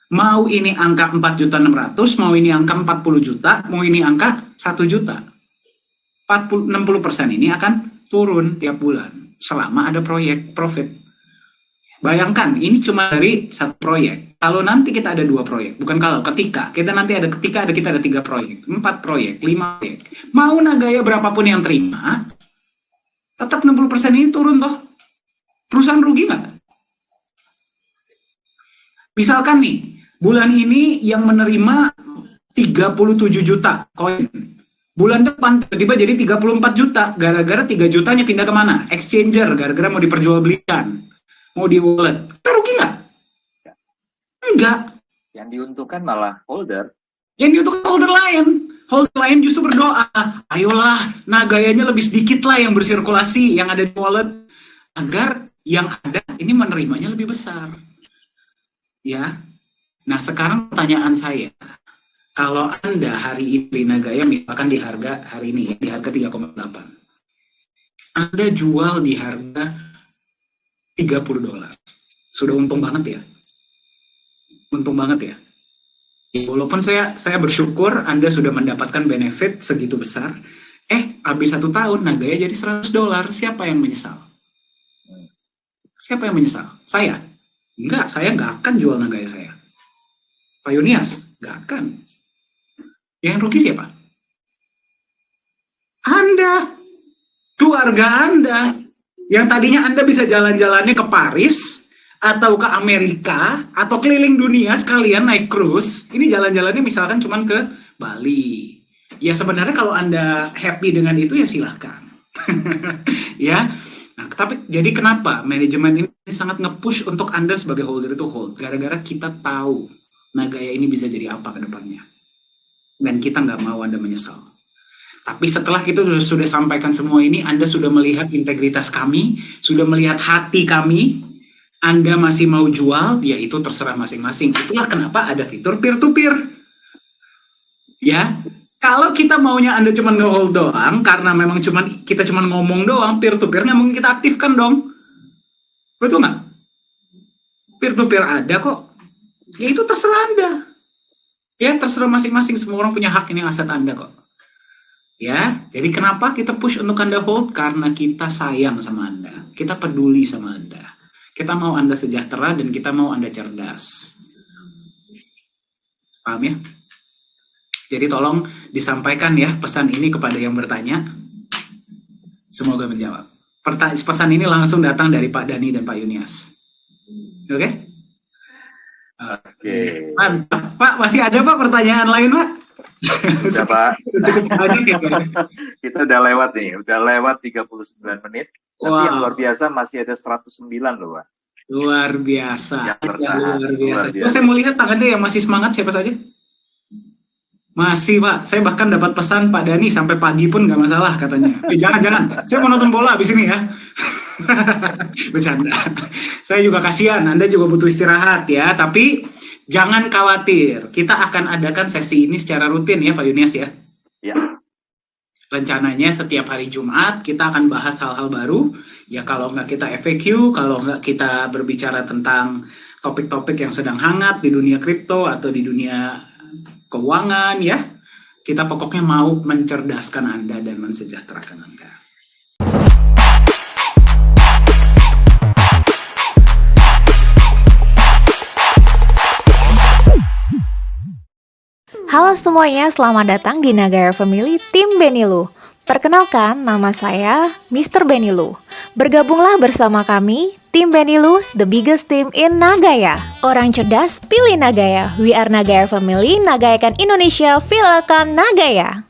Mau ini angka 4.600.000, mau ini angka 40 juta, mau ini angka 1 juta. 60% ini akan turun tiap bulan selama ada proyek profit. Bayangkan, ini cuma dari satu proyek. Kalau nanti kita ada 2 proyek, bukan kalau, ketika kita ada 3 proyek, 4 proyek, 5 proyek. Mau Nagaya berapapun yang terima, tetap 60% ini turun toh. Perusahaan rugi nggak? Misalkan nih, bulan ini yang menerima 37 juta koin. Bulan depan tiba-tiba jadi 34 juta. Gara-gara 3 jutanya pindah kemana? Exchanger, gara-gara mau diperjualbelikan. Mau di wallet. Kita rugi nggak? Enggak. Yang diuntungkan malah holder. Yang diuntungkan holder lain. Holder lain justru berdoa. Ayolah, Nagayanya lebih sedikit lah yang bersirkulasi, yang ada di wallet. Agar yang ada ini menerimanya lebih besar. Ya. Nah, sekarang pertanyaan saya. Kalau Anda hari ini beli Nagaya, misalkan di harga hari ini, di harga 3,8. Anda jual di harga $30. Sudah untung banget ya. Untung banget ya. Walaupun saya bersyukur Anda sudah mendapatkan benefit segitu besar. Habis 1 tahun Nagaya jadi $100. Siapa yang menyesal? Siapa yang menyesal? Saya? Enggak, saya nggak akan jual Nagaya saya. Pak Yunias? Nggak akan. Yang rugi siapa? Anda. Keluarga Anda. Yang tadinya Anda bisa jalan-jalannya ke Paris, atau ke Amerika, atau keliling dunia sekalian naik cruise. Ini jalan-jalannya misalkan cuma ke Bali. Ya sebenarnya kalau Anda happy dengan itu ya silahkan. Ya. Nah, tapi jadi kenapa manajemen ini sangat nge-push untuk Anda sebagai holder itu hold? Gara-gara kita tahu Nagaya ini bisa jadi apa ke depannya. Dan kita nggak mau Anda menyesal. Tapi setelah kita sudah sampaikan semua ini, Anda sudah melihat integritas kami, sudah melihat hati kami, Anda masih mau jual, ya itu terserah masing-masing. Itulah kenapa ada fitur peer-to-peer. Ya, kalau kita maunya Anda cuma nge-hold doang, karena memang kita cuma ngomong doang, peer-to-peer nggak mungkin kita aktifkan dong. Betul nggak? Peer-to-peer ada kok. Ya itu terserah Anda. Ya terserah masing-masing, semua orang punya hak ini aset Anda kok. Ya, jadi kenapa kita push untuk Anda hold? Karena kita sayang sama Anda. Kita peduli sama Anda. Kita mau Anda sejahtera dan kita mau Anda cerdas. Paham ya? Jadi tolong disampaikan ya pesan ini kepada yang bertanya. Semoga menjawab. Pesan ini langsung datang dari Pak Dani dan Pak Yunias. Oke? Oke. Mantap. Pak, masih ada Pak pertanyaan lain Pak? Udah Pak. Cukup banyak ya Pak. Kita udah lewat nih, udah lewat 39 menit. Tapi yang luar biasa masih ada 109 loh Pak. Luar biasa. Luar biasa. Terus saya mau lihat tangannya yang masih semangat siapa saja? Masih Pak, saya bahkan dapat pesan Pak Dani sampai pagi pun nggak masalah katanya. Jangan, saya mau nonton bola abis ini ya. Bercanda. Saya juga kasihan, Anda juga butuh istirahat ya. Tapi jangan khawatir, kita akan adakan sesi ini secara rutin ya Pak Yunias ya. Ya. Rencananya setiap hari Jumat kita akan bahas hal-hal baru. Ya kalau nggak kita FAQ, kalau nggak kita berbicara tentang topik-topik yang sedang hangat di dunia kripto atau di dunia keuangan ya. Kita pokoknya mau mencerdaskan Anda dan mensejahterakan Anda. Halo semuanya, selamat datang di Nagaya Family Tim Benilu. Perkenalkan, nama saya Mr. Benilu. Bergabunglah bersama kami, Tim Benilu, the biggest team in Nagaya. Orang cerdas, pilih Nagaya. We are Nagaya Family, nagayakan Indonesia, viralkan Nagaya.